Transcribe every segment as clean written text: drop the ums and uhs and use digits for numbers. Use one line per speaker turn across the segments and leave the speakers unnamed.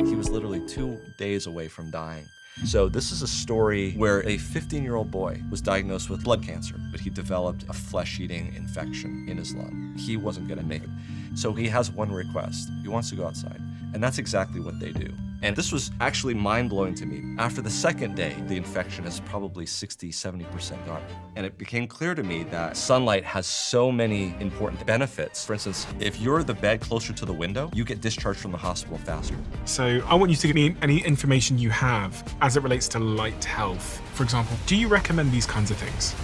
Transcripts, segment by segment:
He was literally 2 days away from dying. So this is a story where a 15-year-old boy was diagnosed with blood cancer, but he developed a flesh-eating infection in his lung. He wasn't gonna make it. So he has one request. He wants to go outside. And that's exactly what they do. And this was actually mind-blowing to me. After the second day, the infection is probably 60, 70% gone. And it became clear to me that sunlight has so many important benefits. For instance, if you're the bed closer to the window, you get discharged from the hospital faster.
So I want you to give me any information you have as it relates to light health. For example, do you recommend these kinds of things?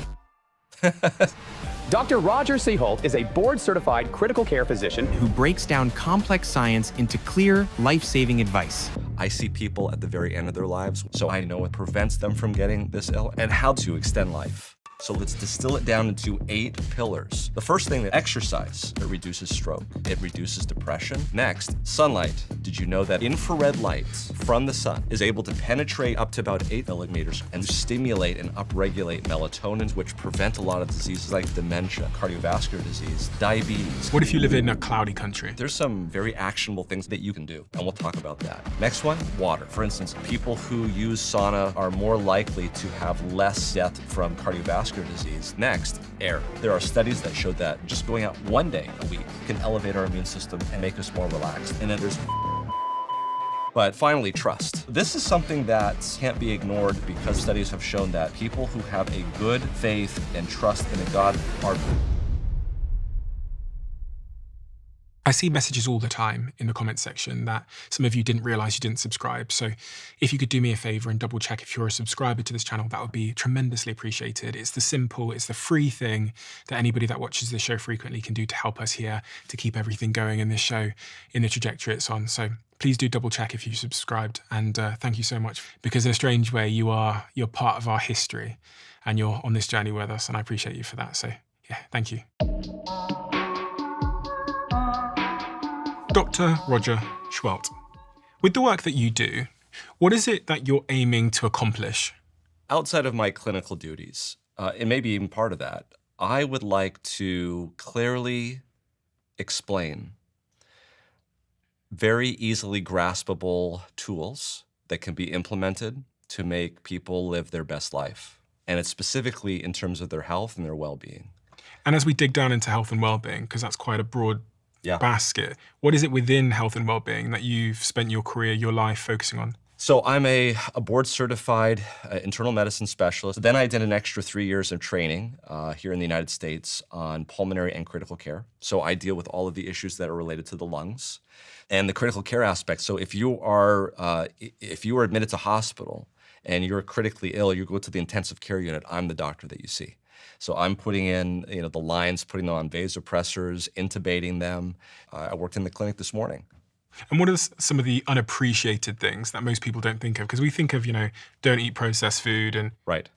Dr. Roger Seaholt is a board-certified critical care physician
who breaks down complex science into clear, life-saving advice.
I see people at the very end of their lives, so I know what prevents them from getting this ill and how to extend life. So let's distill it down into 8 pillars. The first thing, exercise. It reduces stroke. It reduces depression. Next, sunlight. Did you know that infrared light from the sun is able to penetrate up to about 8 millimeters and stimulate and upregulate melatonin, which prevent a lot of diseases like dementia, cardiovascular disease, diabetes.
What if you live in a cloudy country?
There's some very actionable things that you can do, and we'll talk about that. Next one, water. For instance, people who use sauna are more likely to have less death from cardiovascular disease. Next, air. There are studies that show that just going out 1 day a week can elevate our immune system and make us more relaxed. And then there's But finally, trust. This is something that can't be ignored because studies have shown that people who have a good faith and trust in a God are
I see messages all the time in the comments section that some of you didn't realize you didn't subscribe. So if you could do me a favor and double check if you're a subscriber to this channel, that would be tremendously appreciated. It's the simple, it's the free thing that anybody that watches this show frequently can do to help us here, to keep everything going in this show in the trajectory it's on. So please do double check if you subscribed. And thank you so much, because in a strange way, you're part of our history and you're on this journey with us. And I appreciate you for that. So yeah, thank you. Dr. Roger Seaholt, with the work that you do, what is it that you're aiming to accomplish?
Outside of my clinical duties, it may be even part of that, I would like to clearly explain very easily graspable tools that can be implemented to make people live their best life. And it's specifically in terms of their health and their well-being.
And as we dig down into health and well-being, because that's quite a broad basket, what is it within health and well-being that you've spent your career, your life focusing on?
So I'm a board-certified internal medicine specialist. Then I did an extra 3 years of training here in the United States on pulmonary and critical care. So I deal with all of the issues that are related to the lungs and the critical care aspect. So if you are admitted to hospital and you're critically ill, you go to the intensive care unit, I'm the doctor that you see. So I'm putting in, the lines, putting them on vasopressors, intubating them. I worked in the clinic this morning.
And what are some of the unappreciated things that most people don't think of? Because we think of, don't eat processed food and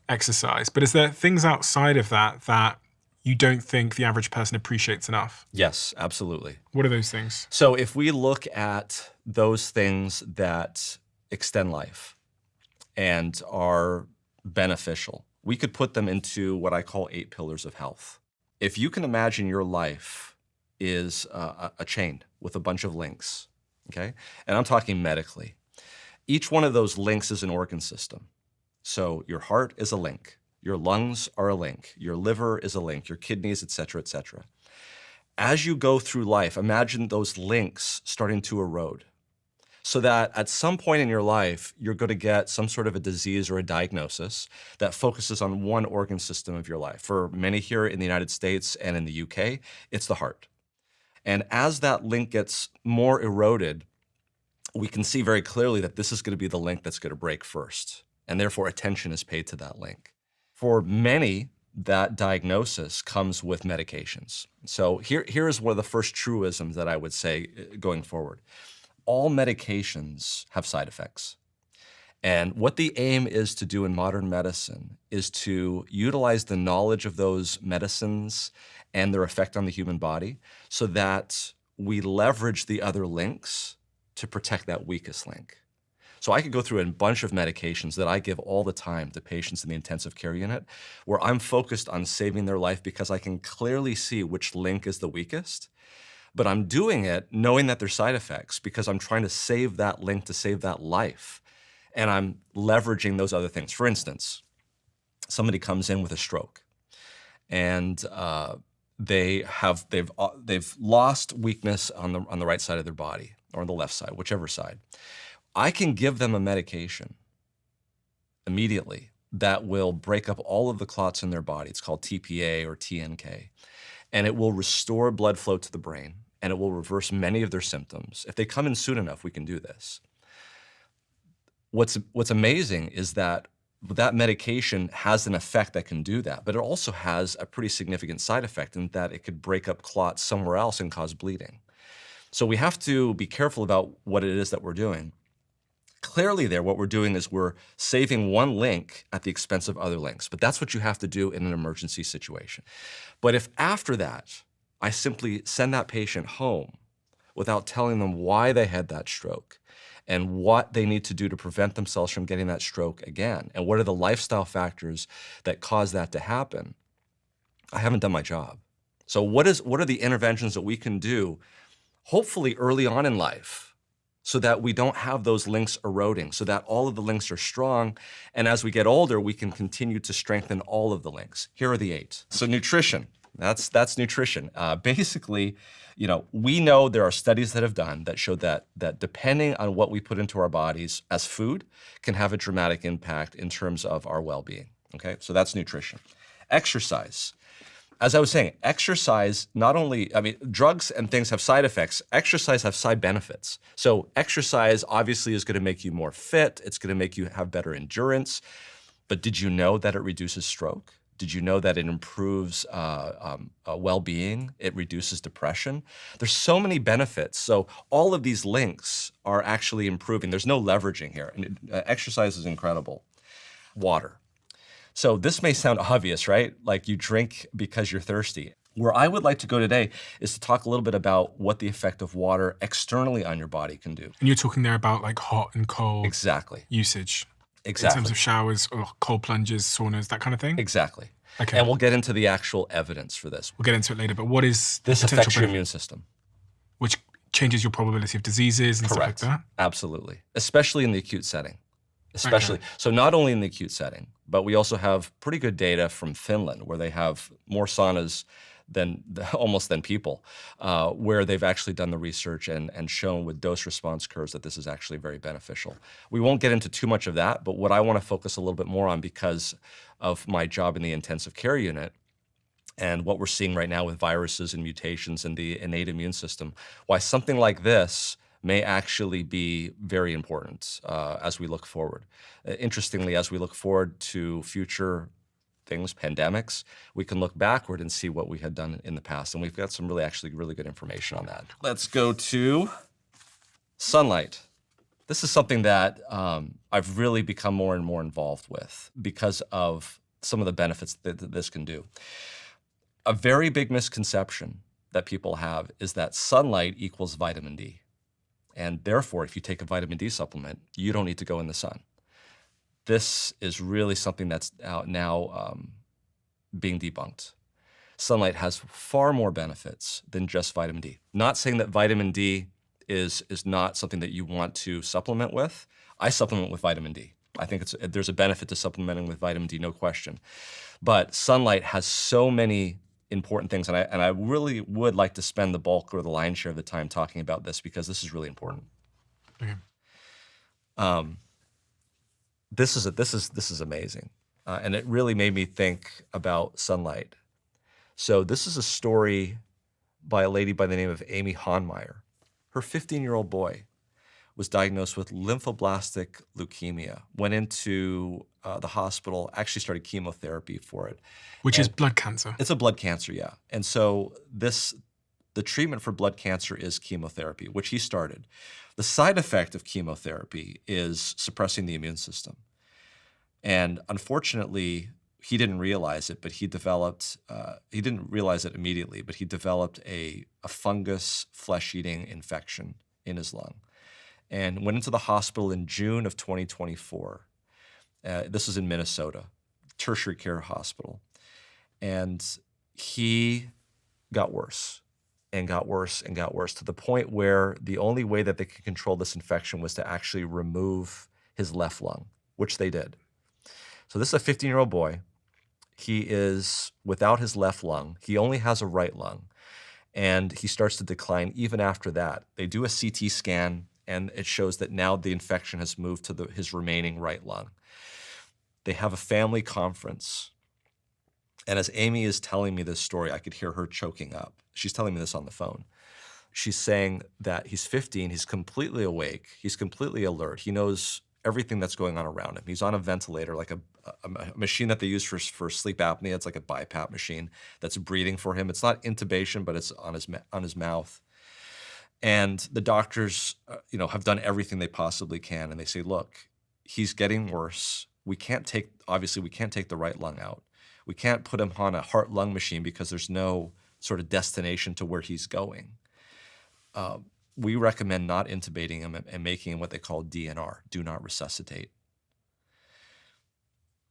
exercise. But is there things outside of that that you don't think the average person appreciates enough?
Yes, absolutely.
What are those things?
So if we look at those things that extend life and are beneficial, we could put them into what I call 8 pillars of health. If you can imagine your life is a chain with a bunch of links, okay? And I'm talking medically. Each one of those links is an organ system. So your heart is a link, your lungs are a link, your liver is a link, your kidneys, et cetera, et cetera. As you go through life, imagine those links starting to erode, so that at some point in your life, you're going to get some sort of a disease or a diagnosis that focuses on one organ system of your life. For many here in the United States and in the UK, it's the heart. And as that link gets more eroded, we can see very clearly that this is going to be the link that's going to break first. And therefore, attention is paid to that link. For many, that diagnosis comes with medications. So here is one of the first truisms that I would say going forward. All medications have side effects. And what the aim is to do in modern medicine is to utilize the knowledge of those medicines and their effect on the human body so that we leverage the other links to protect that weakest link. So I could go through a bunch of medications that I give all the time to patients in the intensive care unit where I'm focused on saving their life because I can clearly see which link is the weakest. But I'm doing it knowing that there's side effects because I'm trying to save that link, to save that life. And I'm leveraging those other things. For instance, somebody comes in with a stroke and they've lost weakness on the right side of their body or on the left side, whichever side. I can give them a medication immediately that will break up all of the clots in their body. It's called TPA or TNK. And it will restore blood flow to the brain, and it will reverse many of their symptoms. If they come in soon enough, we can do this. What's amazing is that medication has an effect that can do that, but it also has a pretty significant side effect in that it could break up clots somewhere else and cause bleeding. So we have to be careful about what it is that we're doing. Clearly there, what we're doing is we're saving one link at the expense of other links, but that's what you have to do in an emergency situation. But if after that, I simply send that patient home without telling them why they had that stroke and what they need to do to prevent themselves from getting that stroke again, and what are the lifestyle factors that cause that to happen, I haven't done my job. So what are the interventions that we can do, hopefully early on in life, so that we don't have those links eroding, so that all of the links are strong, and as we get older, we can continue to strengthen all of the links. Here are the 8. So nutrition, that's nutrition. Basically, we know there are studies that have done that show that depending on what we put into our bodies as food can have a dramatic impact in terms of our well-being, okay? So that's nutrition. Exercise. As I was saying, exercise drugs and things have side effects. Exercise have side benefits. So exercise obviously is going to make you more fit. It's going to make you have better endurance. But did you know that it reduces stroke? Did you know that it improves well-being? It reduces depression? There's so many benefits. So all of these links are actually improving. There's no leveraging here. And exercise is incredible. Water. So this may sound obvious, right? Like you drink because you're thirsty. Where I would like to go today is to talk a little bit about what the effect of water externally on your body can do.
And you're talking there about like hot and cold usage.
Exactly.
In terms of showers or cold plunges, saunas, that kind of thing?
Exactly.
Okay.
And we'll get into the actual evidence for this.
We'll get into it later, but what is
this affects your immune system?
Which changes your probability of diseases and
Correct.
stuff like that?
Absolutely. Especially in the acute setting. Especially. Okay. So not only in the acute setting, but we also have pretty good data from Finland where they have more saunas than people, where they've actually done the research and shown with dose response curves that this is actually very beneficial. We won't get into too much of that, but what I want to focus a little bit more on because of my job in the intensive care unit and what we're seeing right now with viruses and mutations in the innate immune system, why something like this may actually be very important as we look forward. Interestingly, as we look forward to future things, pandemics, we can look backward and see what we had done in the past. And we've got some really good information on that. Let's go to sunlight. This is something that I've really become more and more involved with because of some of the benefits that this can do. A very big misconception that people have is that sunlight equals vitamin D. And therefore, if you take a vitamin D supplement, you don't need to go in the sun. This is really something that's now being debunked. Sunlight has far more benefits than just vitamin D. Not saying that vitamin D is not something that you want to supplement with. I supplement with vitamin D. I think there's a benefit to supplementing with vitamin D, no question. But sunlight has so many important things, and I really would like to spend the bulk or the lion's share of the time talking about this because this is really important. Okay. This is amazing, and it really made me think about sunlight. So this is a story by a lady by the name of Amy Honmeyer. Her 15-year-old boy was diagnosed with lymphoblastic leukemia, went into the hospital, actually started chemotherapy for it.
Which is blood cancer?
It's a blood cancer, yeah. And so the treatment for blood cancer is chemotherapy, which he started. The side effect of chemotherapy is suppressing the immune system. And unfortunately, he didn't realize it, but he didn't realize it immediately, but he developed a fungus flesh-eating infection in his lung and went into the hospital in June of 2024. This is in Minnesota, tertiary care hospital. And he got worse. and got worse and got worse to the point where the only way that they could control this infection was to actually remove his left lung, which they did. So this is a 15-year-old boy. He is without his left lung. He only has a right lung. And he starts to decline even after that. They do a CT scan, and it shows that now the infection has moved to his remaining right lung. They have a family conference. And as Amy is telling me this story, I could hear her choking up. She's telling me this on the phone. She's saying that he's 15, he's completely awake, he's completely alert, he knows everything that's going on around him. He's on a ventilator, like a machine that they use for sleep apnea. It's like a BiPAP machine that's breathing for him. It's not intubation, but it's on his mouth. And the doctors, have done everything they possibly can, and they say, look, he's getting worse. Obviously we can't take the right lung out. We can't put him on a heart-lung machine because there's no sort of destination to where he's going. We recommend not intubating him and making him what they call DNR, do not resuscitate.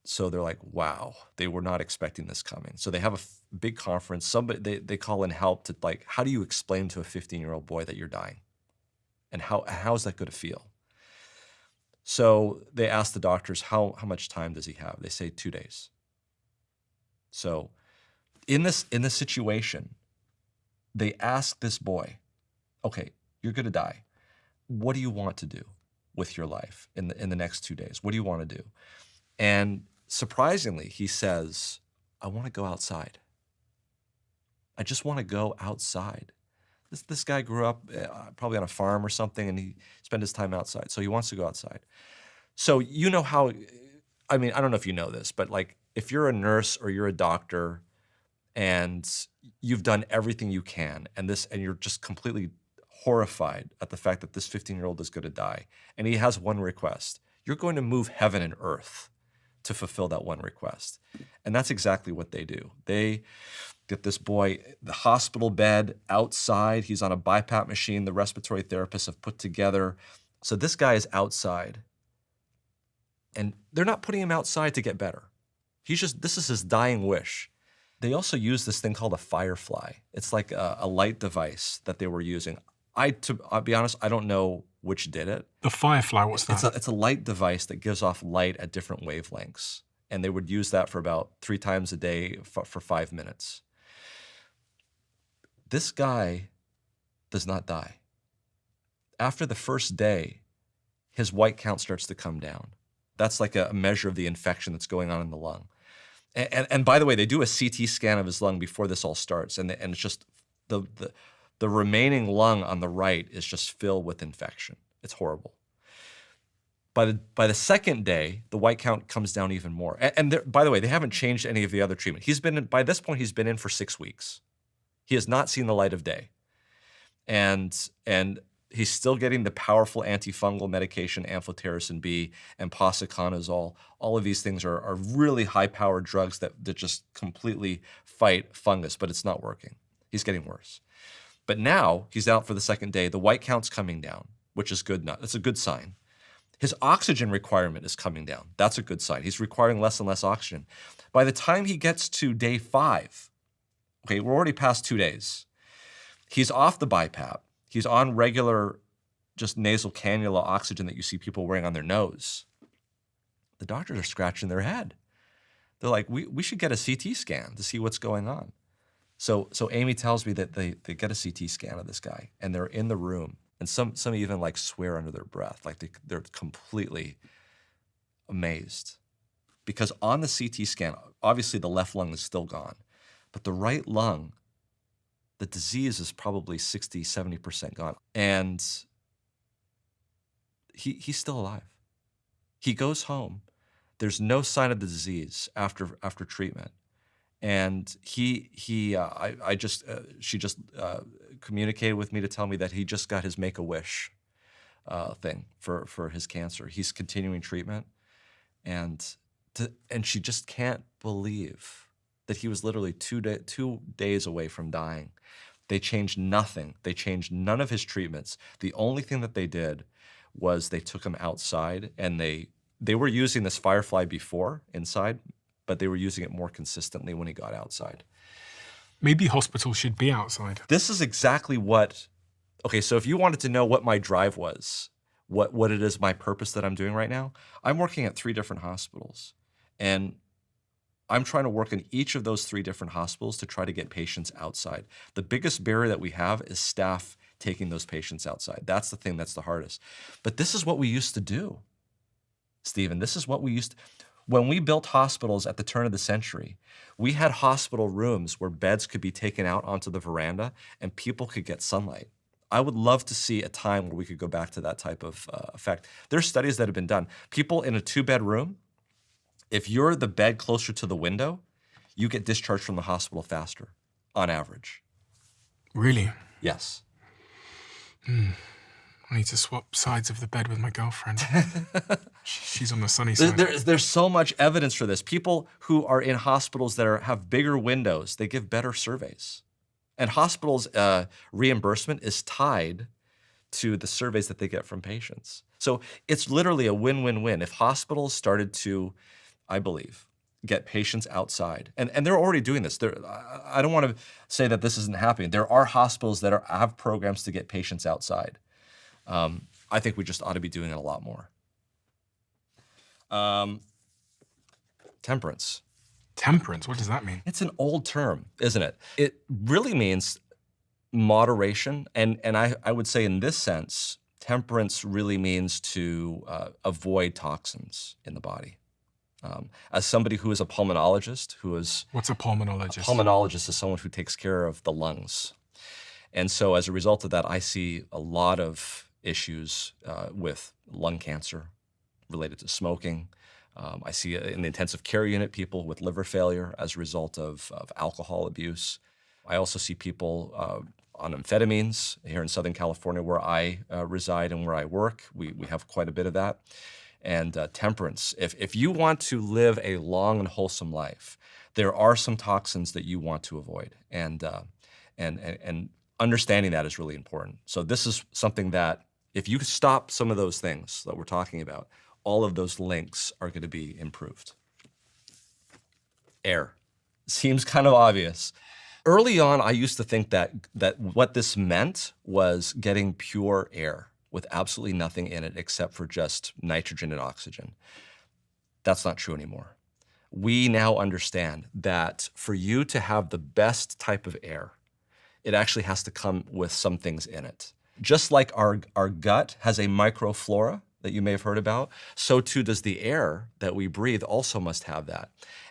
So they're like, wow, they were not expecting this coming. So they have a big conference. They call in help to, like, how do you explain to a 15-year-old boy that you're dying? And how is that going to feel? So they ask the doctors, how much time does he have? They say 2 days. So in this situation, they ask this boy, okay, you're going to die. What do you want to do with your life in the next 2 days? What do you want to do? And surprisingly, he says, I want to go outside. I just want to go outside. This guy grew up probably on a farm or something, and he spent his time outside. So he wants to go outside. So you know how, I don't know if you know this, but like if you're a nurse or you're a doctor and you've done everything you can and you're just completely horrified at the fact that this 15-year-old is going to die, and he has one request, you're going to move heaven and earth to fulfill that one request. And that's exactly what they do. They get this boy, the hospital bed outside. He's on a BiPAP machine the respiratory therapists have put together. So this guy is outside. And they're not putting him outside to get better. This is his dying wish. They also use this thing called a Firefly. It's like a light device that they were using. I'll be honest, I don't know which did it.
The Firefly, what's that?
It's a light device that gives off light at different wavelengths. And they would use that for about 3 times a day for 5 minutes. This guy does not die. After the first day, his white count starts to come down. That's like a measure of the infection that's going on in the lung. And by the way, they do a CT scan of his lung before this all starts, and it's just the remaining lung on the right is just filled with infection. It's horrible. By the second day, the white count comes down even more. And by the way, they haven't changed any of the other treatment. By this point, he's been in for 6 weeks. He has not seen the light of day. And he's still getting the powerful antifungal medication, amphotericin B and posaconazole. All of these things are really high-powered drugs that just completely fight fungus, but it's not working. He's getting worse. But now he's out for the second day. The white count's coming down, which is good. That's a good sign. His oxygen requirement is coming down. That's a good sign. He's requiring less and less oxygen. By the time he gets to day 5, okay, we're already past 2 days. He's off the BiPAP. He's on regular just nasal cannula oxygen that you see people wearing on their nose. The doctors are scratching their head. They're like, we should get a CT scan to see what's going on. So Amy tells me that they get a CT scan of this guy, and they're in the room, and some even like swear under their breath, like they're completely amazed. Because on the CT scan, obviously the left lung is still gone, but the right lung, the disease is probably 60, 70% gone. And he's still alive. He goes home. There's no sign of the disease after treatment. And she just communicated with me to tell me that he just got his Make-A-Wish thing for his cancer. He's continuing treatment. And she just can't believe that he was literally 2 days away from dying. They changed nothing. They changed none of his treatments. The only thing that they did was they took him outside, and they were using this Firefly before inside, but they were using it more consistently when he got outside.
Maybe hospitals should be outside.
This is exactly what, okay, so if you wanted to know what my drive was, what it is, my purpose that I'm doing right now, I'm working at 3 different hospitals. And I'm trying to work in each of those 3 different hospitals to try to get patients outside. The biggest barrier that we have is staff taking those patients outside. That's the thing that's the hardest. But this is what we used to do, Stephen. This is what we used to, when we built hospitals at the turn of the century, we had hospital rooms where beds could be taken out onto the veranda and people could get sunlight. I would love to see a time where we could go back to that type of effect. There's studies that have been done. People in a 2-bed room, if you're the bed closer to the window, you get discharged from the hospital faster, on average.
Really?
Yes.
I need to swap sides of the bed with my girlfriend. She's on the sunny side.
There's so much evidence for this. People who are in hospitals that have bigger windows, they give better surveys. And hospitals' reimbursement is tied to the surveys that they get from patients. So it's literally a win-win-win. If hospitals started to, I believe, get patients outside, and they're already doing this. I don't want to say that this isn't happening. There are hospitals that have programs to get patients outside. I think we just ought to be doing it a lot more. Temperance.
Temperance, what does that mean?
It's an old term, isn't it? It really means moderation, and I would say in this sense, temperance really means to avoid toxins in the body. As somebody who is a pulmonologist,
What's a pulmonologist?
A pulmonologist is someone who takes care of the lungs. And so as a result of that, I see a lot of issues with lung cancer related to smoking. I see in the intensive care unit people with liver failure as a result of alcohol abuse. I also see people on amphetamines here in Southern California where I reside and where I work. We have quite a bit of that. And temperance. If you want to live a long and wholesome life, there are some toxins that you want to avoid. And understanding that is really important. So this is something that if you stop some of those things that we're talking about, all of those links are going to be improved. Air. Seems kind of obvious. Early on, I used to think that what this meant was getting pure air with absolutely nothing in it except for just nitrogen and oxygen. That's not true anymore. We now understand that for you to have the best type of air, it actually has to come with some things in it. Just like our gut has a microflora that you may have heard about, so too does the air that we breathe also must have that.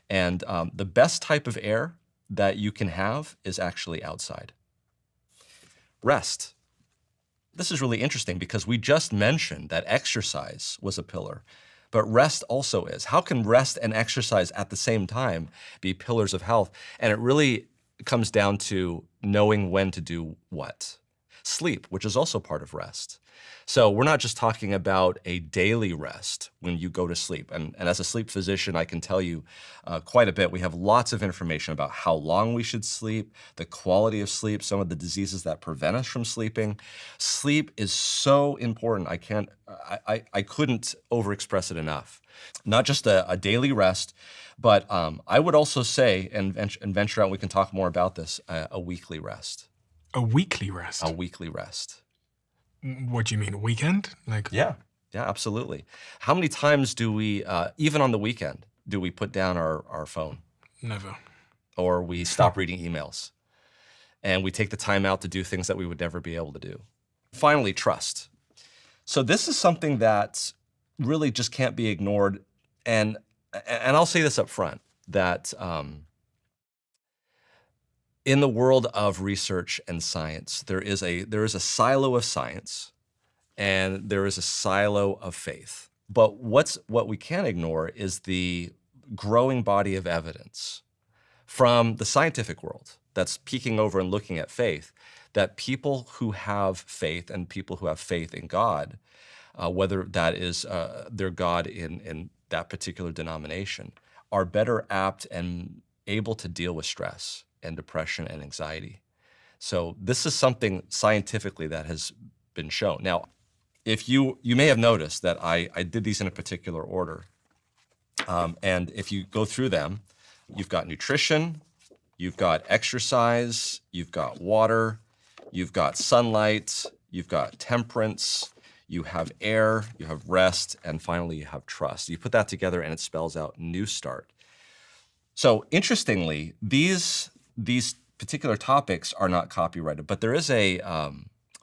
And the best type of air that you can have is actually outside. Rest. This is really interesting because we just mentioned that exercise was a pillar, but rest also is. How can rest and exercise at the same time be pillars of health? And it really comes down to knowing when to do what. Sleep, which is also part of rest. So we're not just talking about a daily rest when you go to sleep. And as a sleep physician, I can tell you quite a bit. We have lots of information about how long we should sleep, the quality of sleep, some of the diseases that prevent us from sleeping. Sleep is so important. I couldn't overexpress it enough. Not just a daily rest, but I would also say, and venture out, we can talk more about this, a weekly rest.
A weekly rest?
A weekly rest.
What do you mean, a weekend?
Yeah, absolutely. How many times do we, even on the weekend, do we put down our phone?
Never.
Or we stop reading emails and we take the time out to do things that we would never be able to do. Finally, trust. So this is something that really just can't be ignored. And I'll say this up front, that in the world of research and science, there is a silo of science and there is a silo of faith. But what we can't ignore is the growing body of evidence from the scientific world that's peeking over and looking at faith, that people who have faith and people who have faith in God, whether that is their God in that particular denomination, are better apt and able to deal with stress and depression and anxiety. So this is something scientifically that has been shown. Now, if you may have noticed that I did these in a particular order. And if you go through them, you've got nutrition, You've got exercise, you've got water, you've got sunlight, you've got temperance, you have air, you have rest, and finally you have trust. You put that together and it spells out new start. So interestingly, these particular topics are not copyrighted, but there is a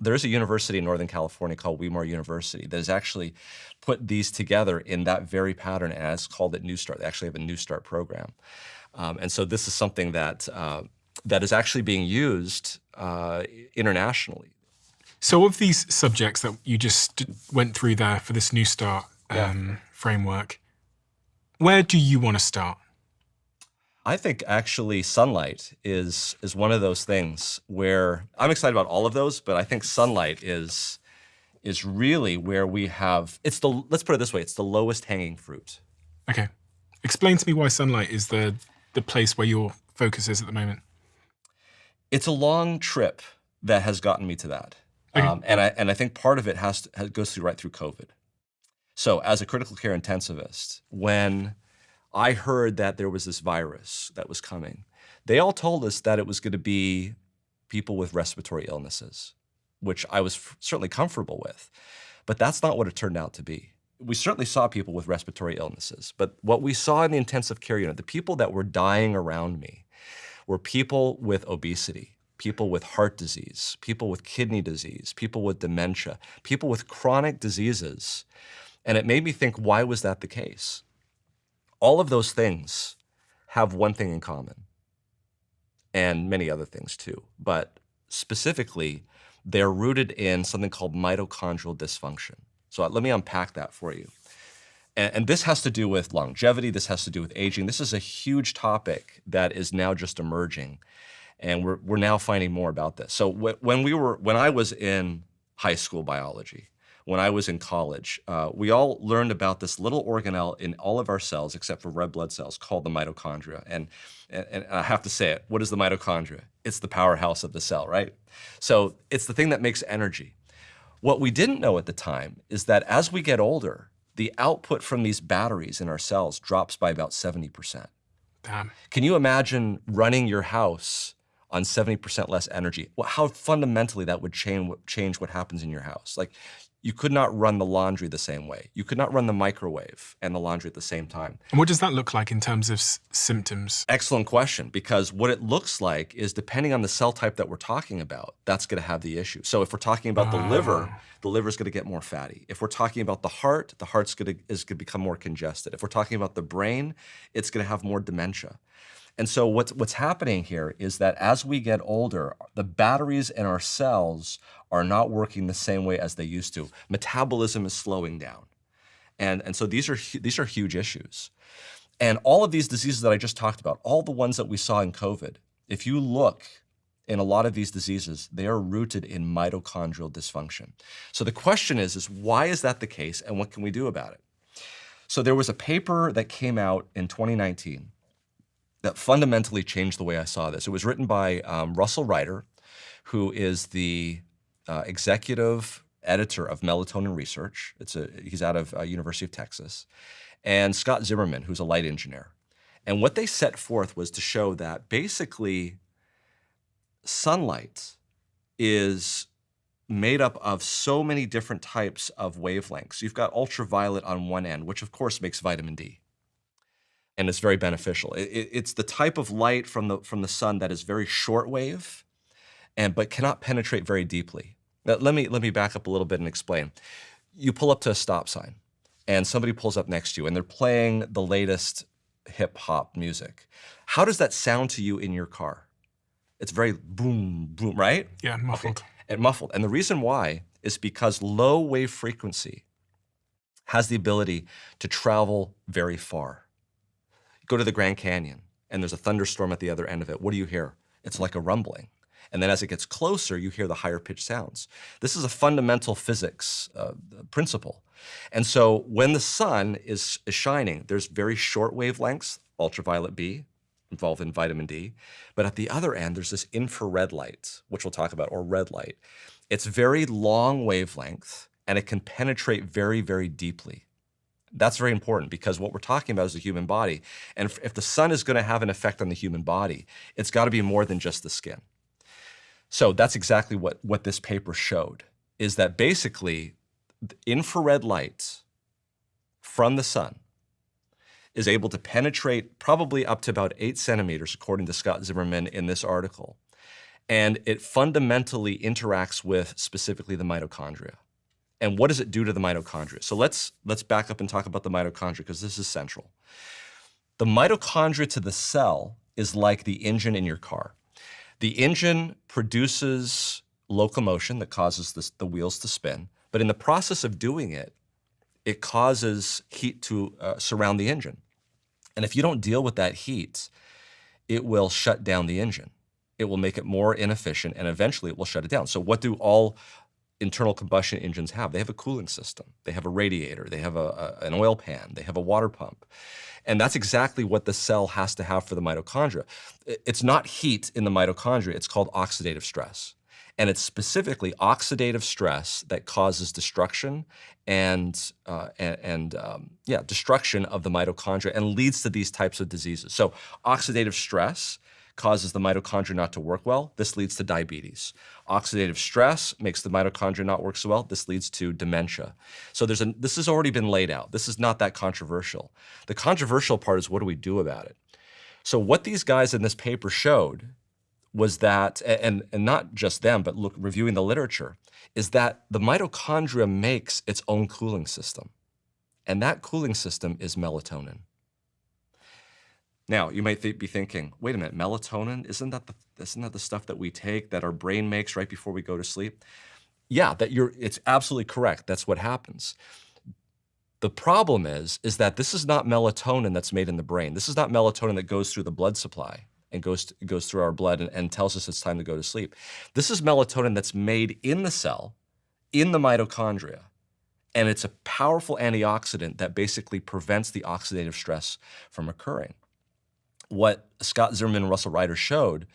university in Northern California called Weimar University that has actually put these together in that very pattern and has called it New Start. They actually have a New Start program. And so this is something that is actually being used internationally.
So of these subjects that you just went through there for this New Start framework, where do you want to start?
I think actually sunlight is one of those things where I'm excited about all of those, but I think sunlight is really where we have, let's put it this way, it's the lowest hanging fruit.
Okay. Explain to me why sunlight is the place where your focus is at the moment.
It's a long trip that has gotten me to that.
Okay.
And I think part of it goes right through COVID. So as a critical care intensivist, when I heard that there was this virus that was coming, they all told us that it was going to be people with respiratory illnesses, which I was certainly comfortable with. But that's not what it turned out to be. We certainly saw people with respiratory illnesses, but what we saw in the intensive care unit, the people that were dying around me were people with obesity, people with heart disease, people with kidney disease, people with dementia, people with chronic diseases. And it made me think, why was that the case? All of those things have one thing in common, and many other things too, but specifically, they're rooted in something called mitochondrial dysfunction. So let me unpack that for you. And this has to do with longevity, this has to do with aging. This is a huge topic that is now just emerging, and we're now finding more about this. So when I was in high school biology, when I was in college, we all learned about this little organelle in all of our cells, except for red blood cells, called the mitochondria. And I have to say it, what is the mitochondria? It's the powerhouse of the cell, right? So it's the thing that makes energy. What we didn't know at the time is that as we get older, the output from these batteries in our cells drops by about 70%.
Damn.
Can you imagine running your house on 70% less energy? Well, how fundamentally that would change what happens in your house. Like, you could not run the laundry the same way. You could not run the microwave and the laundry at the same time.
And what does that look like in terms of symptoms?
Excellent question, because what it looks like is, depending on the cell type that we're talking about, that's going to have the issue. So if we're talking about the liver's going to get more fatty. If we're talking about the heart's going to become more congested. If we're talking about the brain, it's going to have more dementia. And so what's happening here is that as we get older, the batteries in our cells are not working the same way as they used to. Metabolism is slowing down. And so these are huge issues. And all of these diseases that I just talked about, all the ones that we saw in COVID, if you look in a lot of these diseases, they are rooted in mitochondrial dysfunction. So the question is why is that the case, and what can we do about it? So there was a paper that came out in 2019 that fundamentally changed the way I saw this. It was written by Russell Ryder, who is the executive editor of Melatonin Research. He's out of University of Texas. And Scott Zimmerman, who's a light engineer. And what they set forth was to show that basically sunlight is made up of so many different types of wavelengths. You've got ultraviolet on one end, which of course makes vitamin D. And it's very beneficial. It's the type of light from the sun that is very short wave, but cannot penetrate very deeply. Now, let me back up a little bit and explain. You pull up to a stop sign, and somebody pulls up next to you, and they're playing the latest hip hop music. How does that sound to you in your car? It's very boom, boom, right?
Yeah, muffled.
Okay. And muffled. And the reason why is because low wave frequency has the ability to travel very far. Go to the Grand Canyon, and there's a thunderstorm at the other end of it. What do you hear? It's like a rumbling. And then as it gets closer, you hear the higher pitched sounds. This is a fundamental physics principle. And so when the sun is shining, there's very short wavelengths, ultraviolet B, involved in vitamin D. But at the other end, there's this infrared light, which we'll talk about, or red light. It's very long wavelength, and it can penetrate very, very deeply. That's very important because what we're talking about is the human body. And if the sun is going to have an effect on the human body, it's got to be more than just the skin. So that's exactly what this paper showed, is that basically infrared light from the sun is able to penetrate probably up to about 8 centimeters, according to Scott Zimmerman in this article. And it fundamentally interacts with specifically the mitochondria. And what does it do to the mitochondria? So let's back up and talk about the mitochondria, because this is central. The mitochondria to the cell is like the engine in your car. The engine produces locomotion that causes the wheels to spin, but in the process of doing it, it causes heat to surround the engine. And if you don't deal with that heat, it will shut down the engine. It will make it more inefficient, and eventually it will shut it down. So what do all internal combustion engines have? They have a cooling system. They have a radiator. They have an oil pan. They have a water pump. And that's exactly what the cell has to have for the mitochondria. It's not heat in the mitochondria. It's called oxidative stress. And it's specifically oxidative stress that causes destruction destruction of the mitochondria and leads to these types of diseases. So oxidative stress causes the mitochondria not to work well. This leads to diabetes. Oxidative stress makes the mitochondria not work so well. This leads to dementia. So this has already been laid out. This is not that controversial. The controversial part is, what do we do about it? So what these guys in this paper showed was that, and not just them, but reviewing the literature, is that the mitochondria makes its own cooling system. And that cooling system is melatonin. Now, you might be thinking, wait a minute, melatonin, isn't that the stuff that we take, that our brain makes right before we go to sleep? Yeah, it's absolutely correct. That's what happens. The problem is that this is not melatonin that's made in the brain. This is not melatonin that goes through the blood supply and goes through our blood and tells us it's time to go to sleep. This is melatonin that's made in the cell, in the mitochondria. And it's a powerful antioxidant that basically prevents the oxidative stress from occurring. What Scott Zimmerman and Russell Ryder showed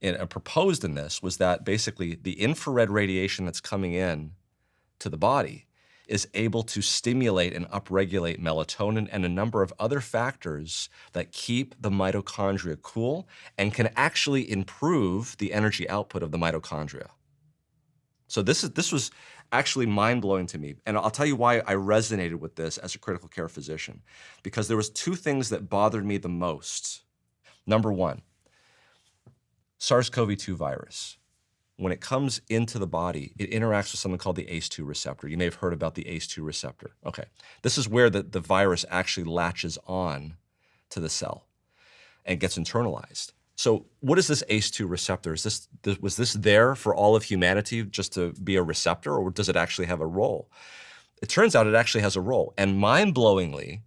and proposed in this was that basically the infrared radiation that's coming in to the body is able to stimulate and upregulate melatonin and a number of other factors that keep the mitochondria cool and can actually improve the energy output of the mitochondria. So this was actually mind-blowing to me. And I'll tell you why I resonated with this as a critical care physician, because there was 2 things that bothered me the most. Number 1, SARS-CoV-2 virus. When it comes into the body, it interacts with something called the ACE2 receptor. You may have heard about the ACE2 receptor. Okay, this is where the virus actually latches on to the cell and gets internalized. So what is this ACE2 receptor? Was this there for all of humanity just to be a receptor, or does it actually have a role? It turns out it actually has a role. And mind-blowingly,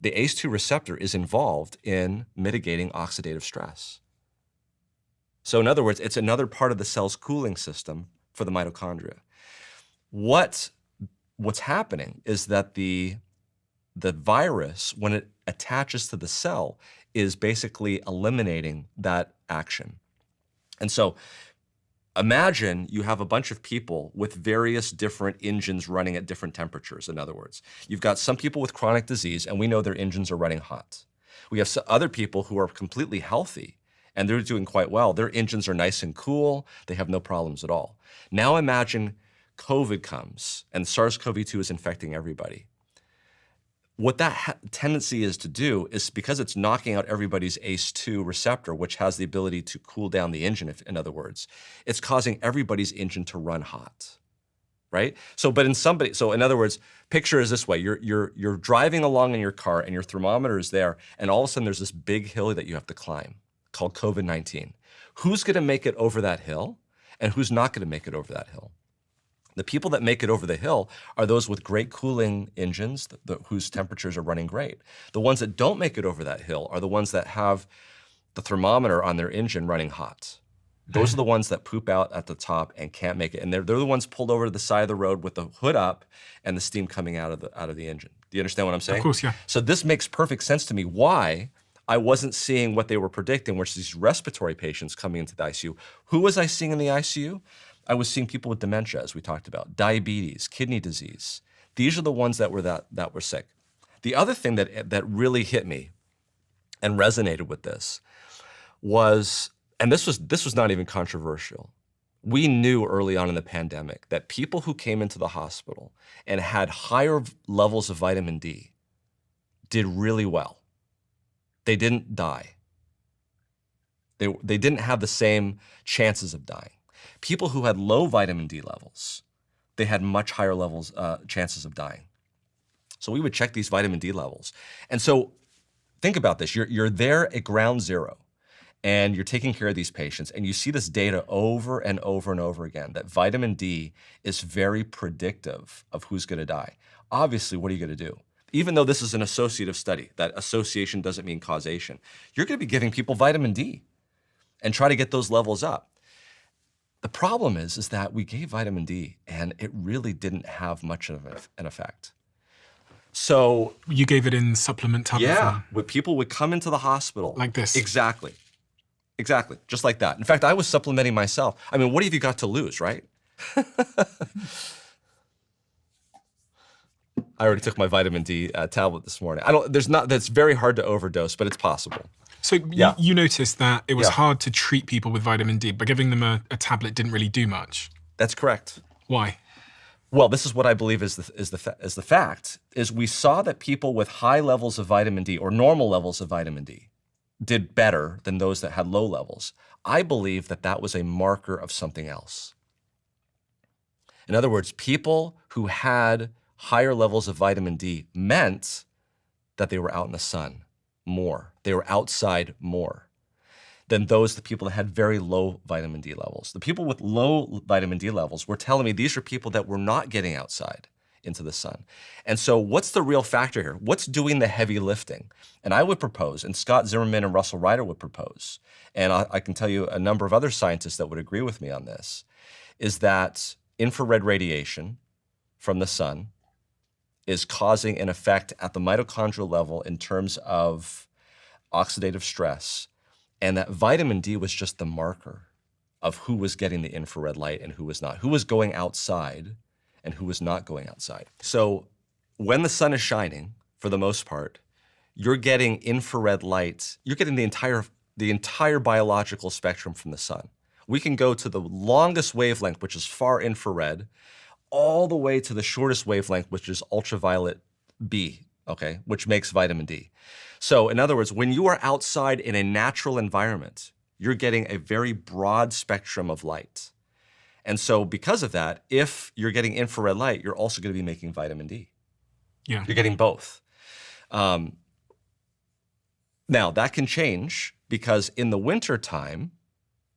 the ACE2 receptor is involved in mitigating oxidative stress. So in other words, it's another part of the cell's cooling system for the mitochondria. What's happening is that the virus, when it attaches to the cell, is basically eliminating that action. And so imagine you have a bunch of people with various different engines running at different temperatures, in other words. You've got some people with chronic disease, and we know their engines are running hot. We have other people who are completely healthy, and they're doing quite well. Their engines are nice and cool. They have no problems at all. Now imagine COVID comes, and SARS-CoV-2 is infecting everybody. What that tendency is to do is, because it's knocking out everybody's ACE2 receptor, which has the ability to cool down the engine, in other words, it's causing everybody's engine to run hot, right? So in other words, picture is this way. You're driving along in your car and your thermometer is there, and all of a sudden there's this big hill that you have to climb called COVID-19. Who's gonna make it over that hill, and who's not gonna make it over that hill? The people that make it over the hill are those with great cooling engines whose temperatures are running great. The ones that don't make it over that hill are the ones that have the thermometer on their engine running hot. Those are the ones that poop out at the top and can't make it. And they're the ones pulled over to the side of the road with the hood up and the steam coming out of the engine. Do you understand what I'm saying?
Of course, yeah.
So this makes perfect sense to me why I wasn't seeing what they were predicting, which is these respiratory patients coming into the ICU. Who was I seeing in the ICU? I was seeing people with dementia, as we talked about, diabetes, kidney disease. These are the ones that were sick. The other thing that really hit me and resonated with this was, and this was not even controversial. We knew early on in the pandemic that people who came into the hospital and had higher levels of vitamin D did really well. They didn't die. They didn't have the same chances of dying. People who had low vitamin D levels, they had much higher levels, chances of dying. So we would check these vitamin D levels. And so think about this. You're there at ground zero, and you're taking care of these patients, and you see this data over and over and over again, that vitamin D is very predictive of who's going to die. Obviously, what are you going to do? Even though this is an associative study, that association doesn't mean causation, you're going to be giving people vitamin D and try to get those levels up. The problem is that we gave vitamin D, and it really didn't have much of an effect. So
You gave it in supplement tablet form?
when people would come into the hospital.
Like this?
Exactly. Exactly. Just like that. In fact, I was supplementing myself. I mean, what have you got to lose, right? I already took my vitamin D tablet this morning. That's very hard to overdose, but it's possible.
So you noticed that it was
Yeah.
hard to treat people with vitamin D, but giving them a tablet didn't really do much.
That's correct.
Why?
Well, this is what I believe is the fact, is we saw that people with high levels of vitamin D or normal levels of vitamin D did better than those that had low levels. I believe that was a marker of something else. In other words, people who had higher levels of vitamin D meant that they were out in the sun more. They were outside more than the people that had very low vitamin D levels. The people with low vitamin D levels were telling me these are people that were not getting outside into the sun. And so what's the real factor here? What's doing the heavy lifting? And I would propose, and Scott Zimmerman and Russell Ryder would propose, and I can tell you a number of other scientists that would agree with me on this, is that infrared radiation from the sun is causing an effect at the mitochondrial level in terms of oxidative stress, and that vitamin D was just the marker of who was getting the infrared light and who was not, who was going outside and who was not going outside. So when the sun is shining, for the most part, you're getting infrared light, you're getting the entire biological spectrum from the sun. We can go to the longest wavelength, which is far infrared, all the way to the shortest wavelength, which is ultraviolet B, okay, which makes vitamin D. So in other words, when you are outside in a natural environment, you're getting a very broad spectrum of light. And so because of that, if you're getting infrared light, you're also going to be making vitamin D.
Yeah.
You're getting both. Now, that can change because in the wintertime,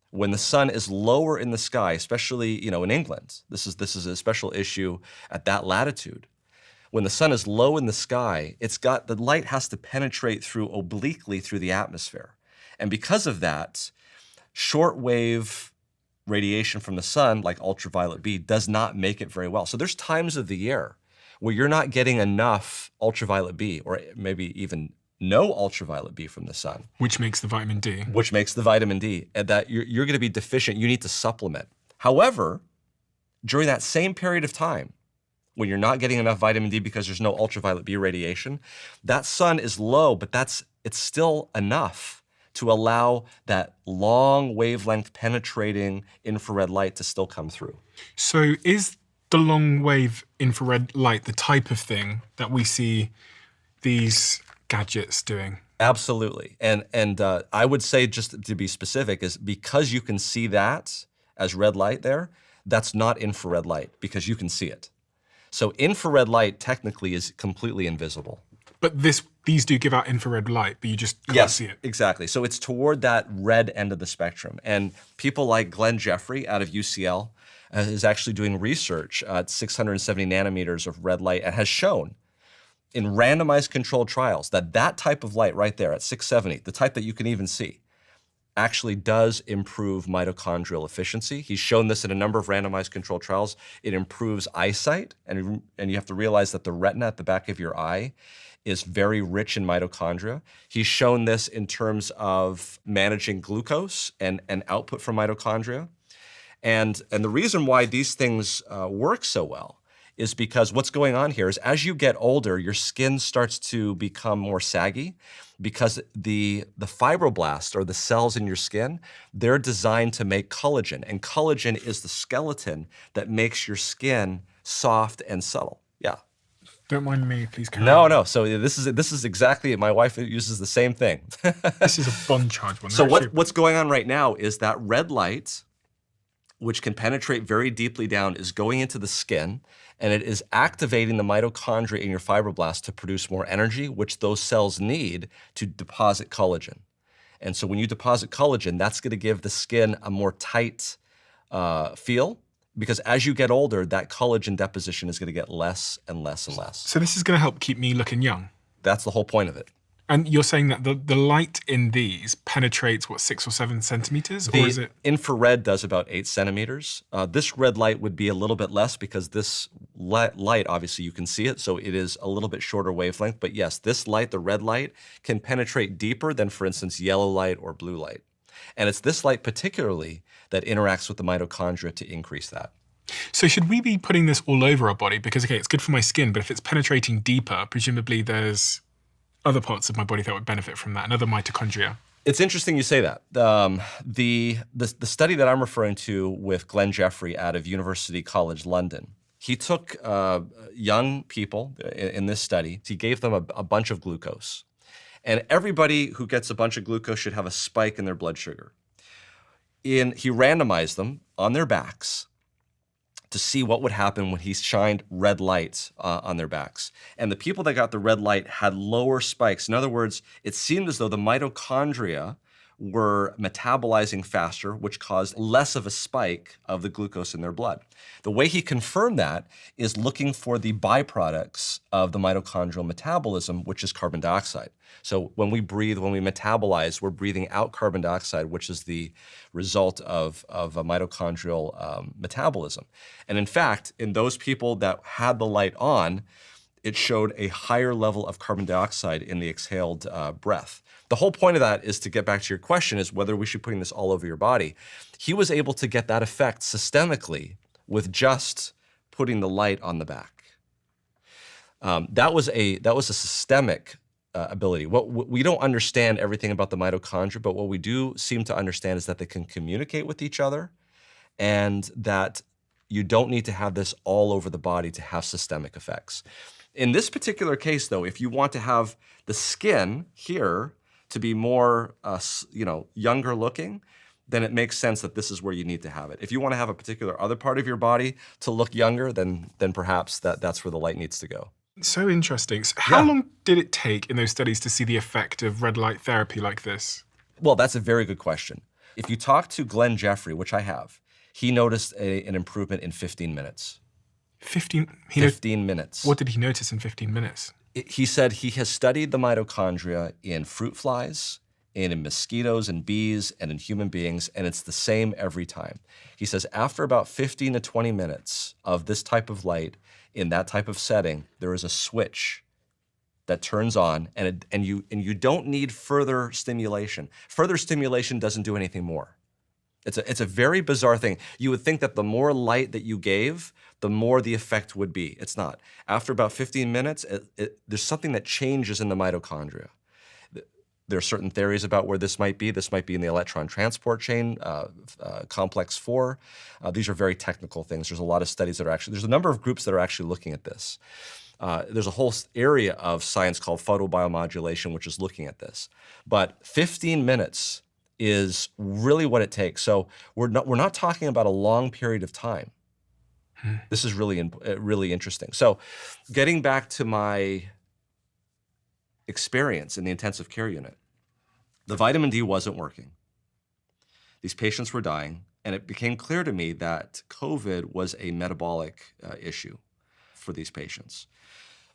when the sun is lower in the sky, especially in England, this is a special issue at that latitude. When the sun is low in the sky, the light has to penetrate obliquely through the atmosphere. And because of that, shortwave radiation from the sun, like ultraviolet B, does not make it very well. So there's times of the year where you're not getting enough ultraviolet B, or maybe even no ultraviolet B from the sun.
Which makes the vitamin D.
Which makes the vitamin D, and that you're going to be deficient. You need to supplement. However, during that same period of time, when you're not getting enough vitamin D because there's no ultraviolet B radiation, that sun is low, but it's still enough to allow that long wavelength penetrating infrared light to still come through.
So is the long wave infrared light the type of thing that we see these gadgets doing?
Absolutely. And I would say, just to be specific, is because you can see that as red light there, that's not infrared light because you can see it. So infrared light technically is completely invisible.
But these do give out infrared light, but you just can't see it.
Exactly. So it's toward that red end of the spectrum. And people like Glenn Jeffrey out of UCL is actually doing research at 670 nanometers of red light and has shown in randomized controlled trials that type of light right there at 670, the type that you can even see, actually does improve mitochondrial efficiency. He's shown this in a number of randomized controlled trials. It improves eyesight, and you have to realize that the retina at the back of your eye is very rich in mitochondria. He's shown this in terms of managing glucose and output from mitochondria. And the reason why these things work so well is because what's going on here is as you get older, your skin starts to become more saggy because the fibroblasts, or the cells in your skin, they're designed to make collagen. And collagen is the skeleton that makes your skin soft and subtle. Yeah.
Don't mind me, please carry
No,
on.
no. So this is exactly it. My wife uses the same thing.
This is a bond charge one.
So what's going on right now is that red light, which can penetrate very deeply down, is going into the skin, and it is activating the mitochondria in your fibroblasts to produce more energy, which those cells need to deposit collagen. And so when you deposit collagen, that's going to give the skin a more tight feel, because as you get older, that collagen deposition is going to get less and less and less.
So this is going to help keep me looking young.
That's the whole point of it.
And you're saying that the light in these penetrates, what, 6 or 7 centimeters? Or is it?
Infrared does about 8 centimeters. This red light would be a little bit less because this light, obviously you can see it, so it is a little bit shorter wavelength. But yes, this light, the red light, can penetrate deeper than, for instance, yellow light or blue light. And it's this light particularly that interacts with the mitochondria to increase that.
So should we be putting this all over our body? Because, okay, it's good for my skin, but if it's penetrating deeper, presumably there's other parts of my body that would benefit from that, and other mitochondria.
It's interesting you say that. The study that I'm referring to with Glenn Jeffrey out of University College London, he took young people in this study. He gave them a bunch of glucose. And everybody who gets a bunch of glucose should have a spike in their blood sugar. He randomized them on their backs to see what would happen when he shined red light on their backs. And the people that got the red light had lower spikes. In other words, it seemed as though the mitochondria were metabolizing faster, which caused less of a spike of the glucose in their blood. The way he confirmed that is looking for the byproducts of the mitochondrial metabolism, which is carbon dioxide. So when we breathe, when we metabolize, we're breathing out carbon dioxide, which is the result of a mitochondrial metabolism. And in fact, in those people that had the light on, it showed a higher level of carbon dioxide in the exhaled breath. The whole point of that is to get back to your question, is whether we should be putting this all over your body. He was able to get that effect systemically with just putting the light on the back. That was a systemic ability. We don't understand everything about the mitochondria, but what we do seem to understand is that they can communicate with each other, and that you don't need to have this all over the body to have systemic effects. In this particular case, though, if you want to have the skin here to be more, younger looking, then it makes sense that this is where you need to have it. If you want to have a particular other part of your body to look younger, then perhaps that's where the light needs to go.
So interesting. So how long did it take in those studies to see the effect of red light therapy like this?
Well, that's a very good question. If you talk to Glenn Jeffrey, which I have, he noticed an improvement in 15 minutes.
15
minutes.
What did he notice in 15 minutes?
He said he has studied the mitochondria in fruit flies, and in mosquitoes and bees, and in human beings, and it's the same every time. He says after about 15 to 20 minutes of this type of light in that type of setting, there is a switch that turns on, and you don't need further stimulation. Further stimulation doesn't do anything more. It's a very bizarre thing. You would think that the more light that you gave, the more the effect would be. It's not. After about 15 minutes, there's something that changes in the mitochondria. There are certain theories about where this might be. This might be in the electron transport chain, complex 4. These are very technical things. There's a lot of studies that are there's a number of groups that are actually looking at this. There's a whole area of science called photobiomodulation, which is looking at this. But 15 minutes is really what it takes. So we're not talking about a long period of time. This is really interesting. So getting back to my experience in the intensive care unit, the vitamin D wasn't working. These patients were dying, and it became clear to me that COVID was a metabolic issue for these patients.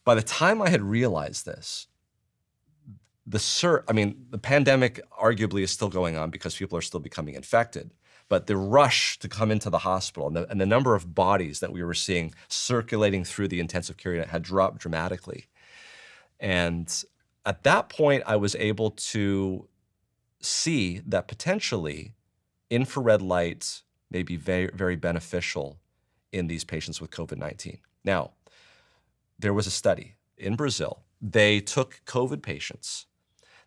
By the time I had realized this, the pandemic arguably is still going on because people are still becoming infected, but the rush to come into the hospital and the number of bodies that we were seeing circulating through the intensive care unit had dropped dramatically. And at that point, I was able to see that potentially infrared light may be very, very beneficial in these patients with COVID-19. Now, there was a study in Brazil. They took COVID patients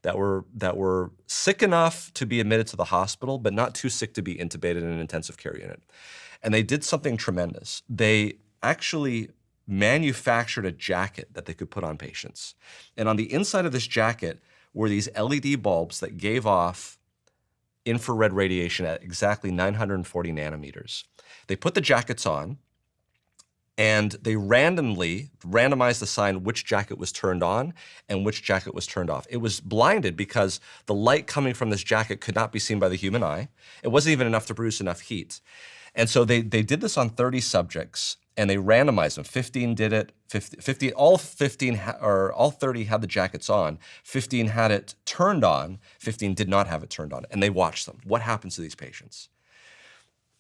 that were sick enough to be admitted to the hospital, but not too sick to be intubated in an intensive care unit. And they did something tremendous. They actually manufactured a jacket that they could put on patients. And on the inside of this jacket were these LED bulbs that gave off infrared radiation at exactly 940 nanometers. They put the jackets on, and they randomized the sign which jacket was turned on and which jacket was turned off. It was blinded because the light coming from this jacket could not be seen by the human eye. It wasn't even enough to produce enough heat. And so they did this on 30 subjects, and they randomized them. 15 did it, 50, all 30 had the jackets on, 15 had it turned on, 15 did not have it turned on, and they watched them. What happens to these patients?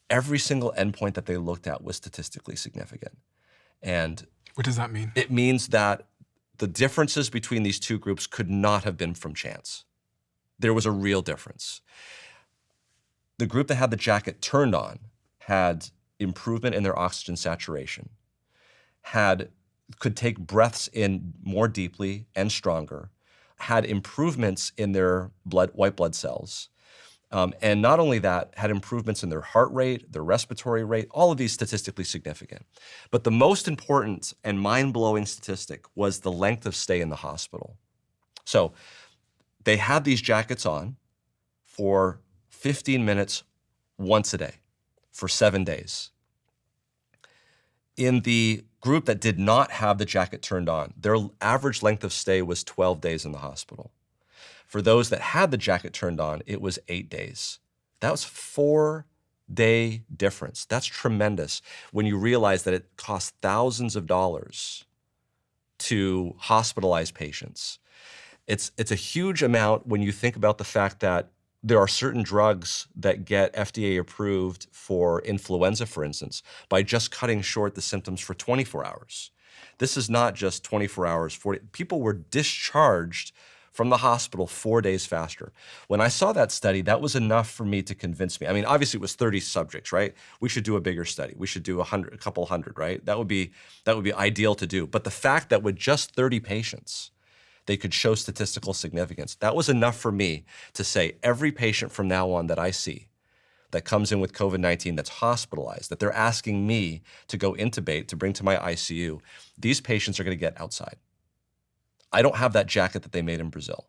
Every single endpoint that they looked at was statistically significant. And
what does that mean?
It means that the differences between these two groups could not have been from chance. There was a real difference. The group that had the jacket turned on had improvement in their oxygen saturation, could take breaths in more deeply and stronger, had improvements in their white blood cells, and not only that, had improvements in their heart rate, their respiratory rate, all of these statistically significant. But the most important and mind-blowing statistic was the length of stay in the hospital. So they had these jackets on for 15 minutes once a day for 7 days. In the group that did not have the jacket turned on, their average length of stay was 12 days in the hospital. For those that had the jacket turned on, it was 8 days. That was 4-day difference. That's tremendous when you realize that it costs thousands of dollars to hospitalize patients. It's a huge amount when you think about the fact that there are certain drugs that get FDA approved for influenza, for instance, by just cutting short the symptoms for 24 hours. This is not just 24 hours, 40. People were discharged from the hospital 4 days faster. When I saw that study, that was enough for me to convince me. I mean, obviously it was 30 subjects, right? We should do a bigger study. We should do a couple hundred, right? That would be ideal to do. But the fact that with just 30 patients, they could show statistical significance, that was enough for me to say every patient from now on that I see that comes in with COVID-19 that's hospitalized, that they're asking me to go intubate, to bring to my ICU, these patients are gonna get outside. I don't have that jacket that they made in Brazil.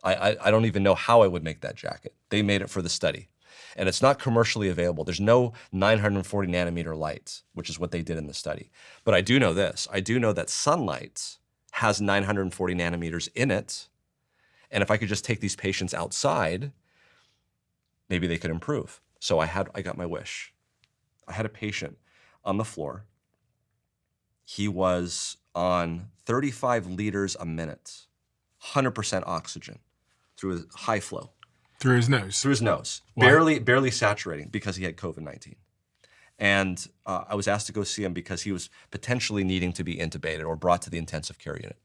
I don't even know how I would make that jacket. They made it for the study. And it's not commercially available. There's no 940 nanometer light, which is what they did in the study. But I do know this. I do know that sunlight has 940 nanometers in it. And if I could just take these patients outside, maybe they could improve. So I got my wish. I had a patient on the floor. He was on 35 liters a minute, 100% oxygen through a high flow.
Through his nose?
Through his nose.
Why?
Barely saturating because he had COVID-19. And I was asked to go see him because he was potentially needing to be intubated or brought to the intensive care unit.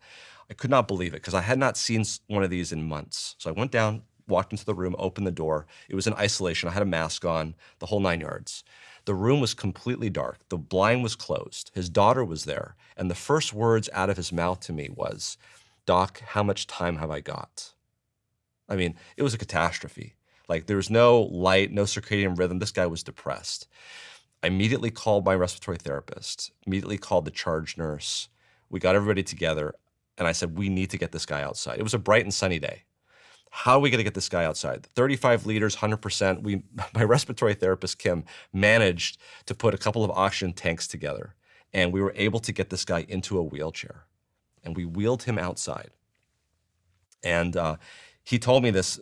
I could not believe it because I had not seen one of these in months. So I went down, walked into the room, opened the door. It was in isolation. I had a mask on, the whole 9 yards. The room was completely dark. The blind was closed. His daughter was there. And the first words out of his mouth to me was, "Doc, how much time have I got?" I mean, it was a catastrophe. Like there was no light, no circadian rhythm. This guy was depressed. I immediately called my respiratory therapist, immediately called the charge nurse. We got everybody together and I said, we need to get this guy outside. It was a bright and sunny day. How are we gonna get this guy outside? 35 liters, 100%. My respiratory therapist, Kim, managed to put a couple of oxygen tanks together and we were able to get this guy into a wheelchair and we wheeled him outside. And he told me this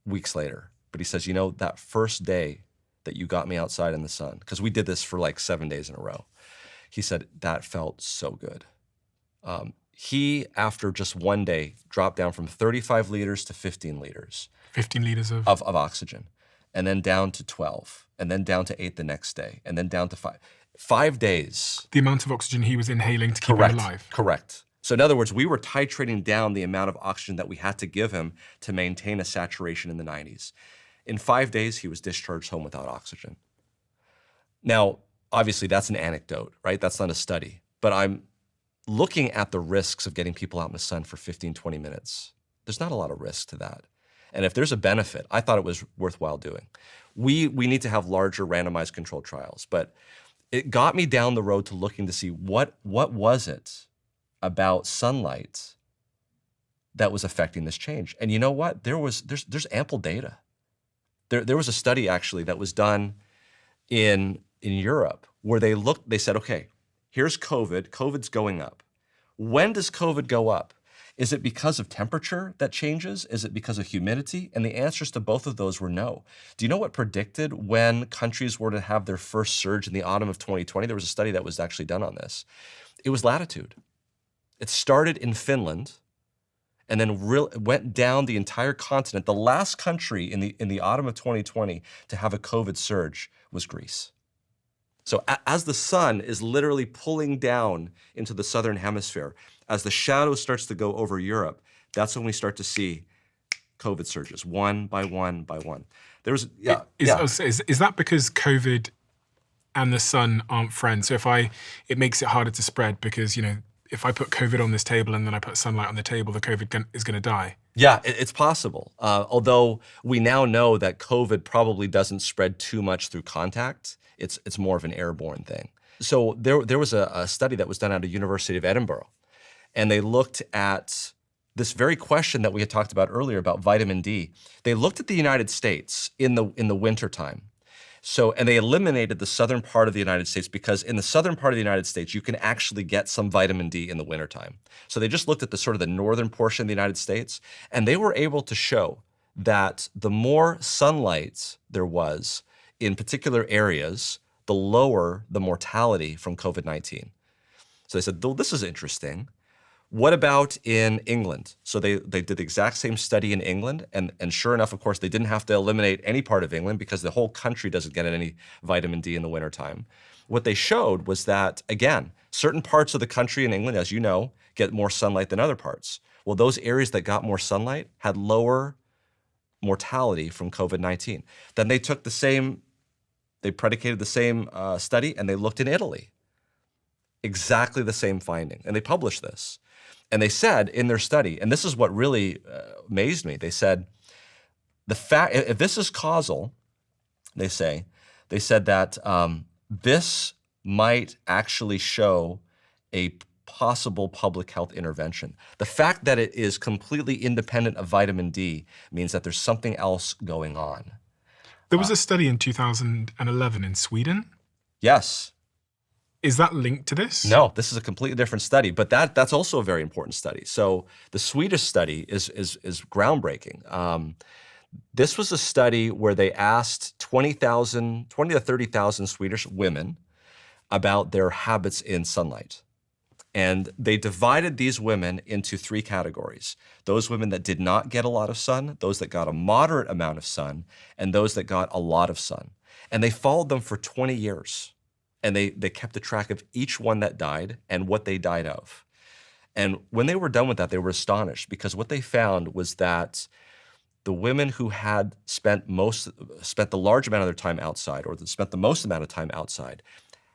weeks later, but he says, you know, that first day that you got me outside in the sun, because we did this for like 7 days in a row. He said, that felt so good. He, after just 1 day, dropped down from 35 liters to 15 liters.
15 liters of
oxygen, and then down to 12, and then down to 8 the next day, and then down to 5. 5 days.
The amount of oxygen he was inhaling to keep him alive.
Correct. So in other words, we were titrating down the amount of oxygen that we had to give him to maintain a saturation in the 90s. In 5 days, he was discharged home without oxygen. Now, obviously that's an anecdote, right? That's not a study. But I'm looking at the risks of getting people out in the sun for 15, 20 minutes. There's not a lot of risk to that. And if there's a benefit, I thought it was worthwhile doing. We need to have larger randomized controlled trials, but it got me down the road to looking to see what was it about sunlight that was affecting this change. And you know what? There's ample data. There was a study actually that was done in Europe where they said, okay, here's COVID. COVID's going up. When does COVID go up? Is it because of temperature that changes? Is it because of humidity? And the answers to both of those were no. Do you know what predicted when countries were to have their first surge in the autumn of 2020? There was a study that was actually done on this. It was latitude. It started in Finland and then went down the entire continent. The last country in the autumn of 2020 to have a COVID surge was Greece. So as the sun is literally pulling down into the southern hemisphere, as the shadow starts to go over Europe, that's when we start to see COVID surges, one by one by one. Is
that because COVID and the sun aren't friends? So it makes it harder to spread because, if I put COVID on this table and then I put sunlight on the table, the COVID is going to die.
Yeah, it's possible. Although we now know that COVID probably doesn't spread too much through contact. It's more of an airborne thing. So there was a study that was done at the University of Edinburgh, and they looked at this very question that we had talked about earlier about vitamin D. They looked at the United States in the wintertime. And they eliminated the southern part of the United States because in the southern part of the United States, you can actually get some vitamin D in the wintertime. So they just looked at the northern portion of the United States, and they were able to show that the more sunlight there was in particular areas, the lower the mortality from COVID-19. So they said, well, this is interesting. What about in England? So they did the exact same study in England, and sure enough, of course, they didn't have to eliminate any part of England because the whole country doesn't get any vitamin D in the wintertime. What they showed was that, again, certain parts of the country in England, as you know, get more sunlight than other parts. Well, those areas that got more sunlight had lower mortality from COVID-19. Then they took they predicated the same study, and they looked in Italy. Exactly the same finding, and they published this. And they said in their study, and this is what really amazed me, they said, if this is causal, they said that this might actually show a possible public health intervention. The fact that it is completely independent of vitamin D means that there's something else going on.
There was a study in 2011 in Sweden.
Yes.
Is that linked to this?
No, this is a completely different study, but that's also a very important study. So the Swedish study is groundbreaking. This was a study where they asked 20 to 30,000 Swedish women about their habits in sunlight. And they divided these women into three categories. Those women that did not get a lot of sun, those that got a moderate amount of sun, and those that got a lot of sun. And they followed them for 20 years. And they kept a track of each one that died and what they died of. And when they were done with that, they were astonished because what they found was that the women who had spent the large amount of their time outside, or spent the most amount of time outside,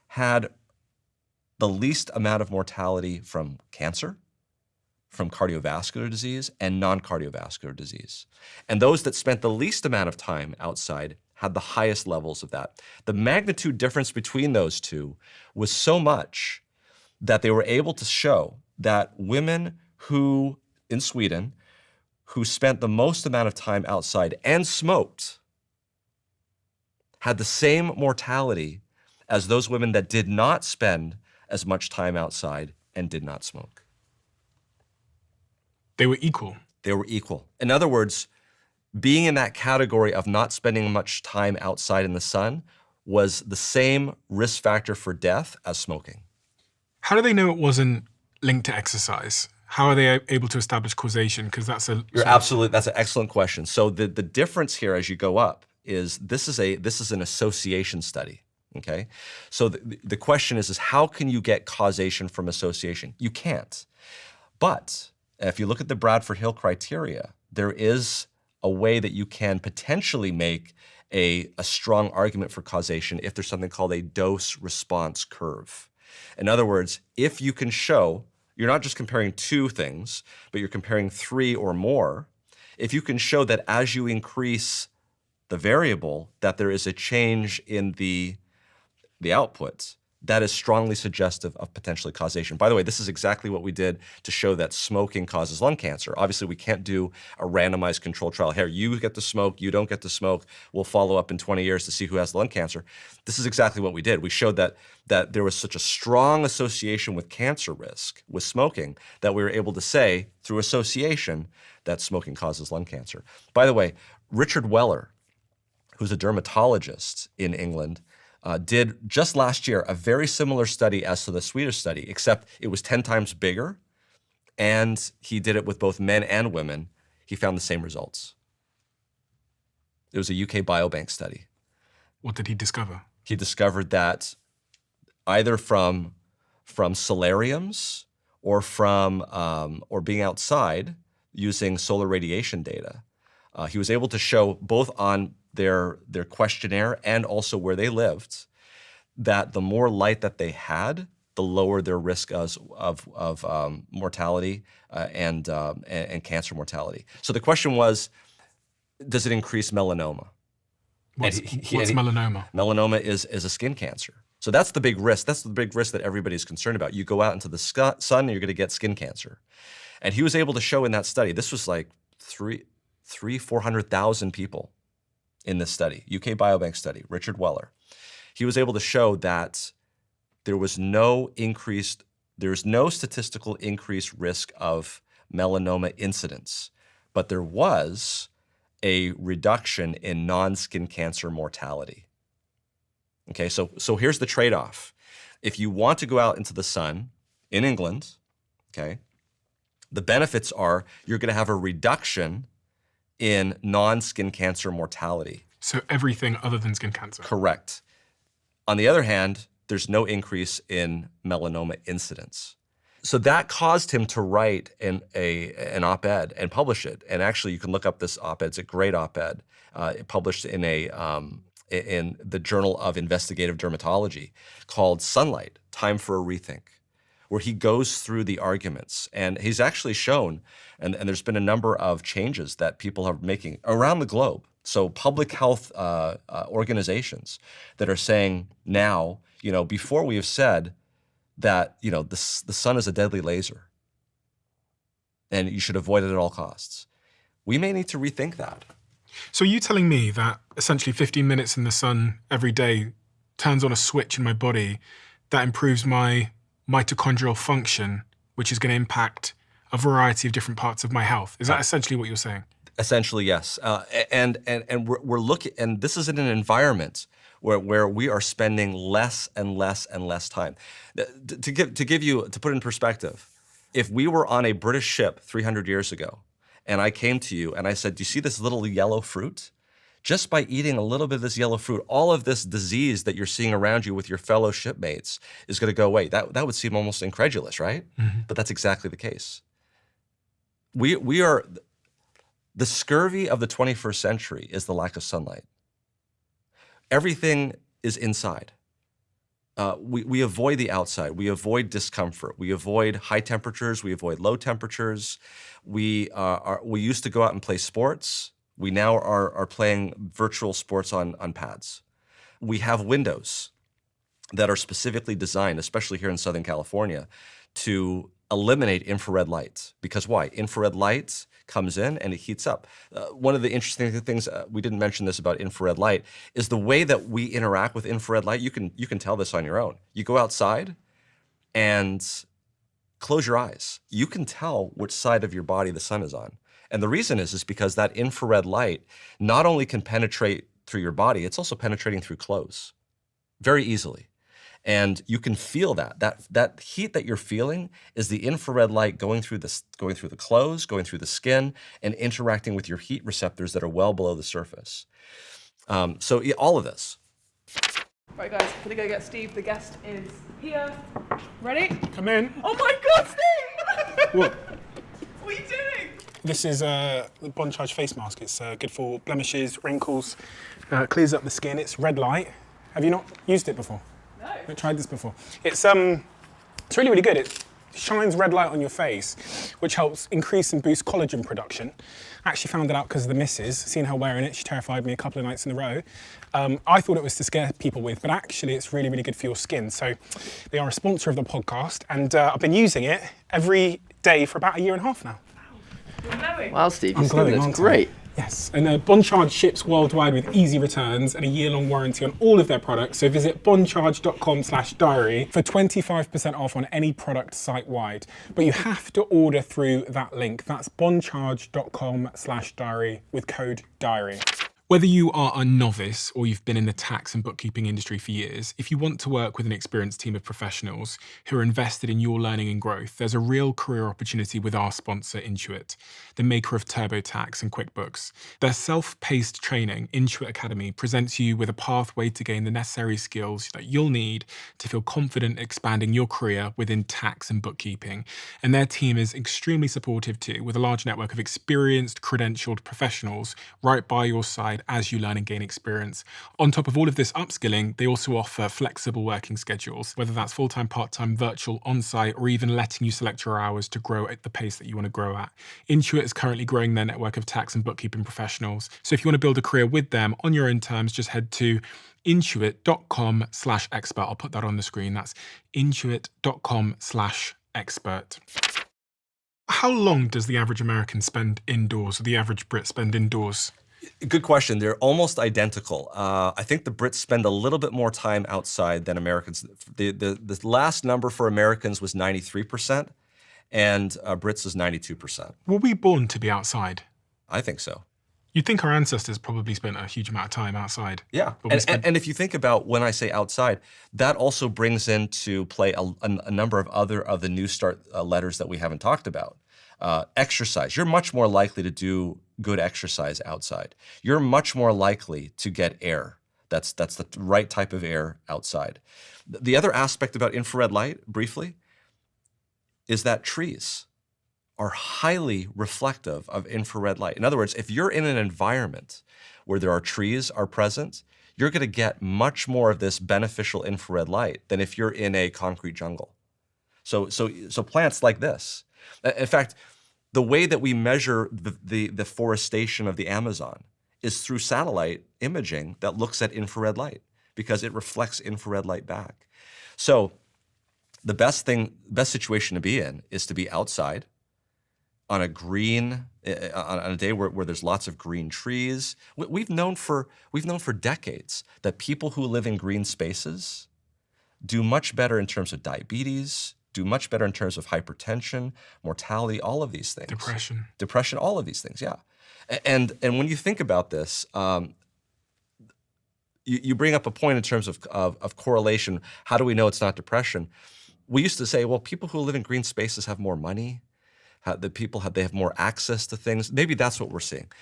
had the least amount of mortality from cancer, from cardiovascular disease, and non-cardiovascular disease. And those that spent the least amount of time outside had the highest levels of that. The magnitude difference between those two was so much that they were able to show that women in Sweden, who spent the most amount of time outside and smoked, had the same mortality as those women that did not spend as much time outside and did not smoke.
They were equal.
They were equal. In other words, being in that category of not spending much time outside in the sun was the same risk factor for death as smoking.
How do they know it wasn't linked to exercise? How are they able to establish causation? Because that's an
excellent question. So the difference here as you go up is this is an association study. Okay, so the question is how can you get causation from association? You can't. But if you look at the Bradford Hill criteria, there is a way that you can potentially make a strong argument for causation if there's something called a dose-response curve. In other words, if you can show, you're not just comparing two things, but you're comparing three or more, if you can show that as you increase the variable, that there is a change in the output, that is strongly suggestive of potentially causation. By the way, this is exactly what we did to show that smoking causes lung cancer. Obviously, we can't do a randomized controlled trial. Here, you get to smoke, you don't get to smoke. We'll follow up in 20 years to see who has lung cancer. This is exactly what we did. We showed that there was such a strong association with cancer risk with smoking that we were able to say, through association, that smoking causes lung cancer. By the way, Richard Weller, who's a dermatologist in England, did just last year a very similar study as to the Swedish study, except it was 10 times bigger, and he did it with both men and women. He found the same results. It was a UK Biobank study.
What did he discover?
He discovered that either from solariums or from or being outside using solar radiation data, he was able to show both on their questionnaire and also where they lived, that the more light that they had, the lower their risk of mortality and cancer mortality. So the question was, does it increase melanoma?
What's melanoma?
Melanoma is a skin cancer. So that's the big risk. That's the big risk that everybody's concerned about. You go out into the sun and you're going to get skin cancer. And he was able to show in that study, this was like 400,000 people in this study, UK Biobank study, Richard Weller. He was able to show that there's no statistical increased risk of melanoma incidence, but there was a reduction in non-skin cancer mortality. Okay, so here's the trade-off. If you want to go out into the sun in England, okay, the benefits are you're going to have a reduction in non-skin cancer mortality.
So everything other than skin cancer?
Correct. On the other hand, there's no increase in melanoma incidence. So that caused him to write an op-ed and publish it. And actually, you can look up this op-ed. It's a great op-ed. Published in in the Journal of Investigative Dermatology called Sunlight, Time for a Rethink, where he goes through the arguments. And he's actually shown, and there's been a number of changes that people are making around the globe. So public health organizations that are saying now, before we have said that, the sun is a deadly laser and you should avoid it at all costs. We may need to rethink that.
So are you telling me that essentially 15 minutes in the sun every day turns on a switch in my body that improves my mitochondrial function, which is going to impact a variety of different parts of my health? Is that essentially what you're saying?
Essentially, yes. And we're looking, and this is in an environment where we are spending less and less and less time. To put it in perspective, if we were on a British ship 300 years ago, and I came to you and I said, do you see this little yellow fruit? Just by eating a little bit of this yellow fruit, all of this disease that you're seeing around you with your fellow shipmates is going to go away. That would seem almost incredulous, right? Mm-hmm. But that's exactly the case. We are, the scurvy of the 21st century is the lack of sunlight. Everything is inside. We avoid the outside. We avoid discomfort. We avoid high temperatures. We avoid low temperatures. We used to go out and play sports. We now are playing virtual sports on pads. We have windows that are specifically designed, especially here in Southern California, to eliminate infrared light. Because why? Infrared light comes in and it heats up. One of the interesting things, we didn't mention this about infrared light, is the way that we interact with infrared light. You can tell this on your own. You go outside and close your eyes. You can tell which side of your body the sun is on. And the reason is because that infrared light not only can penetrate through your body, it's also penetrating through clothes very easily. And you can feel that heat that you're feeling is the infrared light going through the clothes, going through the skin, and interacting with your heat receptors that are well below the surface. So all of this.
Right, guys, gonna go get Steve. The guest is here. Ready?
Come in.
Oh my God, Steve!
What?
What are you doing?
This is the Bon Charge face mask. It's good for blemishes, wrinkles, clears up the skin. It's red light. Have you not used it before?
No.
Haven't tried this before. It's really, really good. It shines red light on your face, which helps increase and boost collagen production. I actually found it out because of the missus. Seeing her wearing it, she terrified me a couple of nights in a row. I thought it was to scare people with, but actually it's really, really good for your skin. So they are a sponsor of the podcast, and I've been using it every day for about 1.5 years now.
You're glowing.
Wow, Steve,
I'm
your skin
glowing,
looks
aren't I?
great.
Yes, and Bon Charge ships worldwide with easy returns and a year-long warranty on all of their products. So visit boncharge.com/diary for 25% off on any product site-wide. But you have to order through that link. That's boncharge.com/diary with code diary. Whether you are a novice or you've been in the tax and bookkeeping industry for years, if you want to work with an experienced team of professionals who are invested in your learning and growth, there's a real career opportunity with our sponsor, Intuit, the maker of TurboTax and QuickBooks. Their self-paced training, Intuit Academy, presents you with a pathway to gain the necessary skills that you'll need to feel confident expanding your career within tax and bookkeeping. And their team is extremely supportive too, with a large network of experienced, credentialed professionals right by your side as you learn and gain experience. On top of all of this upskilling, they also offer flexible working schedules, whether that's full-time, part-time, virtual, on-site, or even letting you select your hours to grow at the pace that you want to grow at. Intuit is currently growing their network of tax and bookkeeping professionals. So if you want to build a career with them on your own terms, just head to intuit.com/expert. I'll put that on the screen. That's intuit.com/expert. How long does the average American spend indoors, or the average Brit spend indoors?
Good question. They're almost identical. I think the Brits spend a little bit more time outside than Americans. The last number for Americans was 93%, and Brits is 92%.
Were we born to be outside?
I think so.
You'd think our ancestors probably spent a huge amount of time outside.
Yeah,
But we spent-
and if you think about when I say outside, that also brings into play a number of the New Start letters that we haven't talked about. Exercise. You're much more likely to do good exercise outside. You're much more likely to get air. That's the right type of air outside. The other aspect about infrared light, briefly, is that trees are highly reflective of infrared light. In other words, if you're in an environment where there are trees are present, you're going to get much more of this beneficial infrared light than if you're in a concrete jungle. So plants like this. In fact, the way that we measure the deforestation of the Amazon is through satellite imaging that looks at infrared light because it reflects infrared light back. So the best situation to be in is to be outside on a day where there's lots of green trees. We've known for decades that people who live in green spaces do much better in terms of diabetes, do much better in terms of hypertension, mortality, all of these things. Depression, all of these things, yeah. And when you think about this, you bring up a point in terms of correlation. How do we know it's not depression? We used to say, well, people who live in green spaces have more money. They have more access to things. Maybe that's what we're seeing.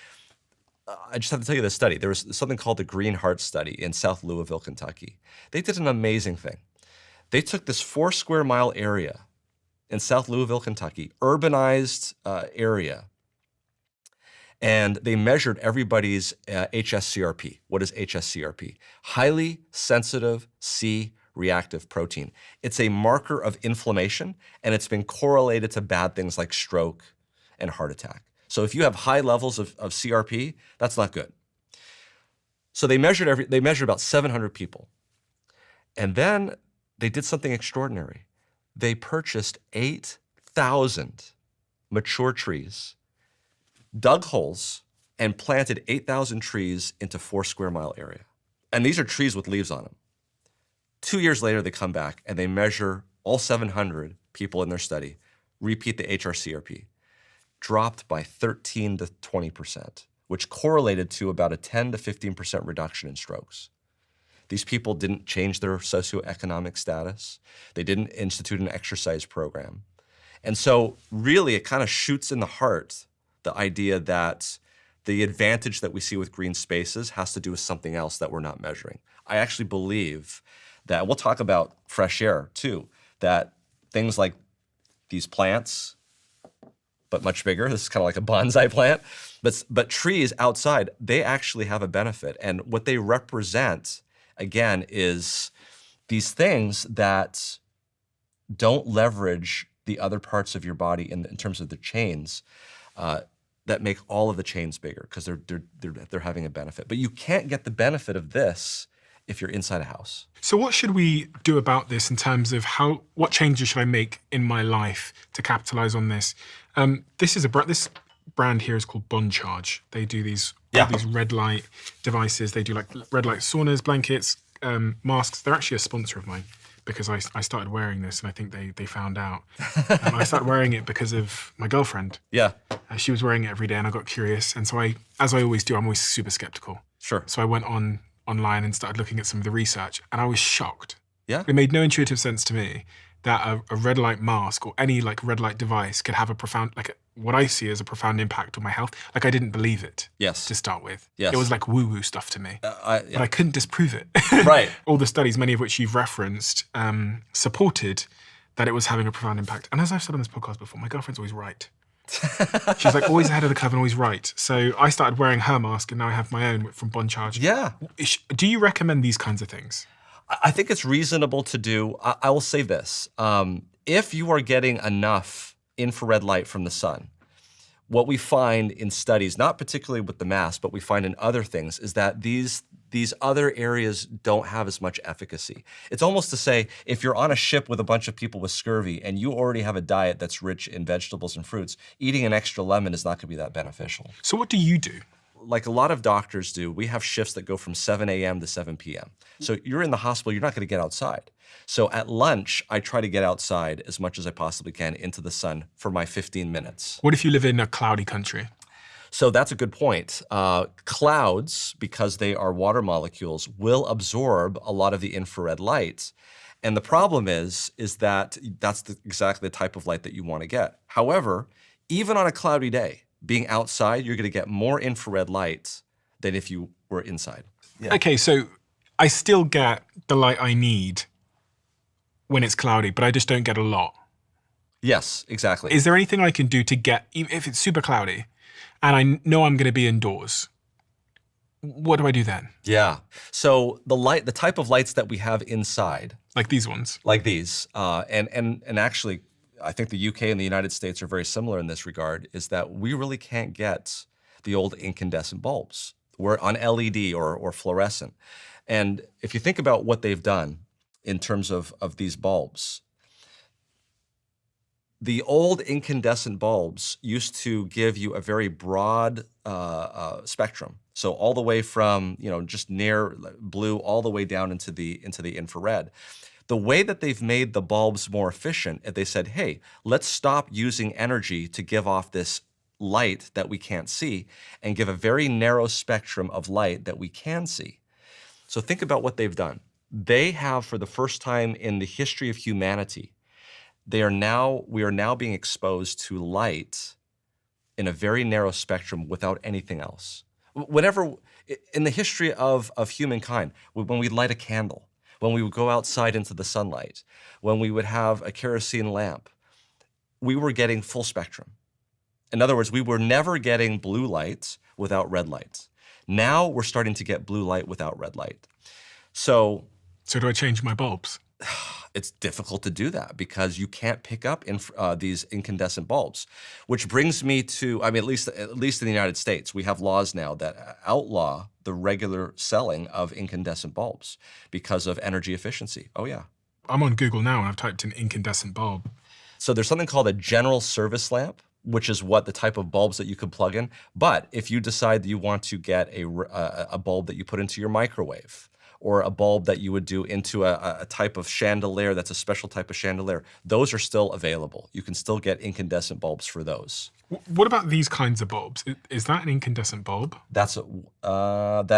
I just have to tell you this study. There was something called the Green Heart Study in South Louisville, Kentucky. They did an amazing thing. They took this 4 square mile area in South Louisville, Kentucky, urbanized area, and they measured everybody's HSCRP. What is HSCRP? Highly sensitive C-reactive protein. It's a marker of inflammation, and it's been correlated to bad things like stroke and heart attack. So if you have high levels of CRP, that's not good. So they measured about 700 people, and then they did something extraordinary. They purchased 8,000 mature trees, dug holes, and planted 8,000 trees into 4 square mile area. And these are trees with leaves on them. 2 years later, they come back and they measure all 700 people in their study, repeat the HRCRP, dropped by 13 to 20%, which correlated to about a 10 to 15% reduction in strokes. These people didn't change their socioeconomic status. They didn't institute an exercise program. And so really it kind of shoots in the heart the idea that the advantage that we see with green spaces has to do with something else that we're not measuring. I actually believe that, we'll talk about fresh air too, that things like these plants but much bigger. This is kind of like a bonsai plant. But trees outside, they actually have a benefit. And what they represent, again, is these things that don't leverage the other parts of your body in terms of the chains that make all of the chains bigger because they're having a benefit. But you can't get the benefit of this if you're inside a house.
So what should we do about this in terms of what changes should I make in my life to capitalize on this? This brand here is called Bond Charge. They do all these red light devices. They do like red light saunas, blankets, masks. They're actually a sponsor of mine because I started wearing this and I think they found out. And I started wearing it because of my girlfriend.
Yeah.
She was wearing it every day and I got curious. And so as I always do, I'm always super skeptical.
Sure.
So I went online and started looking at some of the research and I was shocked.
Yeah.
It made no intuitive sense to me that a red light mask or any like red light device could have a profound, like what I see as a profound impact on my health. Like I didn't believe it.
Yes.
To start with.
Yes.
It was like woo-woo stuff to me.
But
I couldn't disprove it.
Right.
All the studies, many of which you've referenced, supported that it was having a profound impact. And as I've said on this podcast before, my girlfriend's always right. She's like always ahead of the curve and always right. So I started wearing her mask and now I have my own from Bond Charge.
Yeah.
Do you recommend these kinds of things?
I think it's reasonable to do. I will say this. If you are getting enough infrared light from the sun, what we find in studies, not particularly with the mask, but we find in other things, is that these other areas don't have as much efficacy. It's almost to say, if you're on a ship with a bunch of people with scurvy and you already have a diet that's rich in vegetables and fruits, eating an extra lemon is not gonna be that beneficial.
So what do you do?
Like a lot of doctors do, we have shifts that go from 7 a.m. to 7 p.m. So you're in the hospital, you're not gonna get outside. So at lunch, I try to get outside as much as I possibly can into the sun for my 15 minutes.
What if you live in a cloudy country?
So that's a good point. Clouds, because they are water molecules, will absorb a lot of the infrared light. And the problem is that that's exactly the type of light that you want to get. However, even on a cloudy day, being outside, you're going to get more infrared light than if you were inside.
Yeah. Okay, so I still get the light I need when it's cloudy, but I just don't get a lot.
Yes, exactly.
Is there anything I can do to get, even if it's super cloudy, and I know I'm going to be indoors? What do I do then?
Yeah. So the type of lights that we have inside,
like these ones,
like these, and actually, I think the UK and the United States are very similar in this regard, is that we really can't get the old incandescent bulbs. We're on LED or fluorescent. And if you think about what they've done in terms of these bulbs, the old incandescent bulbs used to give you a very broad spectrum. So all the way from, just near blue all the way down into the infrared. The way that they've made the bulbs more efficient, they said, hey, let's stop using energy to give off this light that we can't see and give a very narrow spectrum of light that we can see. So think about what they've done. They have, for the first time in the history of humanity, we are now being exposed to light in a very narrow spectrum without anything else. Whenever, in the history of humankind, when we light a candle, when we would go outside into the sunlight, when we would have a kerosene lamp, we were getting full spectrum. In other words, we were never getting blue light without red light. Now we're starting to get blue light without red light. So
do I change my bulbs?
It's difficult to do that because you can't pick up these incandescent bulbs, which brings me to, at least in the United States, we have laws now that outlaw the regular selling of incandescent bulbs because of energy efficiency. Oh yeah.
I'm on Google now and I've typed in incandescent bulb.
So there's something called a general service lamp, which is what the type of bulbs that you could plug in. But if you decide that you want to get a bulb that you put into your microwave, or a bulb that you would do into a type of chandelier that's a special type of chandelier, those are still available. You can still get incandescent bulbs for those.
What about these kinds of bulbs? Is that an incandescent bulb?
That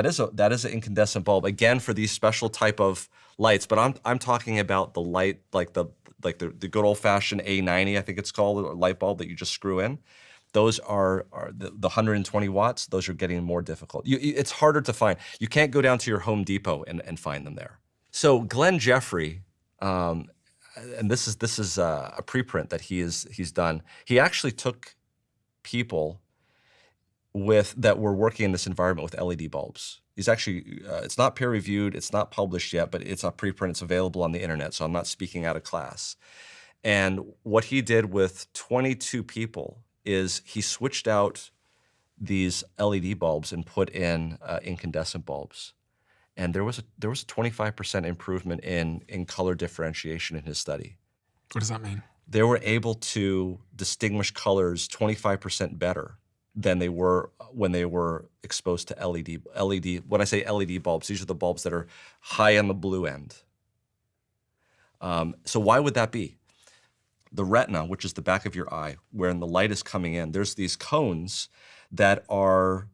is an incandescent bulb, again, for these special type of lights, but I'm talking about the light, like the good old-fashioned A90, I think it's called, or light bulb that you just screw in. Those are the 120 watts. Those are getting more difficult. It's harder to find. You can't go down to your Home Depot and find them there. So Glenn Jeffrey, and this is a preprint that he's done. He actually took people that were working in this environment with LED bulbs. He's actually, it's not peer-reviewed, it's not published yet, but it's a preprint, it's available on the internet, so I'm not speaking out of class. And what he did with 22 people is he switched out these LED bulbs and put in incandescent bulbs. And there was a 25% improvement in color differentiation in his study.
What does that mean?
They were able to distinguish colors 25% better than they were when they were exposed to LED. When I say LED bulbs, these are the bulbs that are high on the blue end. So why would that be? The retina, which is the back of your eye, where the light is coming in, there's these cones that are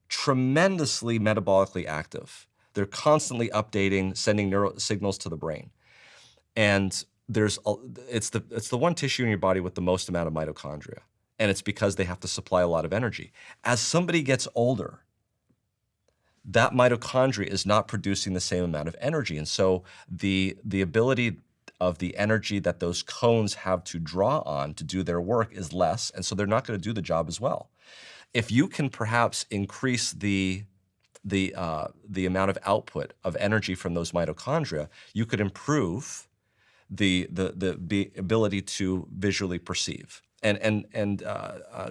tremendously metabolically active. They're constantly updating, sending neural signals to the brain. And it's the one tissue in your body with the most amount of mitochondria. And it's because they have to supply a lot of energy. As somebody gets older, that mitochondria is not producing the same amount of energy. And so the ability of the energy that those cones have to draw on to do their work is less, and so they're not going to do the job as well. If you can perhaps increase the amount of output of energy from those mitochondria, you could improve the ability to visually perceive. And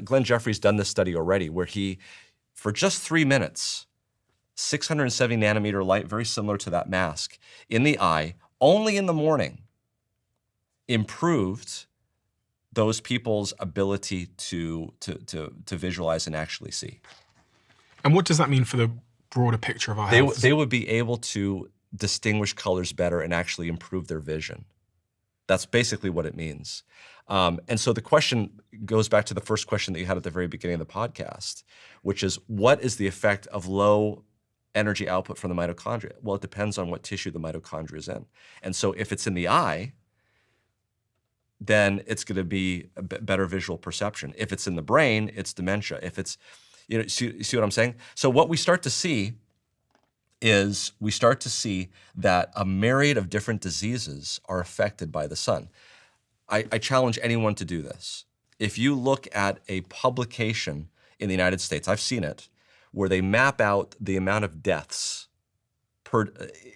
Glenn Jeffrey's done this study already, where he, for just 3 minutes, 670 nanometer light, very similar to that mask, in the eye, only in the morning, improved those people's ability to visualize and actually see.
And what does that mean for the broader picture of our health?
They would be able to distinguish colors better and actually improve their vision. That's basically what it means. And so the question goes back to the first question that you had at the very beginning of the podcast, which is, what is the effect of low energy output from the mitochondria? Well, it depends on what tissue the mitochondria is in. And so if it's in the eye, then it's going to be a better visual perception. If it's in the brain, it's dementia. If it's, see what I'm saying? So what we start to see is that a myriad of different diseases are affected by the sun. I challenge anyone to do this. If you look at a publication in the United States, I've seen it, where they map out the amount of deaths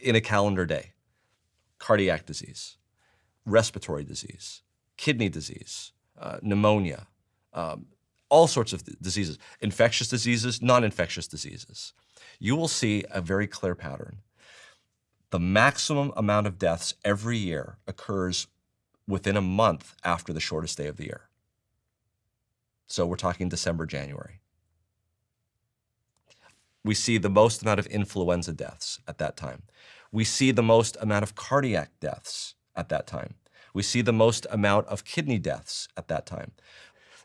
in a calendar day: cardiac disease, respiratory disease, kidney disease, pneumonia, all sorts of diseases, infectious diseases, non-infectious diseases. You will see a very clear pattern. The maximum amount of deaths every year occurs within a month after the shortest day of the year. So we're talking December, January. We see the most amount of influenza deaths at that time. We see the most amount of cardiac deaths at that time. We see the most amount of kidney deaths at that time.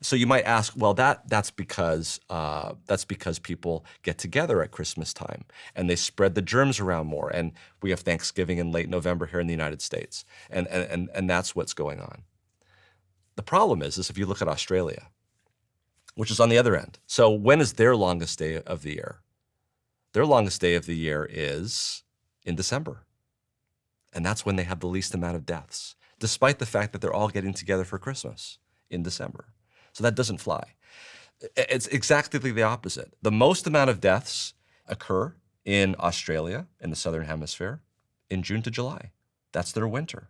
So you might ask, well, that's because people get together at Christmas time and they spread the germs around more, and we have Thanksgiving in late November here in the United States, and that's what's going on. The problem is if you look at Australia, which is on the other end. So when is their longest day of the year? Their longest day of the year is in December, and that's when they have the least amount of deaths, despite the fact that they're all getting together for Christmas in December. So that doesn't fly. It's exactly the opposite. The most amount of deaths occur in Australia, in the Southern Hemisphere, in June to July. That's their winter.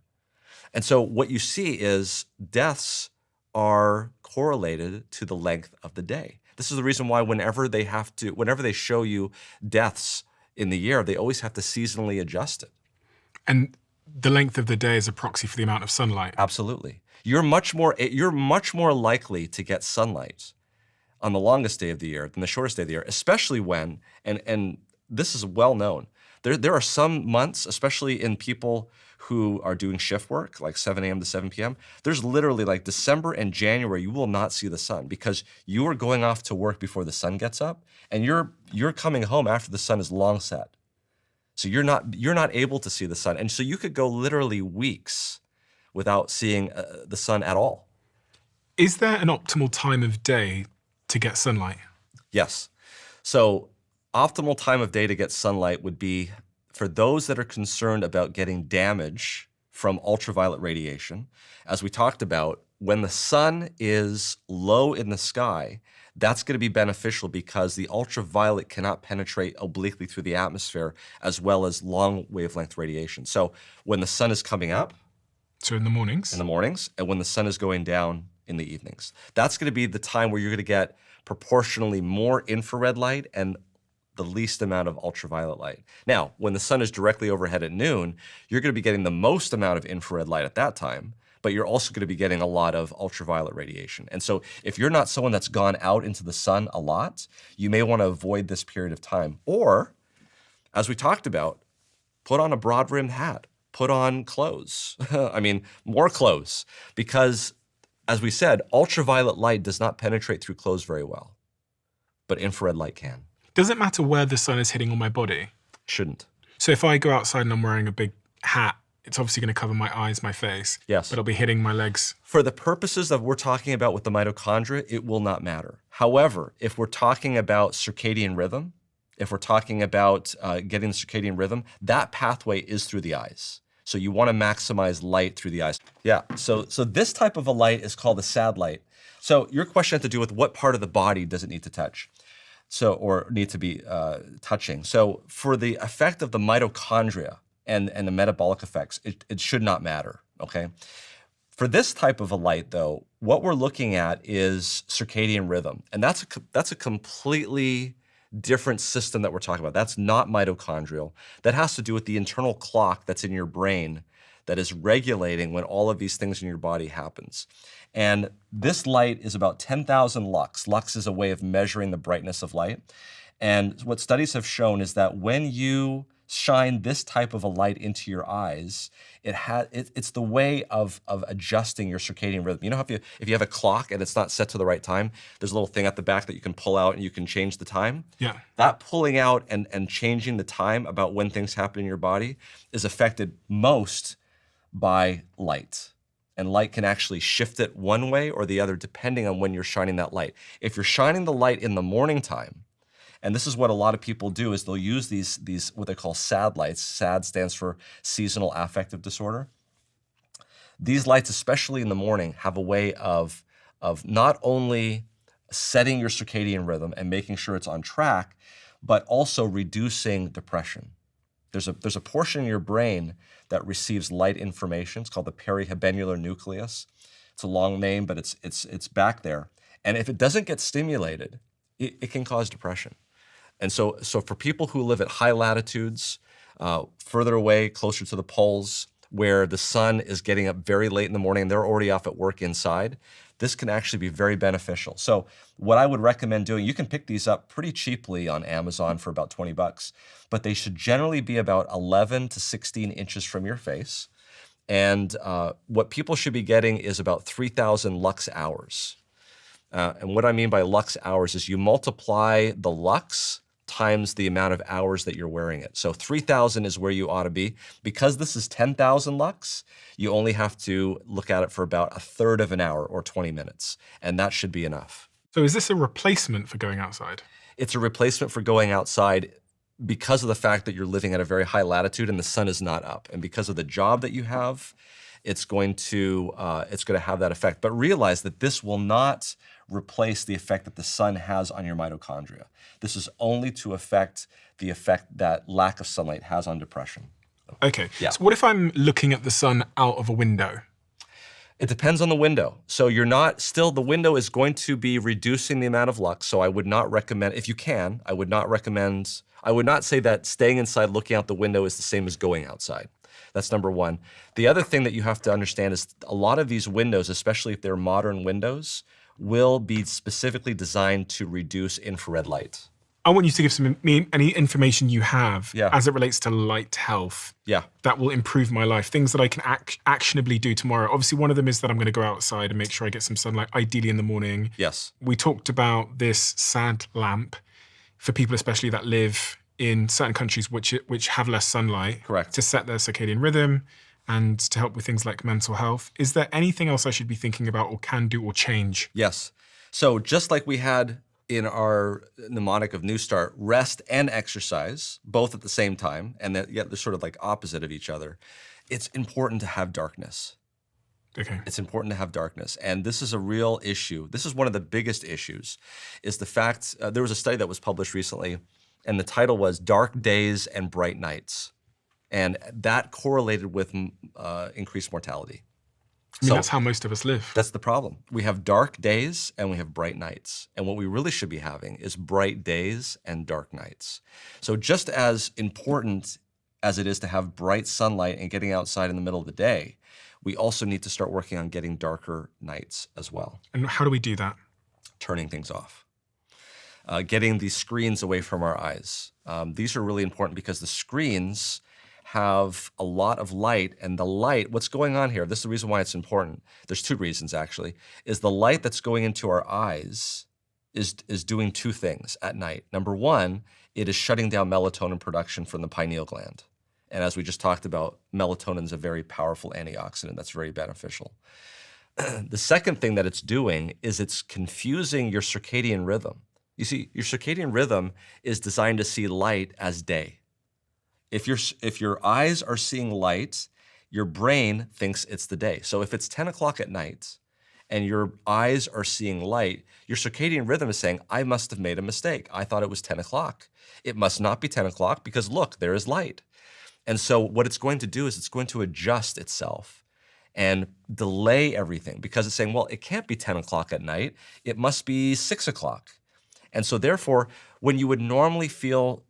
And so what you see is deaths are correlated to the length of the day. This is the reason why whenever they show you deaths in the year, they always have to seasonally adjust it.
And the length of the day is a proxy for the amount of sunlight.
Absolutely. You're much more likely to get sunlight on the longest day of the year than the shortest day of the year, especially when, and this is well known, there are some months, especially in people who are doing shift work, like 7 a.m. to 7 p.m., there's literally like December and January, you will not see the sun because you are going off to work before the sun gets up, and you're coming home after the sun is long set. So you're not able to see the sun. And so you could go literally weeks without seeing the sun at all.
Is there an optimal time of day to get sunlight?
Yes. So optimal time of day to get sunlight would be for those that are concerned about getting damage from ultraviolet radiation. As we talked about, when the sun is low in the sky, that's going to be beneficial because the ultraviolet cannot penetrate obliquely through the atmosphere as well as long wavelength radiation. So when the sun is coming up
So in the mornings?
in the mornings and when the sun is going down in the evenings, that's going to be the time where you're going to get proportionally more infrared light and the least amount of ultraviolet light. Now, when the sun is directly overhead at noon, you're going to be getting the most amount of infrared light at that time, but you're also going to be getting a lot of ultraviolet radiation. And so if you're not someone that's gone out into the sun a lot, you may want to avoid this period of time. Or, as we talked about, put on a broad-rimmed hat, put on clothes. I mean, more clothes, because as we said, ultraviolet light does not penetrate through clothes very well, but infrared light can.
Does it matter where the sun is hitting on my body?
Shouldn't.
So if I go outside and I'm wearing a big hat, it's obviously going to cover my eyes, my face.
Yes.
But it'll be hitting my legs.
For the purposes that we're talking about with the mitochondria, it will not matter. However, if we're talking about circadian rhythm, if we're talking about getting the circadian rhythm, that pathway is through the eyes. So you want to maximize light through the eyes. Yeah, so this type of a light is called a sad light. So your question had to do with what part of the body does it need to touch? So, or need to be touching. So for the effect of the mitochondria and the metabolic effects, it should not matter, okay? For this type of a light though, what we're looking at is circadian rhythm. And that's a completely different system that we're talking about. That's not mitochondrial. That has to do with the internal clock that's in your brain that is regulating when all of these things in your body happens. And this light is about 10,000 lux. Lux is a way of measuring the brightness of light. And what studies have shown is that when you shine this type of a light into your eyes, it's the way of adjusting your circadian rhythm. You know how if you have a clock and it's not set to the right time, there's a little thing at the back that you can pull out and you can change the time?
Yeah.
That pulling out and changing the time about when things happen in your body is affected most by light. And light can actually shift it one way or the other depending on when you're shining that light. If you're shining the light in the morning time, and this is what a lot of people do, is they'll use these what they call SAD lights. SAD stands for seasonal affective disorder. These lights, especially in the morning, have a way of not only setting your circadian rhythm and making sure it's on track, but also reducing depression. There's a portion in your brain that receives light information. It's called the perihabenular nucleus. It's a long name, but it's back there. And if it doesn't get stimulated, it can cause depression. And so for people who live at high latitudes, further away, closer to the poles, where the sun is getting up very late in the morning and they're already off at work inside, this can actually be very beneficial. So what I would recommend doing, you can pick these up pretty cheaply on Amazon for about 20 bucks, but they should generally be about 11 to 16 inches from your face. And what people should be getting is about 3,000 lux hours. And what I mean by lux hours is you multiply the lux times the amount of hours that you're wearing it. So 3,000 is where you ought to be. Because this is 10,000 lux, you only have to look at it for about a third of an hour or 20 minutes. And that should be enough.
So is this a replacement for going outside?
It's a replacement for going outside because of the fact that you're living at a very high latitude and the sun is not up. And because of the job that you have, it's going to have that effect. But realize that this will not replace the effect that the sun has on your mitochondria. This is only to affect the effect that lack of sunlight has on depression.
Okay.
Yeah.
So what if I'm looking at the sun out of a window?
It depends on the window. So the window is going to be reducing the amount of lux. So I would not recommend, if you can, I would not say that staying inside looking out the window is the same as going outside. That's number one. The other thing that you have to understand is a lot of these windows, especially if they're modern windows, will be specifically designed to reduce infrared light.
I want you to give any information you have
Yeah.
as it relates to light health
Yeah.
that will improve my life, things that I can actionably do tomorrow. Obviously, one of them is that I'm going to go outside and make sure I get some sunlight, ideally in the morning.
Yes.
We talked about this SAD lamp for people especially that live in certain countries which have less sunlight.
Correct.
To set their circadian rhythm and to help with things like mental health. Is there anything else I should be thinking about or can do or change?
Yes. So just like we had in our mnemonic of New Start, rest and exercise, both at the same time, and yet they're sort of like opposite of each other, it's important to have darkness.
Okay.
It's important to have darkness. And this is a real issue. This is one of the biggest issues, is the fact, there was a study that was published recently, and the title was Dark Days and Bright Nights. And that correlated with increased mortality.
I mean, that's how most of us live.
That's the problem. We have dark days and we have bright nights. And what we really should be having is bright days and dark nights. So just as important as it is to have bright sunlight and getting outside in the middle of the day, we also need to start working on getting darker nights as well.
And how do we do that?
Turning things off. Getting these screens away from our eyes. These are really important because the screens have a lot of light, and the light, what's going on here, this is the reason why it's important. There's two reasons actually, is the light that's going into our eyes is doing two things at night. Number one, it is shutting down melatonin production from the pineal gland. And as we just talked about, melatonin is a very powerful antioxidant that's very beneficial. The second thing that it's doing is it's confusing your circadian rhythm. You see, your circadian rhythm is designed to see light as day. If your eyes are seeing light, your brain thinks it's the day. So if it's 10 o'clock at night and your eyes are seeing light, your circadian rhythm is saying, I must have made a mistake. I thought it was 10 o'clock. It must not be 10 o'clock because look, there is light. And so what it's going to do is it's going to adjust itself and delay everything because it's saying, well, it can't be 10 o'clock at night. It must be 6 o'clock. And so therefore, when you would normally feel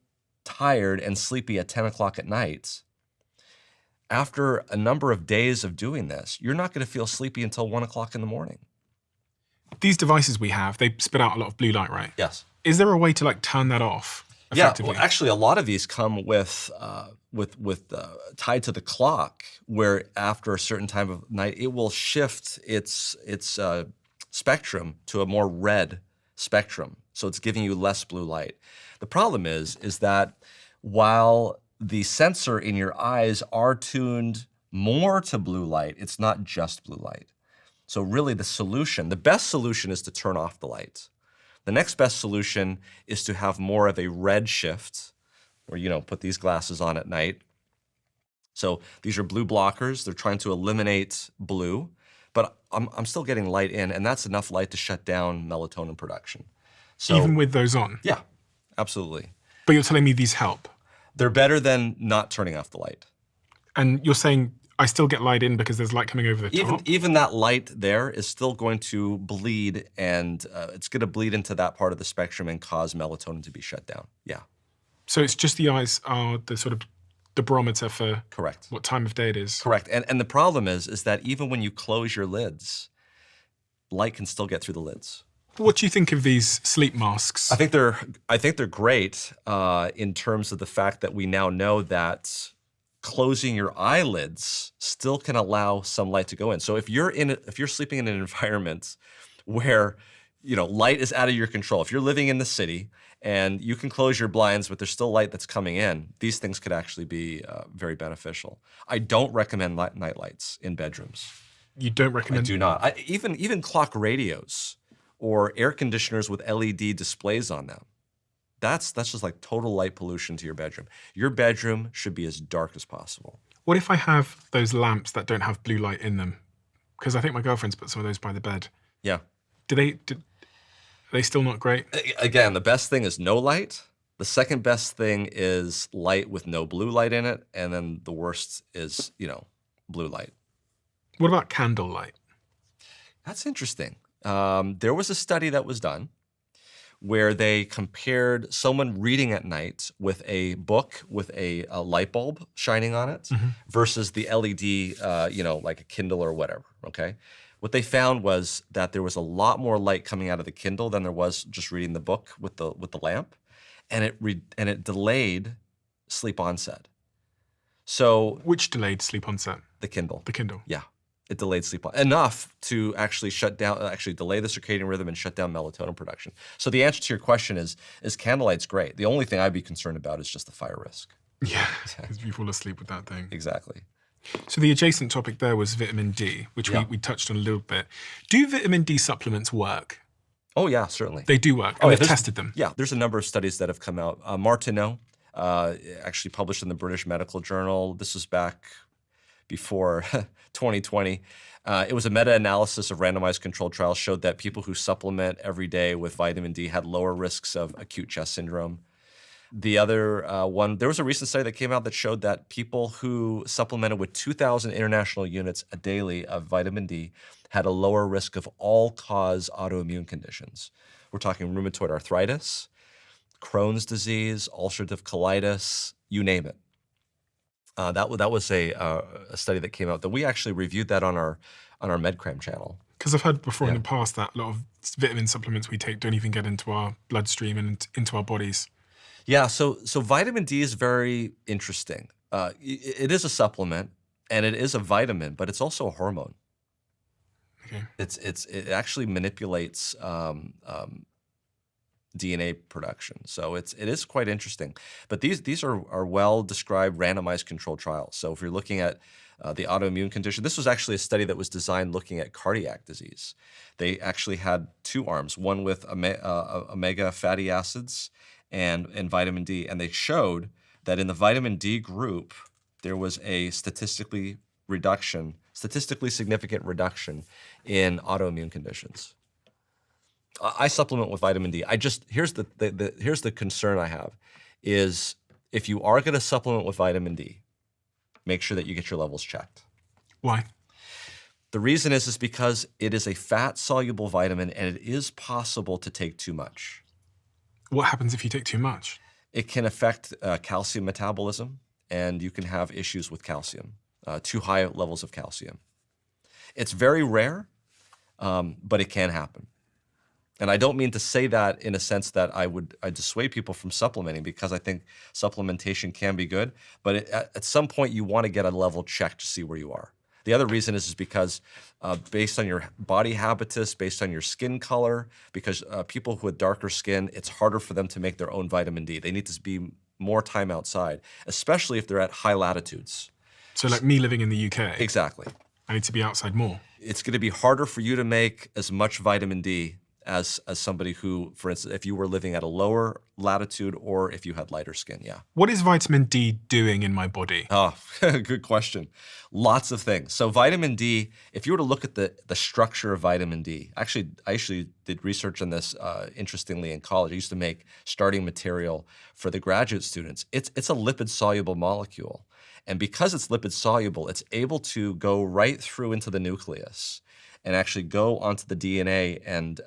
tired and sleepy at 10 o'clock at night, after a number of days of doing this, you're not going to feel sleepy until 1 o'clock in the morning.
These devices we have, they spit out a lot of blue light, right?
Yes.
Is there a way to like turn that off
Yeah,
effectively?
well, actually, a lot of these come with tied to the clock, where after a certain time of night, it will shift its spectrum to a more red spectrum. So it's giving you less blue light. The problem is that while the sensor in your eyes are tuned more to blue light, it's not just blue light. So really the best solution is to turn off the light. The next best solution is to have more of a red shift, where, put these glasses on at night. So these are blue blockers. They're trying to eliminate blue, but I'm still getting light in, and that's enough light to shut down melatonin production. So,
even with those on?
Yeah, absolutely.
But you're telling me these help?
They're better than not turning off the light.
And you're saying I still get light in because there's light coming over the top?
Even that light there is still going to bleed, and it's going to bleed into that part of the spectrum and cause melatonin to be shut down. Yeah.
So it's just the eyes are the sort of the barometer for
Correct.
What time of day it is?
Correct. And the problem is that even when you close your lids, light can still get through the lids.
What do you think of these sleep masks?
I think they're great in terms of the fact that we now know that closing your eyelids still can allow some light to go in. So if you're sleeping in an environment where light is out of your control, if you're living in the city and you can close your blinds, but there's still light that's coming in, these things could actually be very beneficial. I don't recommend night lights in bedrooms.
You don't recommend?
I do not. Even clock radios or air conditioners with LED displays on them. That's just like total light pollution to your bedroom. Your bedroom should be as dark as possible.
What if I have those lamps that don't have blue light in them? Because I think my girlfriend's put some of those by the bed.
Yeah.
Are they still not great?
Again, the best thing is no light. The second best thing is light with no blue light in it. And then the worst is, blue light.
What about candle light?
That's interesting. There was a study that was done where they compared someone reading at night with a book with a light bulb shining on it versus the LED, like a Kindle or whatever, okay? What they found was that there was a lot more light coming out of the Kindle than there was just reading the book with the lamp, and it delayed sleep onset. So
which delayed sleep onset?
The Kindle.
The Kindle.
Yeah. It delayed sleep enough to actually delay the circadian rhythm and shut down melatonin production. So the answer to your question is candlelight's great. The only thing I'd be concerned about is just the fire risk.
Yeah, because you fall asleep with that thing.
Exactly.
So the adjacent topic there was vitamin D, which we touched on a little bit. Do vitamin D supplements work?
Oh yeah, certainly.
They do work, and they've tested them.
Yeah, there's a number of studies that have come out. Martineau actually published in the British Medical Journal. This was back before 2020, It was a meta-analysis of randomized controlled trials showed that people who supplement every day with vitamin D had lower risks of acute chest syndrome. The other one, there was a recent study that came out that showed that people who supplemented with 2,000 international units a daily of vitamin D had a lower risk of all-cause autoimmune conditions. We're talking rheumatoid arthritis, Crohn's disease, ulcerative colitis, you name it. That was a study that came out that we actually reviewed that on our MedCram channel.
Because I've heard before in the past that a lot of vitamin supplements we take don't even get into our bloodstream and into our bodies.
Yeah, so vitamin D is very interesting. It is a supplement and it is a vitamin, but it's also a hormone.
Okay.
It actually manipulates DNA production. So it is quite interesting. But these are well-described randomized controlled trials. So if you're looking at the autoimmune condition, this was actually a study that was designed looking at cardiac disease. They actually had two arms, one with omega fatty acids and vitamin D. And they showed that in the vitamin D group, there was a statistically significant reduction in autoimmune conditions. I supplement with vitamin D. Here's the concern I have is if you are going to supplement with vitamin D, make sure that you get your levels checked.
Why?
The reason is because it is a fat-soluble vitamin and it is possible to take too much.
What happens if you take too much?
It can affect calcium metabolism and you can have issues with calcium, too high levels of calcium. It's very rare, but it can happen. And I don't mean to say that in a sense that I dissuade people from supplementing because I think supplementation can be good, but at some point you want to get a level check to see where you are. The other reason is because based on your body habitus, based on your skin color, because people with darker skin, it's harder for them to make their own vitamin D. They need to be more time outside, especially if they're at high latitudes.
So like me living in the UK.
Exactly.
I need to be outside more.
It's going to be harder for you to make as much vitamin D as somebody who, for instance, if you were living at a lower latitude or if you had lighter skin, yeah.
What is vitamin D doing in my body?
Oh, good question. Lots of things. So vitamin D, if you were to look at the structure of vitamin D, I actually did research on this interestingly in college. I used to make starting material for the graduate students. It's a lipid-soluble molecule. And because it's lipid-soluble, it's able to go right through into the nucleus and actually go onto the DNA and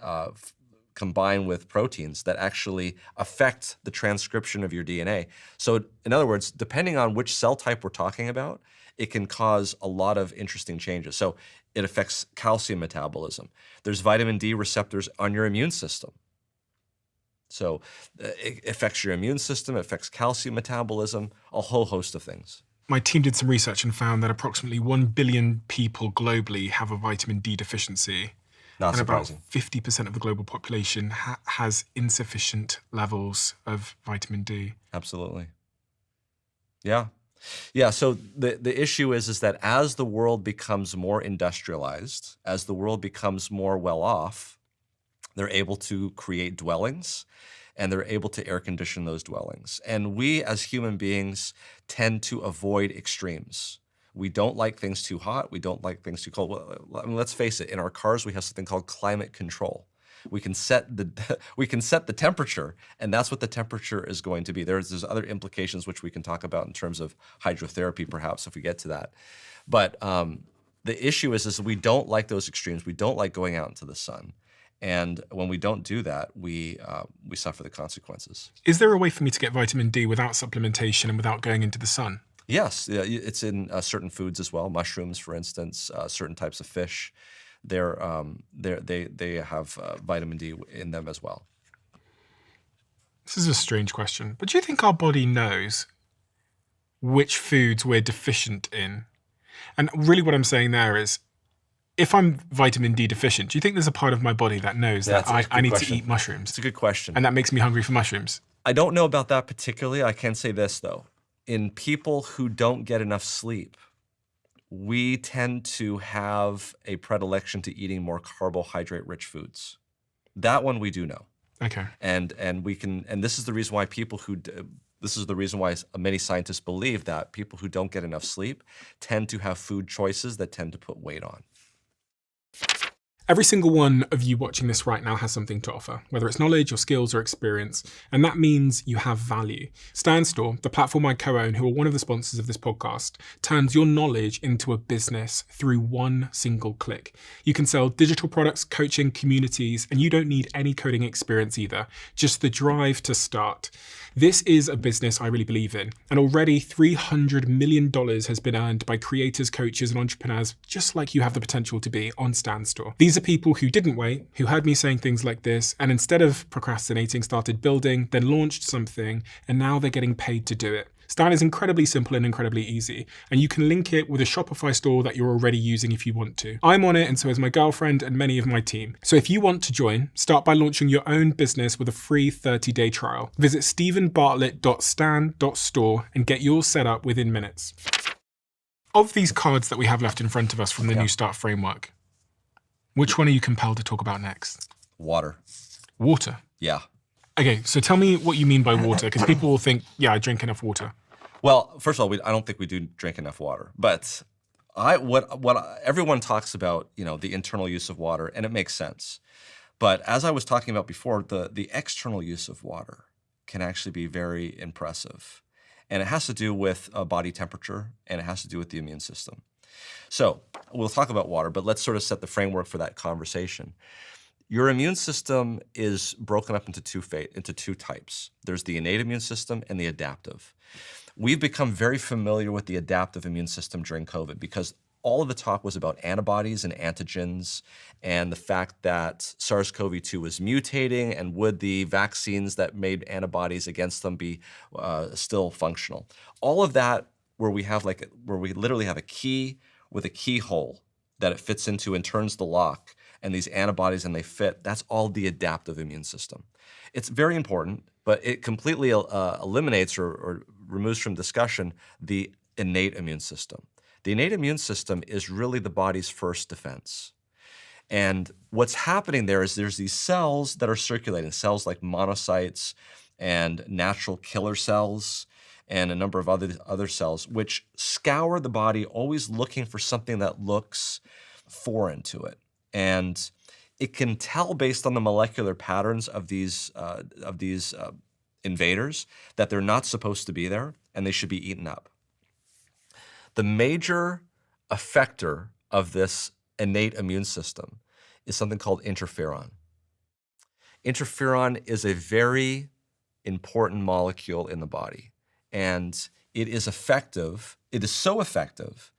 combine with proteins that actually affect the transcription of your DNA. So in other words, depending on which cell type we're talking about, it can cause a lot of interesting changes. So it affects calcium metabolism. There's vitamin D receptors on your immune system. So it affects your immune system, it affects calcium metabolism, a whole host of things.
My team did some research and found that approximately 1 billion people globally have a vitamin D deficiency.
Not surprising.
And about 50% of the global population has insufficient levels of vitamin D.
Absolutely. Yeah. Yeah, so the issue is that as the world becomes more industrialized, as the world becomes more well-off, they're able to create dwellings and they're able to air condition those dwellings. And we as human beings tend to avoid extremes. We don't like things too hot. We don't like things too cold. Well, I mean, let's face it, in our cars, we have something called climate control. We can set the temperature, and that's what the temperature is going to be. There's other implications which we can talk about in terms of hydrotherapy, perhaps, if we get to that. But the issue is we don't like those extremes. We don't like going out into the sun. And when we don't do that, we suffer the consequences.
Is there a way for me to get vitamin D without supplementation and without going into the sun?
Yes, it's in certain foods as well. Mushrooms, for instance, certain types of fish. They have vitamin D in them as well.
This is a strange question, but do you think our body knows which foods we're deficient in? And really what I'm saying there is, if I'm vitamin D deficient, do you think there's a part of my body that knows that I need to eat mushrooms?
It's a good question.
And that makes me hungry for mushrooms?
I don't know about that particularly. I can say this, though. In people who don't get enough sleep, we tend to have a predilection to eating more carbohydrate-rich foods. That one we do know.
Okay.
And this is the reason why many scientists believe that people who don't get enough sleep tend to have food choices that tend to put weight on.
Every single one of you watching this right now has something to offer, whether it's knowledge or skills or experience, and that means you have value. Stan Store, the platform I co-own, who are one of the sponsors of this podcast, turns your knowledge into a business through one single click. You can sell digital products, coaching, communities, and you don't need any coding experience either, just the drive to start. This is a business I really believe in, and already $300 million has been earned by creators, coaches, and entrepreneurs just like you have the potential to be on Stan Store. These are people who didn't wait, who heard me saying things like this, and instead of procrastinating, started building, then launched something, and now they're getting paid to do it. Stan is incredibly simple and incredibly easy, and you can link it with a Shopify store that you're already using if you want to. I'm on it, and so is my girlfriend and many of my team. So if you want to join, start by launching your own business with a free 30-day trial. Visit stephenbartlett.stan.store and get yours set up within minutes. Of these cards that we have left in front of us from the New Start framework, which one are you compelled to talk about next?
Water.
Water.
Yeah.
Okay, so tell me what you mean by water, because people will think, yeah, I drink enough water.
Well, first of all, I don't think we do drink enough water, but everyone talks about, the internal use of water, and it makes sense. But as I was talking about before, the external use of water can actually be very impressive. And it has to do with body temperature, and it has to do with the immune system. So we'll talk about water, but let's sort of set the framework for that conversation. Your immune system is broken up into two types. There's the innate immune system and the adaptive. We've become very familiar with the adaptive immune system during COVID because all of the talk was about antibodies and antigens and the fact that SARS-CoV-2 was mutating, and would the vaccines that made antibodies against them be still functional. All of that where we literally have a key with a keyhole that it fits into and turns the lock, and these antibodies and they fit, that's all the adaptive immune system. It's very important, but it completely eliminates or removes from discussion the innate immune system. The innate immune system is really the body's first defense. And what's happening there is there's these cells that are circulating, cells like monocytes and natural killer cells and a number of other cells, which scour the body, always looking for something that looks foreign to it. And it can tell based on the molecular patterns of these invaders that they're not supposed to be there and they should be eaten up. The major effector of this innate immune system is something called interferon. Interferon is a very important molecule in the body, and it is effective. It is so effective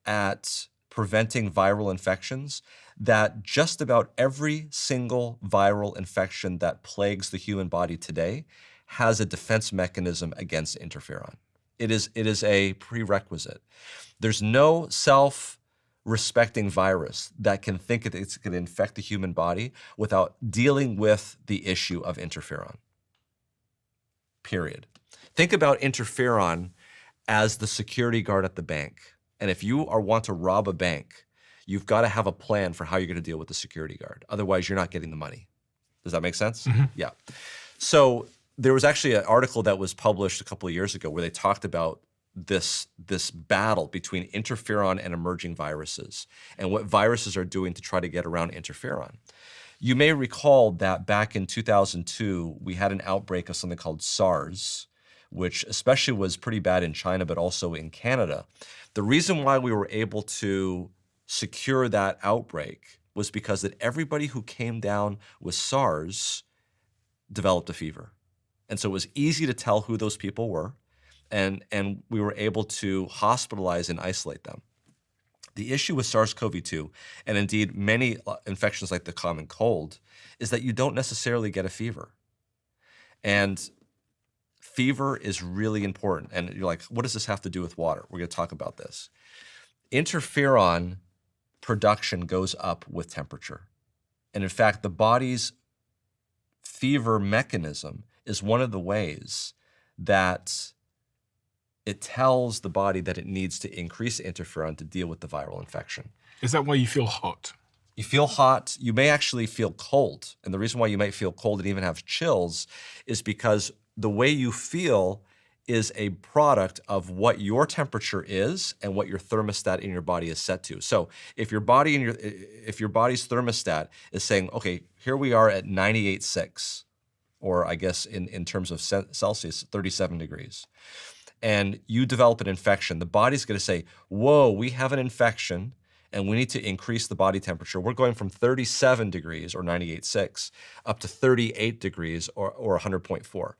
at preventing viral infections that just about every single viral infection that plagues the human body today has a defense mechanism against interferon. It is a prerequisite. There's no self-respecting virus that can think it's going to infect the human body without dealing with the issue of interferon. Period. Think about interferon as the security guard at the bank. And if you want to rob a bank, you've got to have a plan for how you're going to deal with the security guard. Otherwise, you're not getting the money. Does that make sense? Mm-hmm. Yeah. So there was actually an article that was published a couple of years ago where they talked about this battle between interferon and emerging viruses and what viruses are doing to try to get around interferon. You may recall that back in 2002, we had an outbreak of something called SARS, which especially was pretty bad in China, but also in Canada. The reason why we were able to secure that outbreak was because that everybody who came down with SARS developed a fever. And so it was easy to tell who those people were, and we were able to hospitalize and isolate them. The issue with SARS-CoV-2, and indeed many infections like the common cold, is that you don't necessarily get a fever. And fever is really important. And you're like, what does this have to do with water? We're going to talk about this. Interferon production goes up with temperature. And in fact, the body's fever mechanism is one of the ways that it tells the body that it needs to increase interferon to deal with the viral infection.
Is that why you feel hot?
You feel hot. You may actually feel cold. And the reason why you might feel cold and even have chills is because the way you feel is a product of what your temperature is and what your thermostat in your body is set to. So if your body's thermostat is saying, okay, here we are at 98.6, or I guess in terms of Celsius, 37 degrees, and you develop an infection, the body's going to say, whoa, we have an infection and we need to increase the body temperature. We're going from 37 degrees or 98.6 up to 38 degrees or 100.4.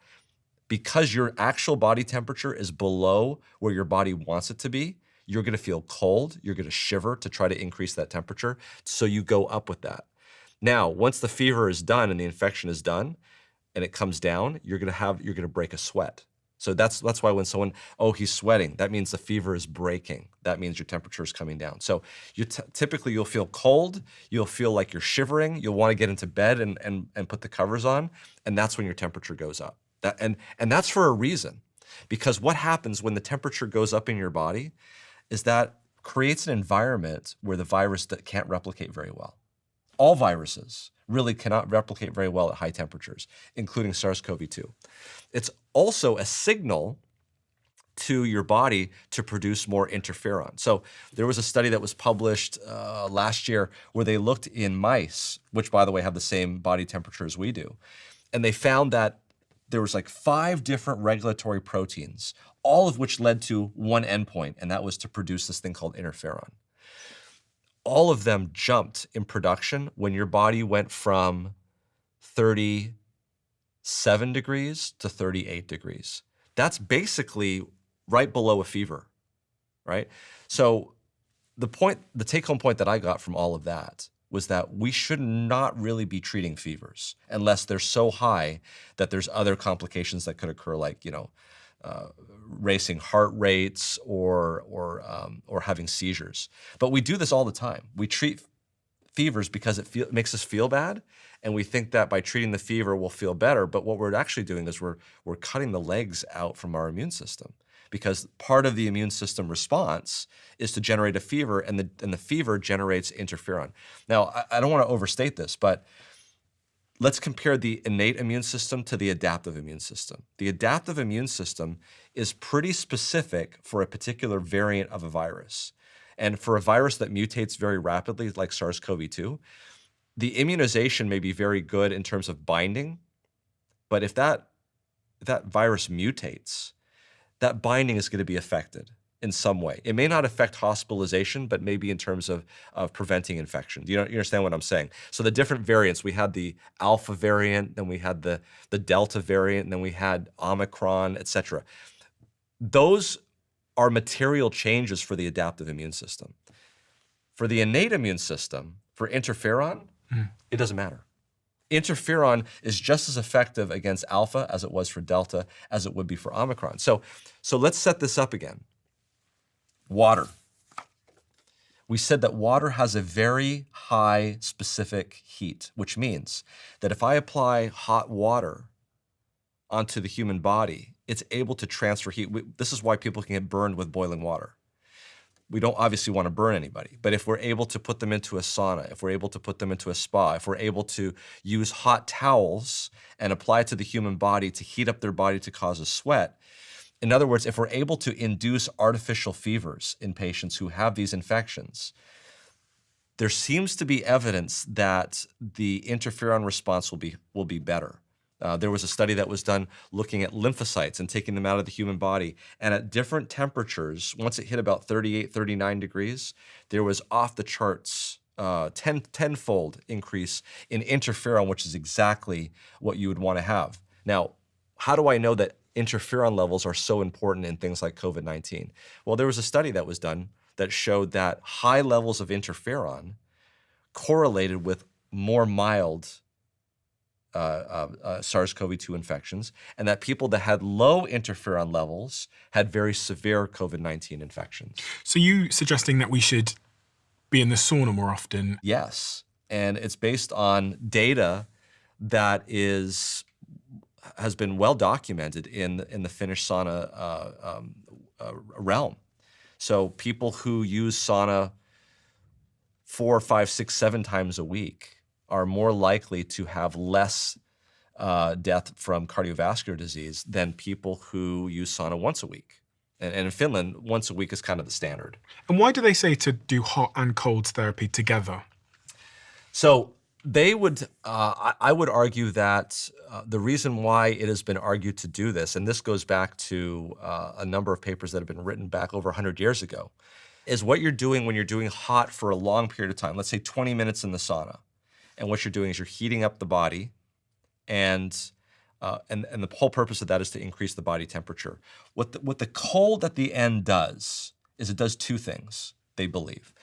Because your actual body temperature is below where your body wants it to be, you're going to feel cold, you're going to shiver to try to increase that temperature, so you go up with that. Now, once the fever is done and the infection is done and it comes down, you're going to break a sweat. So that's why when someone, oh, he's sweating, that means the fever is breaking. That means your temperature is coming down. So typically you'll feel cold, you'll feel like you're shivering, you'll want to get into bed and put the covers on, and that's when your temperature goes up. And that's for a reason, because what happens when the temperature goes up in your body is that creates an environment where the virus can't replicate very well. All viruses really cannot replicate very well at high temperatures, including SARS-CoV-2. It's also a signal to your body to produce more interferon. So there was a study that was published last year where they looked in mice, which by the way have the same body temperature as we do, and they found that there was like 5 different regulatory proteins, all of which led to one endpoint, and that was to produce this thing called interferon. All of them jumped in production when your body went from 37 degrees to 38 degrees. That's basically right below a fever, right? So the take-home point that I got from all of that was that we should not really be treating fevers unless they're so high that there's other complications that could occur, like racing heart rates or having seizures. But we do this all the time. We treat fevers because it makes us feel bad, and we think that by treating the fever we'll feel better. But what we're actually doing is we're cutting the legs out from our immune system, because part of the immune system response is to generate a fever, and the fever generates interferon. Now, I don't want to overstate this, but let's compare the innate immune system to the adaptive immune system. The adaptive immune system is pretty specific for a particular variant of a virus. And for a virus that mutates very rapidly, like SARS-CoV-2, the immunization may be very good in terms of binding, but if that virus mutates, that binding is going to be affected in some way. It may not affect hospitalization, but maybe in terms of preventing infection. You understand what I'm saying? So the different variants, we had the Alpha variant, then we had the Delta variant, and then we had Omicron, et cetera. Those are material changes for the adaptive immune system. For the innate immune system, for interferon, it doesn't matter. Interferon is just as effective against Alpha as it was for Delta, as it would be for Omicron. So let's set this up again. Water. We said that water has a very high specific heat, which means that if I apply hot water onto the human body, it's able to transfer heat. This is why people can get burned with boiling water. We don't obviously want to burn anybody, but if we're able to put them into a sauna, if we're able to put them into a spa, if we're able to use hot towels and apply it to the human body to heat up their body to cause a sweat, in other words, if we're able to induce artificial fevers in patients who have these infections, there seems to be evidence that the interferon response will be better. There was a study that was done looking at lymphocytes and taking them out of the human body. And at different temperatures, once it hit about 38, 39 degrees, there was off the charts tenfold increase in interferon, which is exactly what you would want to have. Now, how do I know that interferon levels are so important in things like COVID-19? Well, there was a study that was done that showed that high levels of interferon correlated with more mild SARS-CoV-2 infections, and that people that had low interferon levels had very severe COVID-19 infections.
So you suggesting that we should be in the sauna more often?
Yes, and it's based on data that has been well documented in the Finnish sauna realm. So people who use sauna 4, 5, 6, 7 times a week are more likely to have less death from cardiovascular disease than people who use sauna once a week. And in Finland, once a week is kind of the standard.
And why do they say to do hot and cold therapy together?
So they would, I would argue that the reason why it has been argued to do this, and this goes back to a number of papers that have been written back over 100 years ago, is what you're doing when you're doing hot for a long period of time, let's say 20 minutes in the sauna. And what you're doing is you're heating up the body, and the whole purpose of that is to increase the body temperature. What the cold at the end does is it does two things, they believe.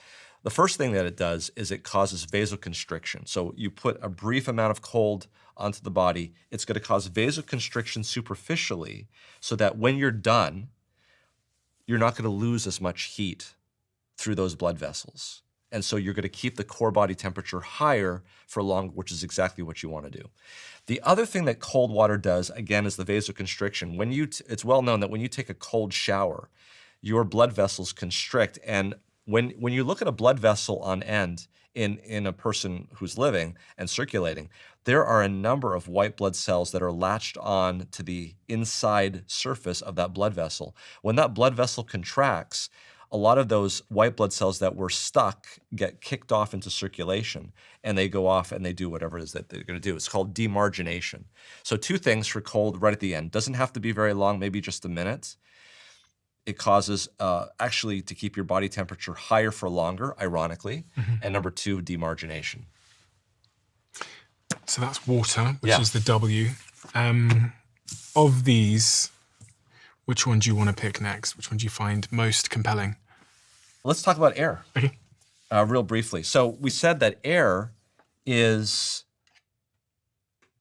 The first thing that it does is it causes vasoconstriction. So you put a brief amount of cold onto the body, it's going to cause vasoconstriction superficially so that when you're done, you're not going to lose as much heat through those blood vessels. And so you're going to keep the core body temperature higher for long, which is exactly what you want to do. The other thing that cold water does, again, is the vasoconstriction. It's well known that when you take a cold shower, your blood vessels constrict. And when you look at a blood vessel on end in a person who's living and circulating, there are a number of white blood cells that are latched on to the inside surface of that blood vessel. When that blood vessel contracts, a lot of those white blood cells that were stuck get kicked off into circulation, and they go off and they do whatever it is that they're going to do. It's called demargination. So two things for cold right at the end. Doesn't have to be very long, maybe just a minute. It causes actually to keep your body temperature higher for longer, ironically. And number two, demargination.
So that's water, which is the W. Of these, which one do you want to pick next? Which one do you find most compelling?
Let's talk about air real briefly. So we said that air is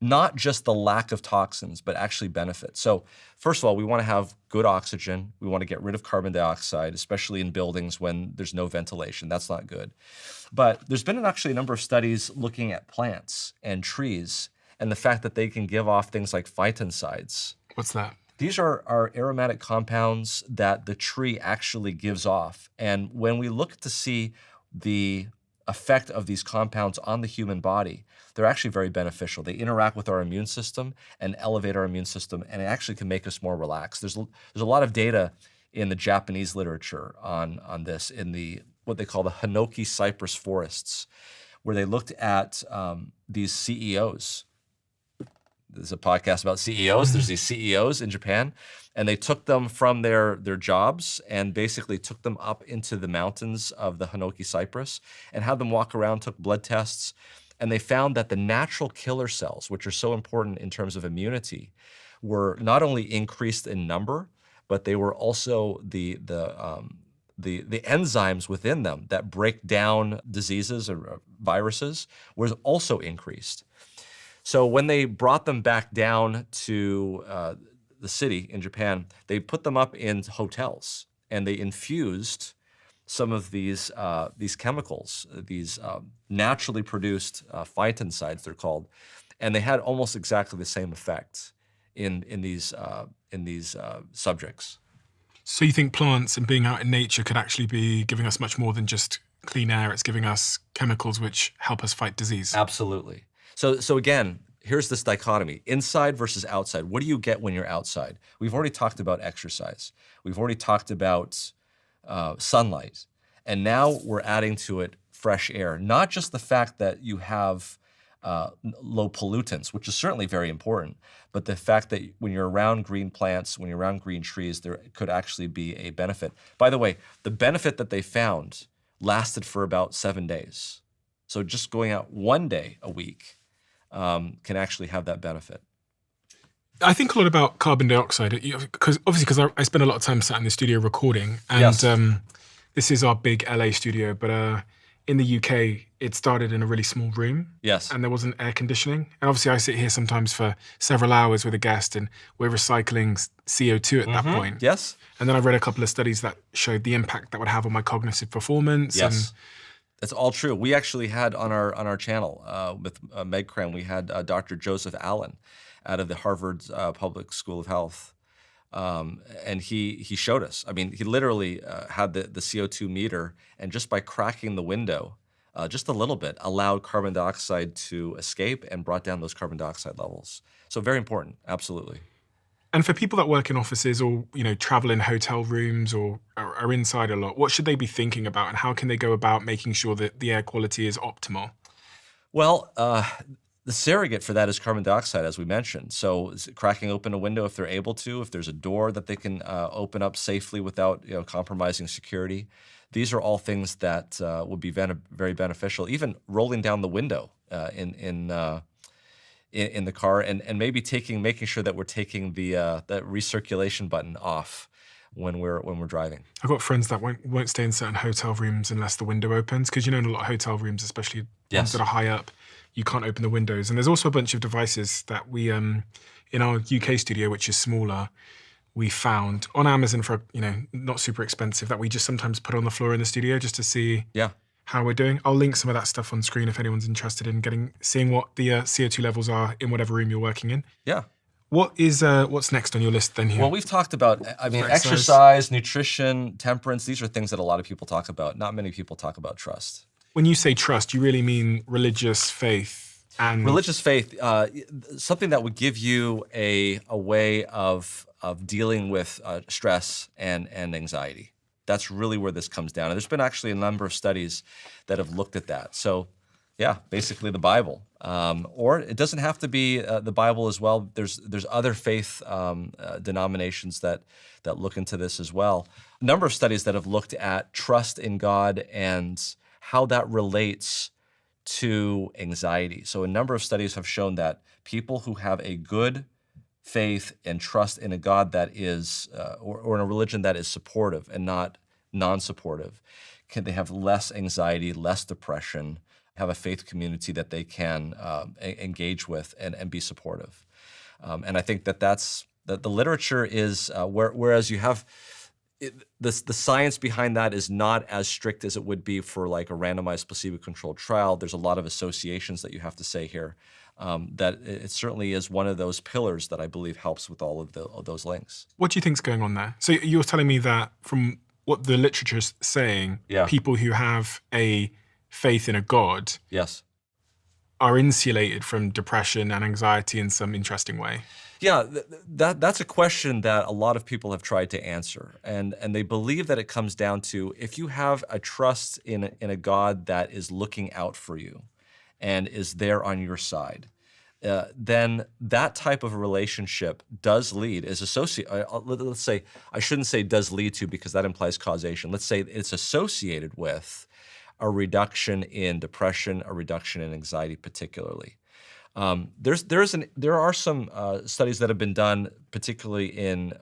not just the lack of toxins, but actually benefits. So first of all, we want to have good oxygen. We want to get rid of carbon dioxide, especially in buildings when there's no ventilation. That's not good. But there's been actually a number of studies looking at plants and trees and the fact that they can give off things like phytoncides.
What's that?
These are aromatic compounds that the tree actually gives off. And when we look to see the effect of these compounds on the human body, they're actually very beneficial. They interact with our immune system and elevate our immune system, and it actually can make us more relaxed. There's a lot of data in the Japanese literature on this, in what they call the Hinoki cypress forests, where they looked at these CEOs. There's a podcast about CEOs. There's these CEOs in Japan, and they took them from their jobs and basically took them up into the mountains of the Hinoki cypress and had them walk around, took blood tests, and they found that the natural killer cells, which are so important in terms of immunity, were not only increased in number, but they were also the enzymes within them that break down diseases or viruses was also increased. So when they brought them back down to the city in Japan, they put them up in hotels and they infused some of these chemicals, these naturally produced phytoncides, they're called, and they had almost exactly the same effect in these subjects.
So you think plants and being out in nature could actually be giving us much more than just clean air? It's giving us chemicals which help us fight disease.
Absolutely. So again, here's this dichotomy, inside versus outside. What do you get when you're outside? We've already talked about exercise. We've already talked about sunlight. And now we're adding to it fresh air. Not just the fact that you have low pollutants, which is certainly very important, but the fact that when you're around green plants, when you're around green trees, there could actually be a benefit. By the way, the benefit that they found lasted for about 7 days. So just going out 1 day a week can actually have that benefit.
I think a lot about carbon dioxide, because I spend a lot of time sat in the studio recording, and
Yes.
This is our big LA studio, but in the UK, it started in a really small room.
Yes.
And there wasn't air conditioning. And obviously I sit here sometimes for several hours with a guest, and we're recycling CO2 at that point.
Yes.
And then I read a couple of studies that showed the impact that would have on my cognitive performance.
Yes. That's all true. We actually had on our channel with MedCram, we had Dr. Joseph Allen out of the Harvard Public School of Health. And he showed us. I mean, he literally had the CO2 meter, and just by cracking the window just a little bit, allowed carbon dioxide to escape and brought down those carbon dioxide levels. So very important, absolutely.
And for people that work in offices or, travel in hotel rooms or are inside a lot, what should they be thinking about and how can they go about making sure that the air quality is optimal?
Well, the surrogate for that is carbon dioxide, as we mentioned. So cracking open a window if they're able to, if there's a door that they can open up safely without compromising security. These are all things that would be very beneficial. Even rolling down the window in the car and maybe making sure that we're taking that recirculation button off when we're driving.
I've got friends that won't stay in certain hotel rooms unless the window opens, because in a lot of hotel rooms, especially ones that are high up, you can't open the windows. And there's also a bunch of devices that we, in our UK studio, which is smaller, we found on Amazon for, not super expensive, that we just sometimes put on the floor in the studio just to see how we're doing. I'll link some of that stuff on screen if anyone's interested in seeing what the CO2 levels are in whatever room you're working in.
Yeah.
What's next on your list then here?
Well, we've talked about, exercise, nutrition, temperance. These are things that a lot of people talk about. Not many people talk about trust.
When you say trust, you really mean religious faith and...
Religious faith, something that would give you a way of dealing with stress and anxiety. That's really where this comes down. And there's been actually a number of studies that have looked at that. So yeah, basically the Bible. Or it doesn't have to be the Bible as well. There's other faith denominations that look into this as well. A number of studies that have looked at trust in God and how that relates to anxiety. So a number of studies have shown that people who have a good faith and trust in a God that is, or in a religion that is supportive and not non-supportive, they have less anxiety, less depression, have a faith community that they can engage with and be supportive. And I think that the literature is, whereas you have, the science behind that is not as strict as it would be for like a randomized placebo-controlled trial. There's a lot of associations that you have to say here. That it certainly is one of those pillars that I believe helps with all of those links.
What do you think's going on there? So you're telling me that from what the literature's saying, people who have a faith in a God are insulated from depression and anxiety in some interesting way?
Yeah, that's a question that a lot of people have tried to answer. And they believe that it comes down to if you have a trust in a God that is looking out for you and is there on your side, then that type of a relationship does lead, is associated, let's say, I shouldn't say does lead to because that implies causation. Let's say it's associated with a reduction in depression, a reduction in anxiety particularly. There are some studies that have been done, particularly in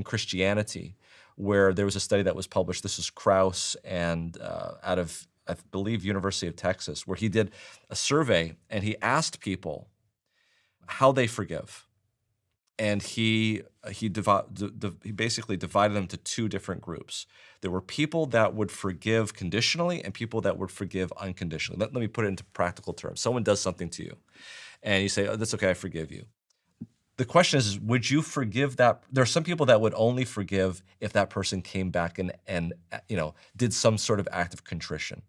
Christianity, where there was a study that was published. This is Krauss and out of, I believe, University of Texas, where he did a survey and he asked people how they forgive, and he basically divided them to two different groups. There were people that would forgive conditionally and people that would forgive unconditionally. Let me put it into practical terms. Someone does something to you, and you say, "Oh, that's okay, I forgive you." The question is, would you forgive that? There are some people that would only forgive if that person came back and did some sort of act of contrition.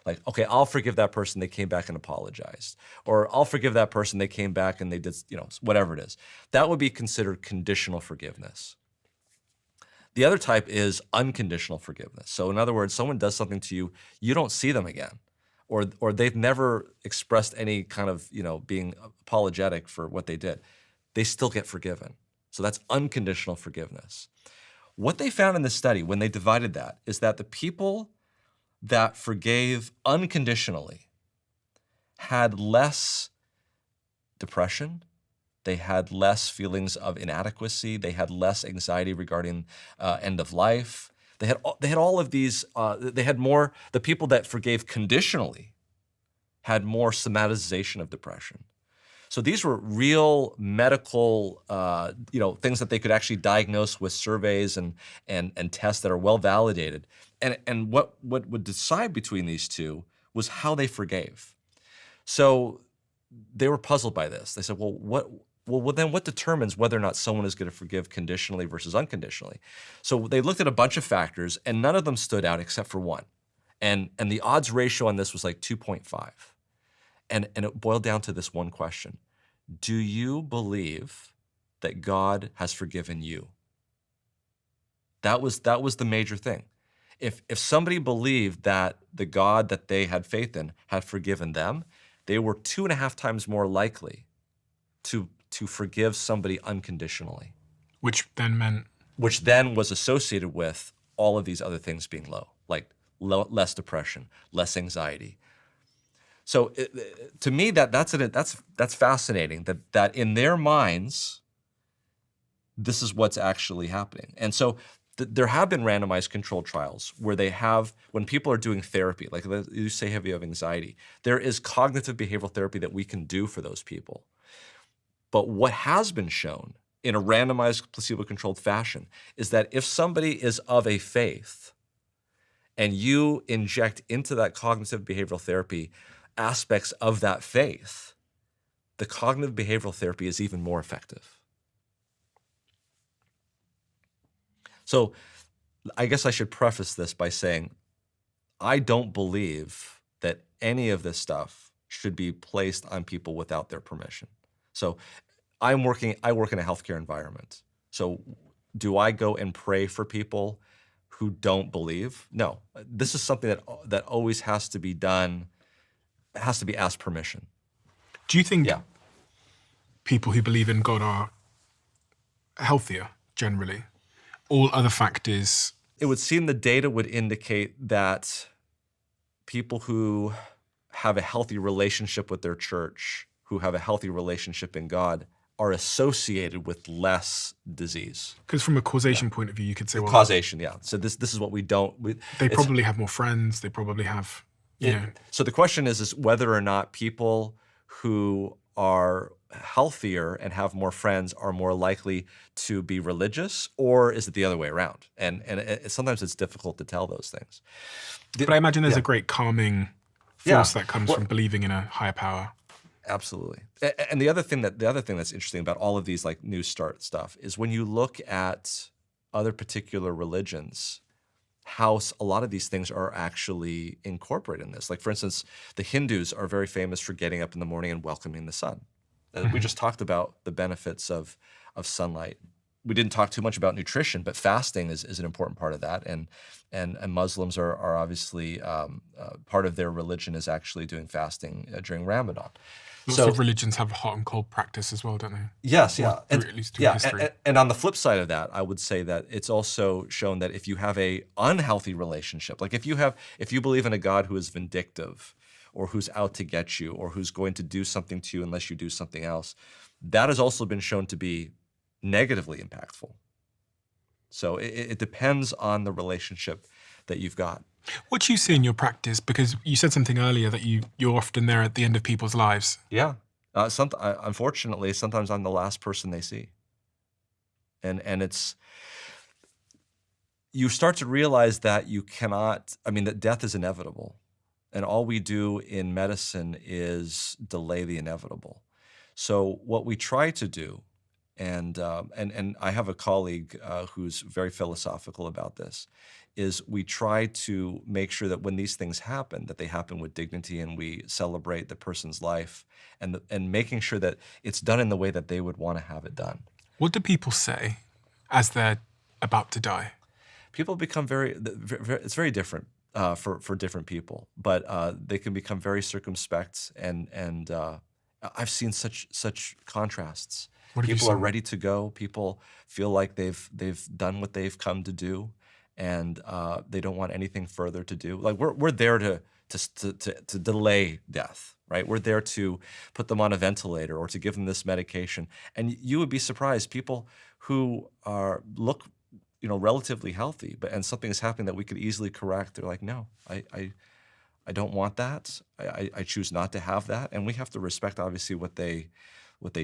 Like, okay, I'll forgive that person, they came back and apologized. Or I'll forgive that person, they came back and they did, whatever it is. That would be considered conditional forgiveness. The other type is unconditional forgiveness. So in other words, someone does something to you, you don't see them again. Or they've never expressed any kind of, being apologetic for what they did. They still get forgiven. So that's unconditional forgiveness. What they found in this study when they divided that is that the people that forgave unconditionally had less depression, they had less feelings of inadequacy, they had less anxiety regarding end of life. They had all of these, they had more, the people that forgave conditionally had more somatization of depression. So these were real medical, things that they could actually diagnose with surveys and tests that are well validated. And what would decide between these two was how they forgave. So they were puzzled by this. They said, well, then what determines whether or not someone is going to forgive conditionally versus unconditionally? So they looked at a bunch of factors, and none of them stood out except for one. And the odds ratio on this was like 2.5. And it boiled down to this one question. Do you believe that God has forgiven you? That was the major thing. If somebody believed that the God that they had faith in had forgiven them, they were 2.5 times more likely to forgive somebody unconditionally.
Which then
was associated with all of these other things being low, like less depression, less anxiety. So to me, that's fascinating. That in their minds, this is what's actually happening. And so there have been randomized controlled trials where when people are doing therapy, like you say if you have anxiety, there is cognitive behavioral therapy that we can do for those people. But what has been shown in a randomized placebo-controlled fashion is that if somebody is of a faith and you inject into that cognitive behavioral therapy aspects of that faith, the cognitive behavioral therapy is even more effective. So I guess I should preface this by saying I don't believe that any of this stuff should be placed on people without their permission. So I work in a healthcare environment. So do I go and pray for people who don't believe? No. This is something that always has to be done, has to be asked permission.
Do you think people who believe in God are healthier generally? All other factors?
It would seem the data would indicate that people who have a healthy relationship with their church, who have a healthy relationship in God, are associated with less disease.
Because from a causation point of view, you could say, well,
causation, yeah. So this is what we don't.
They probably have more friends. They probably have, you know.
So the question is whether or not people who are healthier and have more friends are more likely to be religious, or is it the other way around? And sometimes it's difficult to tell those things.
But I imagine there's a great calming force that comes from believing in a higher power.
Absolutely. And the other thing that's interesting about all of these like New Start stuff is when you look at other particular religions, how a lot of these things are actually incorporated in this. Like for instance, the Hindus are very famous for getting up in the morning and welcoming the sun. We just talked about the benefits of sunlight. We didn't talk too much about nutrition, but fasting is an important part of that. And Muslims are obviously part of their religion is actually doing fasting during Ramadan.
Lots of religions have hot and cold practice as well, don't they?
Yes, yeah.
At least through history.
And on the flip side of that, I would say that it's also shown that if you have a unhealthy relationship, like if you believe in a God who is vindictive, or who's out to get you, or who's going to do something to you unless you do something else, that has also been shown to be negatively impactful. So it depends on the relationship that you've got.
What do you see in your practice? Because you said something earlier that you're often there at the end of people's lives.
Yeah. Unfortunately, sometimes I'm the last person they see. And it's, you start to realize that that death is inevitable. And all we do in medicine is delay the inevitable. So what we try to do, and I have a colleague who's very philosophical about this, is we try to make sure that when these things happen, that they happen with dignity, and we celebrate the person's life, and making sure that it's done in the way that they would want to have it done.
What do people say as they're about to die?
People become it's very different. For different people, but they can become very circumspect, and I've seen such contrasts. People are ready to go. People feel like they've done what they've come to do, and they don't want anything further to do. Like we're there to delay death, right? We're there to put them on a ventilator or to give them this medication. And you would be surprised, people who look relatively healthy, and something is happening that we could easily correct. They're like, no, I don't want that. I choose not to have that. And we have to respect, obviously, what they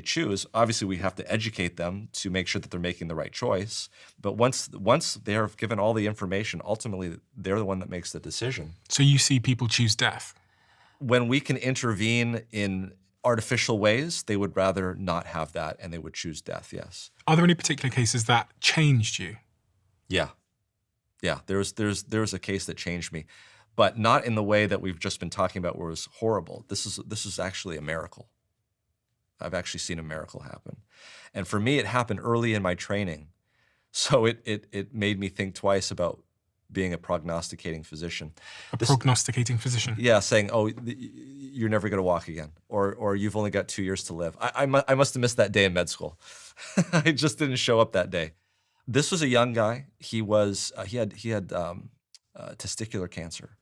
choose. Obviously, we have to educate them to make sure that they're making the right choice. But once they're given all the information, ultimately, they're the one that makes the decision.
So you see people choose death?
When we can intervene in artificial ways, they would rather not have that, and they would choose death, yes.
Are there any particular cases that changed you?
Yeah. There was a case that changed me. but not in the way that we've just been talking about where it was horrible. This is actually a miracle. I've actually seen a miracle happen. And for me, it happened early in my training. So it made me think twice about being a prognosticating physician.
Prognosticating physician.
Yeah, saying, oh, you're never going to walk again, or you've only got 2 years to live. I must have missed that day in med school. I just didn't show up that day. This was a young guy. He had testicular cancer.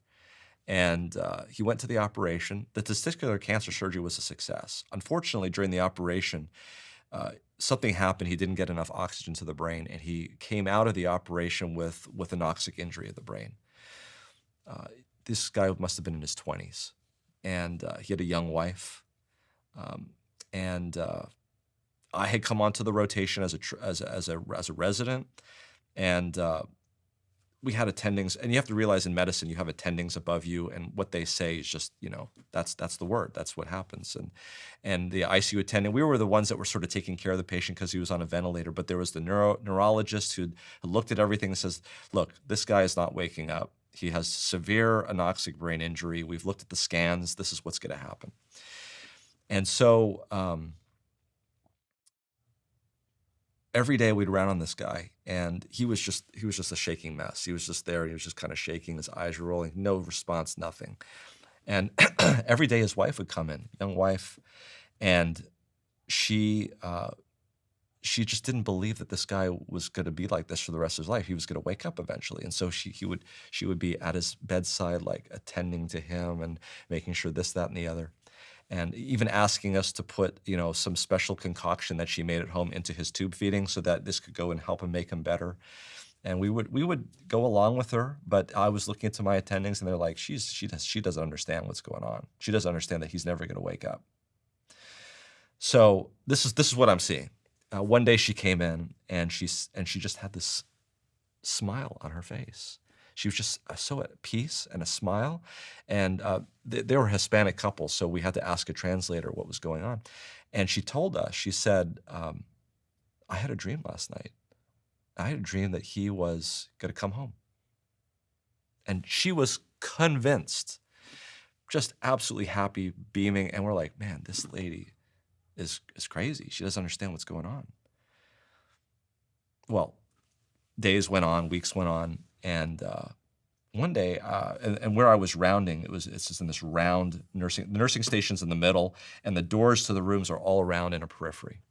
And he went to the operation. The testicular cancer surgery was a success. Unfortunately, during the operation, something happened. He didn't get enough oxygen to the brain, and he came out of the operation with an anoxic injury of the brain. This guy must have been in his 20s, and he had a young wife. And I had come onto the rotation as a resident, and we had attendings, and you have to realize in medicine you have attendings above you, and what they say is just, that's the word. That's what happens. And the ICU attending, we were the ones that were sort of taking care of the patient because he was on a ventilator, but there was the neurologist who looked at everything and says, look, this guy is not waking up. He has severe anoxic brain injury. We've looked at the scans. This is what's going to happen. And so every day we'd round on this guy, and he was just a shaking mess. He was just there. He was just kind of shaking. His eyes were rolling. No response, nothing. And every day his wife would come in, young wife, and she just didn't believe that this guy was going to be like this for the rest of his life. He was going to wake up eventually. And so she would be at his bedside, like attending to him and making sure this, that, and the other. And even asking us to put, some special concoction that she made at home into his tube feeding so that this could go and help him make him better. And we would go along with her, but I was looking into my attendings, and they're like, she doesn't understand what's going on. She doesn't understand that he's never going to wake up. So this is what I'm seeing. One day she came in, and she just had this smile on her face. She was just so at peace and a smile. And they were a Hispanic couple, so we had to ask a translator what was going on. And she told us, she said, I had a dream last night. I had a dream that he was going to come home. And she was convinced, just absolutely happy, beaming. And we're like, man, this lady is crazy. She doesn't understand what's going on. Well, days went on, weeks went on. And one day, and where I was rounding, it's just in this round the nursing station's in the middle, and the doors to the rooms are all around in a periphery.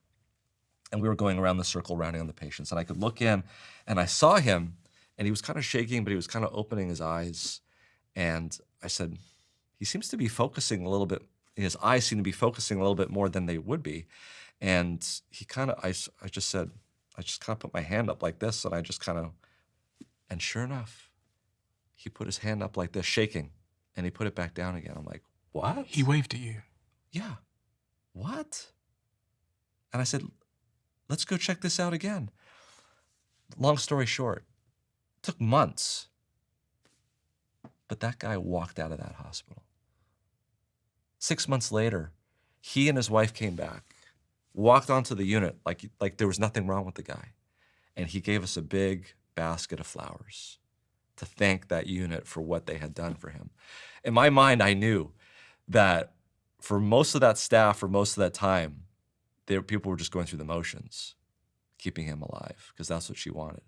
And we were going around the circle, rounding on the patients. And I could look in, and I saw him, and he was kind of shaking, but he was kind of opening his eyes. And I said, he seems to be focusing a little bit, his eyes seem to be focusing a little bit more than they would be. And he kind of, I just kind of put my hand up like this, and I just kind of, and sure enough, he put his hand up like this, shaking, and he put it back down again. I'm like, what?
He waved at you.
Yeah. What? And I said, let's go check this out again. Long story short, it took months, but that guy walked out of that hospital. 6 months later, he and his wife came back, walked onto the unit like there was nothing wrong with the guy, and he gave us a big basket of flowers to thank that unit for what they had done for him. In my mind, I knew that for most of that staff, for most of that time, people were just going through the motions, keeping him alive, because that's what she wanted.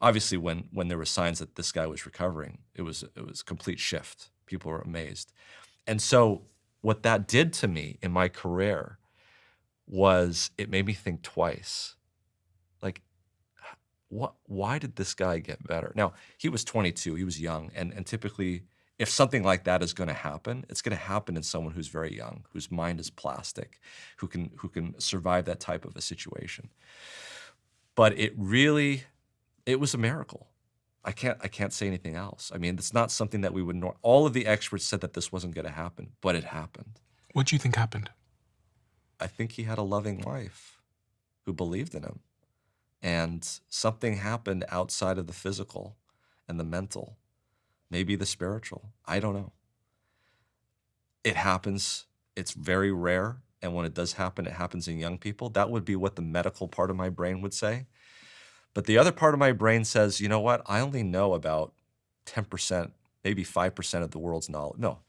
Obviously, when there were signs that this guy was recovering, it was a complete shift. People were amazed. And so what that did to me in my career was it made me think twice. Like, why did this guy get better? Now, he was 22, he was young, and typically, if something like that is going to happen, it's going to happen in someone who's very young, whose mind is plastic, who can survive that type of a situation. But it was a miracle. I can't say anything else. I mean, it's not something that we would know. All of the experts said that this wasn't going to happen, but it happened.
What do you think happened?
I think he had a loving wife who believed in him. And something happened outside of the physical and the mental, maybe the spiritual. I don't know. It happens. It's very rare. And when it does happen, it happens in young people. That would be what the medical part of my brain would say. But the other part of my brain says, you know what? I only know about 10% maybe 5% of the world's knowledge. No,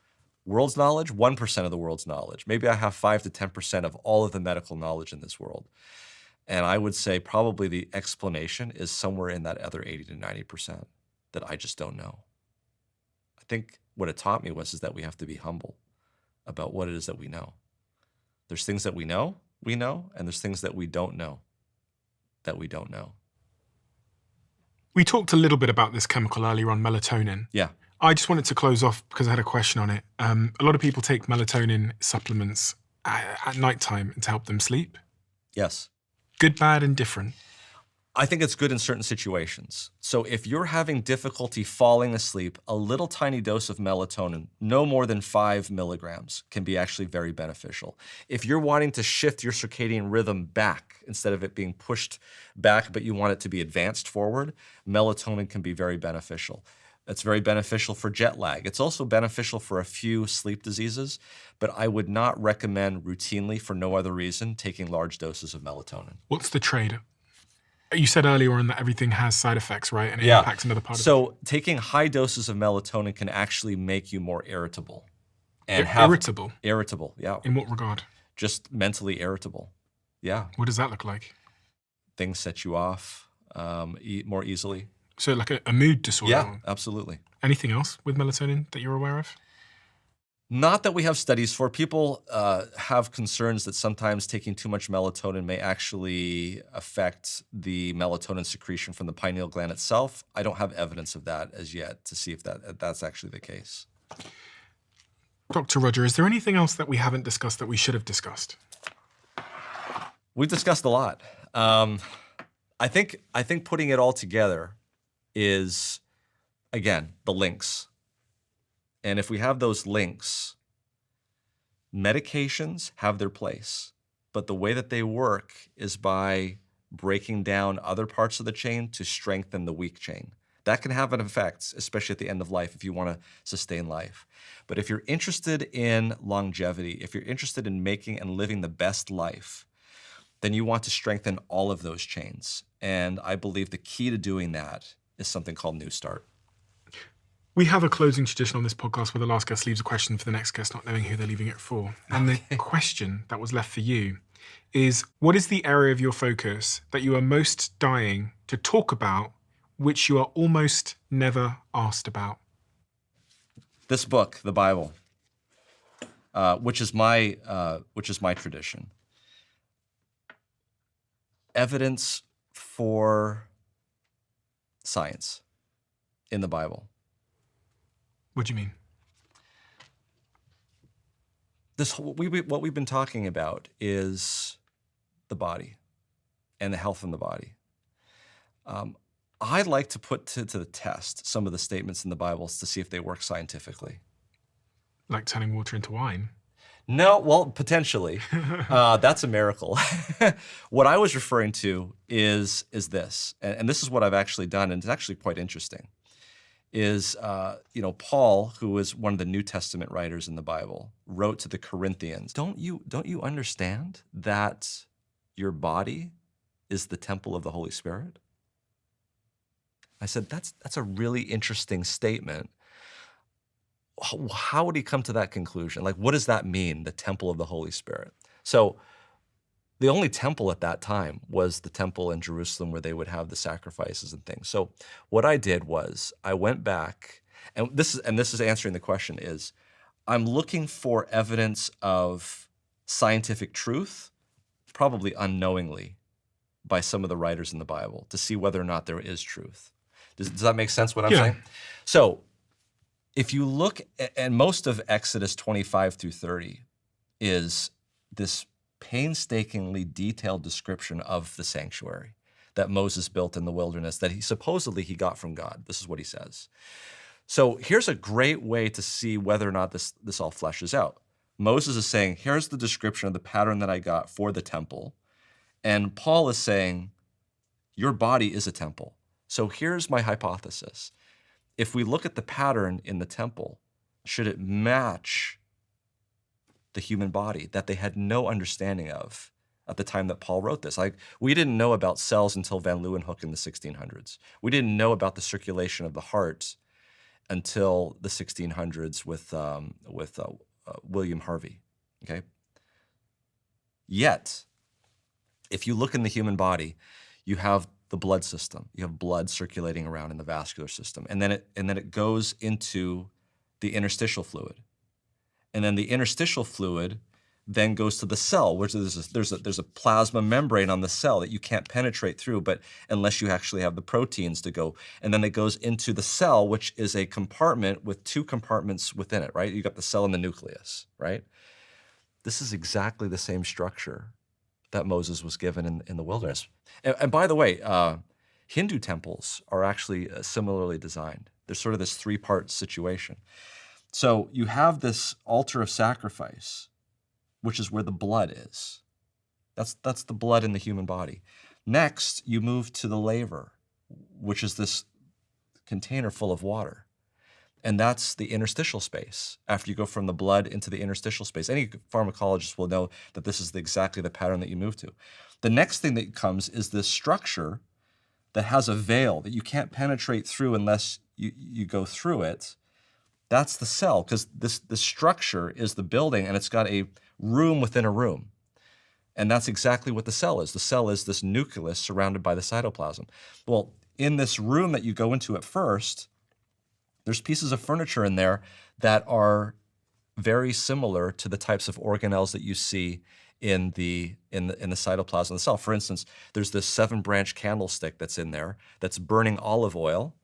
world's knowledge, 1% of the world's knowledge. Maybe I have 5 to 10% of all of the medical knowledge in this world. And I would say probably the explanation is somewhere in that other 80 to 90% that I just don't know. I think what it taught me is that we have to be humble about what it is that we know. There's things that we know, and there's things that we don't know, that we don't know.
We talked a little bit about this chemical earlier on, melatonin.
Yeah.
I just wanted to close off because I had a question on it. A lot of people take melatonin supplements at nighttime to help them sleep.
Yes.
Good, bad, and different.
I think it's good in certain situations. So if you're having difficulty falling asleep, a little tiny dose of melatonin, no more than 5 milligrams, can be actually very beneficial. If you're wanting to shift your circadian rhythm back, instead of it being pushed back, but you want it to be advanced forward, melatonin can be very beneficial. It's very beneficial for jet lag. It's also beneficial for a few sleep diseases, but I would not recommend routinely, for no other reason, taking large doses of melatonin.
What's the trade? You said earlier on that everything has side effects, right? And it impacts another part of it.
So taking high doses of melatonin can actually make you more irritable. And
irritable?
Irritable, yeah.
In what regard?
Just mentally irritable, yeah.
What does that look like?
Things set you off more easily.
So like a mood disorder?
Yeah, absolutely.
Anything else with melatonin that you're aware of?
Not that we have studies for. People have concerns that sometimes taking too much melatonin may actually affect the melatonin secretion from the pineal gland itself. I don't have evidence of that as yet to see if that's actually the case.
Dr. Roger, is there anything else that we haven't discussed that we should have discussed?
We've discussed a lot. I think putting it all together is, again, the links. And if we have those links, medications have their place, but the way that they work is by breaking down other parts of the chain to strengthen the weak chain. That can have an effect, especially at the end of life, if you want to sustain life. But if you're interested in longevity, if you're interested in making and living the best life, then you want to strengthen all of those chains. And I believe the key to doing that is something called New Start.
We have a closing tradition on this podcast where the last guest leaves a question for the next guest, not knowing who they're leaving it for. And the question that was left for you is, what is the area of your focus that you are most dying to talk about, which you are almost never asked about?
This book, the Bible, which is my tradition. Evidence for science in the Bible.
What do you mean?
What we've been talking about is the body and the health in the body. I'd like to put to the test some of the statements in the Bible to see if they work scientifically.
Like turning water into wine?
No, well, potentially. That's a miracle. What I was referring to is this, and this is what I've actually done, and it's actually quite interesting, is, Paul, who is one of the New Testament writers in the Bible, wrote to the Corinthians, don't you understand that your body is the temple of the Holy Spirit? I said, that's a really interesting statement. How would he come to that conclusion? Like, what does that mean, the temple of the Holy Spirit? So the only temple at that time was the temple in Jerusalem where they would have the sacrifices and things. So what I did was I went back, and this is answering the question, is I'm looking for evidence of scientific truth, probably unknowingly, by some of the writers in the Bible to see whether or not there is truth. Does that make sense what I'm saying? So if you look, and most of Exodus 25 through 30 is this painstakingly detailed description of the sanctuary that Moses built in the wilderness that he supposedly got from God. This is what he says. So here's a great way to see whether or not this all fleshes out. Moses is saying, here's the description of the pattern that I got for the temple. And Paul is saying, your body is a temple. So here's my hypothesis. If we look at the pattern in the temple, should it match the human body that they had no understanding of at the time that Paul wrote this? Like, we didn't know about cells until Van Leeuwenhoek in the 1600s. We didn't know about the circulation of the heart until the 1600s with William Harvey. Okay. Yet, if you look in the human body, you have the blood system. You have blood circulating around in the vascular system, and then it goes into the interstitial fluid, and then the interstitial fluid then goes to the cell, which there's a plasma membrane on the cell that you can't penetrate through, but unless you actually have the proteins to go, and then it goes into the cell, which is a compartment with two compartments within it, right? You got the cell and the nucleus, right? This is exactly the same structure that Moses was given in the wilderness. And by the way, Hindu temples are actually similarly designed. There's sort of this three-part situation. So you have this altar of sacrifice, which is where the blood is. That's the blood in the human body. Next, you move to the laver, which is this container full of water. And that's the interstitial space. After you go from the blood into the interstitial space, any pharmacologist will know that this is exactly the pattern that you move to. The next thing that comes is this structure that has a veil that you can't penetrate through unless you go through it. That's the cell, because this structure is the building, and it's got a room within a room. And that's exactly what the cell is. The cell is this nucleus surrounded by the cytoplasm. Well, in this room that you go into at first, there's pieces of furniture in there that are very similar to the types of organelles that you see in the cytoplasm of the cell. For instance, there's this 7-branch candlestick that's in there that's burning olive oil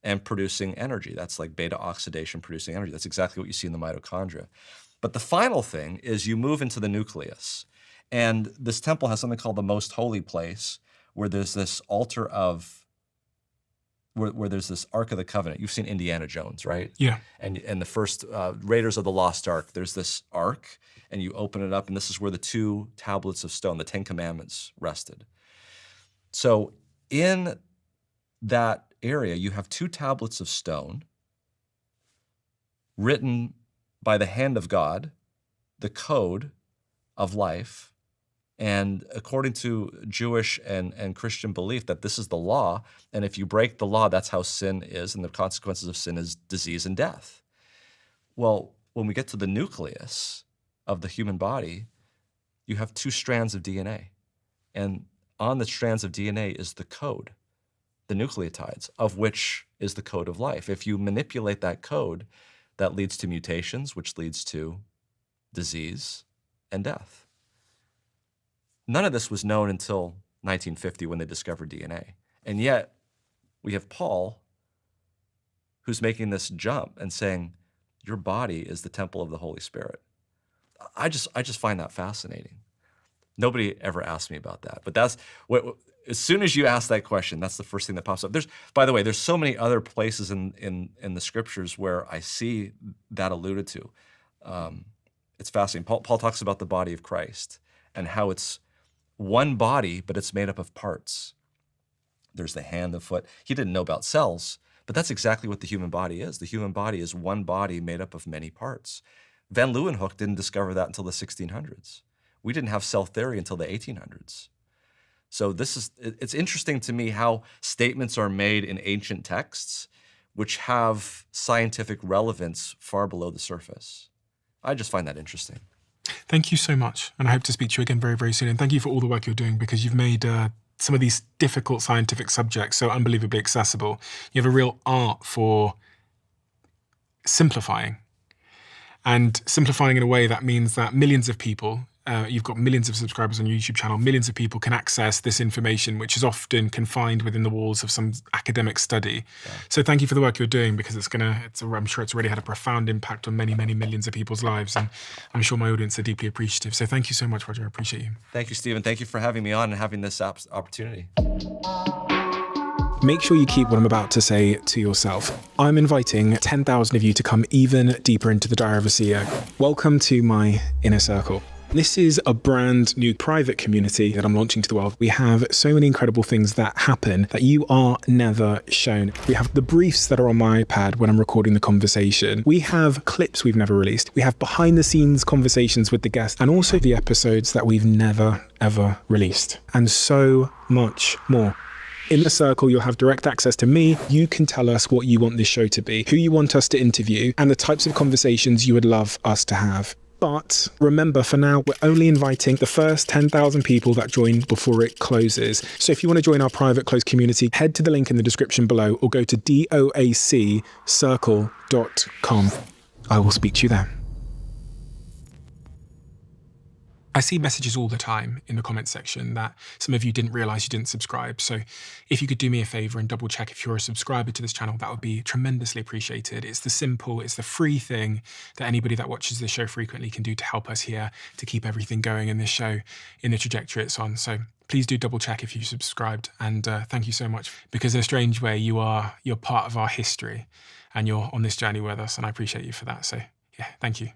and producing energy. That's like beta oxidation producing energy. That's exactly what you see in the mitochondria. But the final thing is you move into the nucleus. And this temple has something called the most holy place, where there's this altar of where there's this Ark of the Covenant. You've seen Indiana Jones, right?
Yeah.
And the first Raiders of the Lost Ark, there's this Ark, and you open it up, and this is where the 2 tablets of stone, the 10 Commandments, rested. So in that area, you have 2 tablets of stone written by the hand of God, the code of life. And according to Jewish and Christian belief, that this is the law, and if you break the law, that's how sin is, and the consequences of sin is disease and death. Well, when we get to the nucleus of the human body, you have 2 strands of DNA. And on the strands of DNA is the code, the nucleotides, of which is the code of life. If you manipulate that code, that leads to mutations, which leads to disease and death. None of this was known until 1950 when they discovered DNA. And yet, we have Paul who's making this jump and saying, your body is the temple of the Holy Spirit. I just find that fascinating. Nobody ever asked me about that. But that's what, as soon as you ask that question, that's the first thing that pops up. By the way, there's so many other places in the scriptures where I see that alluded to. It's fascinating. Paul talks about the body of Christ and how it's one body, but it's made up of parts. There's the hand, the foot. He didn't know about cells, but that's exactly what the human body is. The human body is one body made up of many parts. Van Leeuwenhoek didn't discover that until the 1600s. We didn't have cell theory until the 1800s. So it's interesting to me how statements are made in ancient texts which have scientific relevance far below the surface. I just find that interesting.
Thank you so much. And I hope to speak to you again very, very soon. And thank you for all the work you're doing, because you've made some of these difficult scientific subjects so unbelievably accessible. You have a real art for simplifying. And simplifying in a way that means that millions of people, you've got millions of subscribers on your YouTube channel, millions of people can access this information, which is often confined within the walls of some academic study. Yeah. So thank you for the work you're doing, because I'm sure it's already had a profound impact on many, many millions of people's lives. And I'm sure my audience are deeply appreciative. So thank you so much, Roger. I appreciate you.
Thank you, Stephen. Thank you for having me on and having this opportunity.
Make sure you keep what I'm about to say to yourself. I'm inviting 10,000 of you to come even deeper into the Diary of a CEO. Welcome to my inner circle. This is a brand new private community that I'm launching to the world. We have so many incredible things that happen that you are never shown. We have the briefs that are on my iPad when I'm recording the conversation. We have clips we've never released. We have behind the scenes conversations with the guests, and also the episodes that we've never, ever released, and so much more. In the circle, you'll have direct access to me. You can tell us what you want this show to be, who you want us to interview, and the types of conversations you would love us to have. But remember, for now, we're only inviting the first 10,000 people that join before it closes. So if you want to join our private closed community, head to the link in the description below or go to doaccircle.com. I will speak to you there. I see messages all the time in the comment section that some of you didn't realize you didn't subscribe. So if you could do me a favor and double check if you're a subscriber to this channel, that would be tremendously appreciated. It's the free thing that anybody that watches this show frequently can do to help us here, to keep everything going in this show in the trajectory it's on. So please do double check if you subscribed. And thank you so much, because in a strange way, you're part of our history and you're on this journey with us. And I appreciate you for that. So yeah, thank you.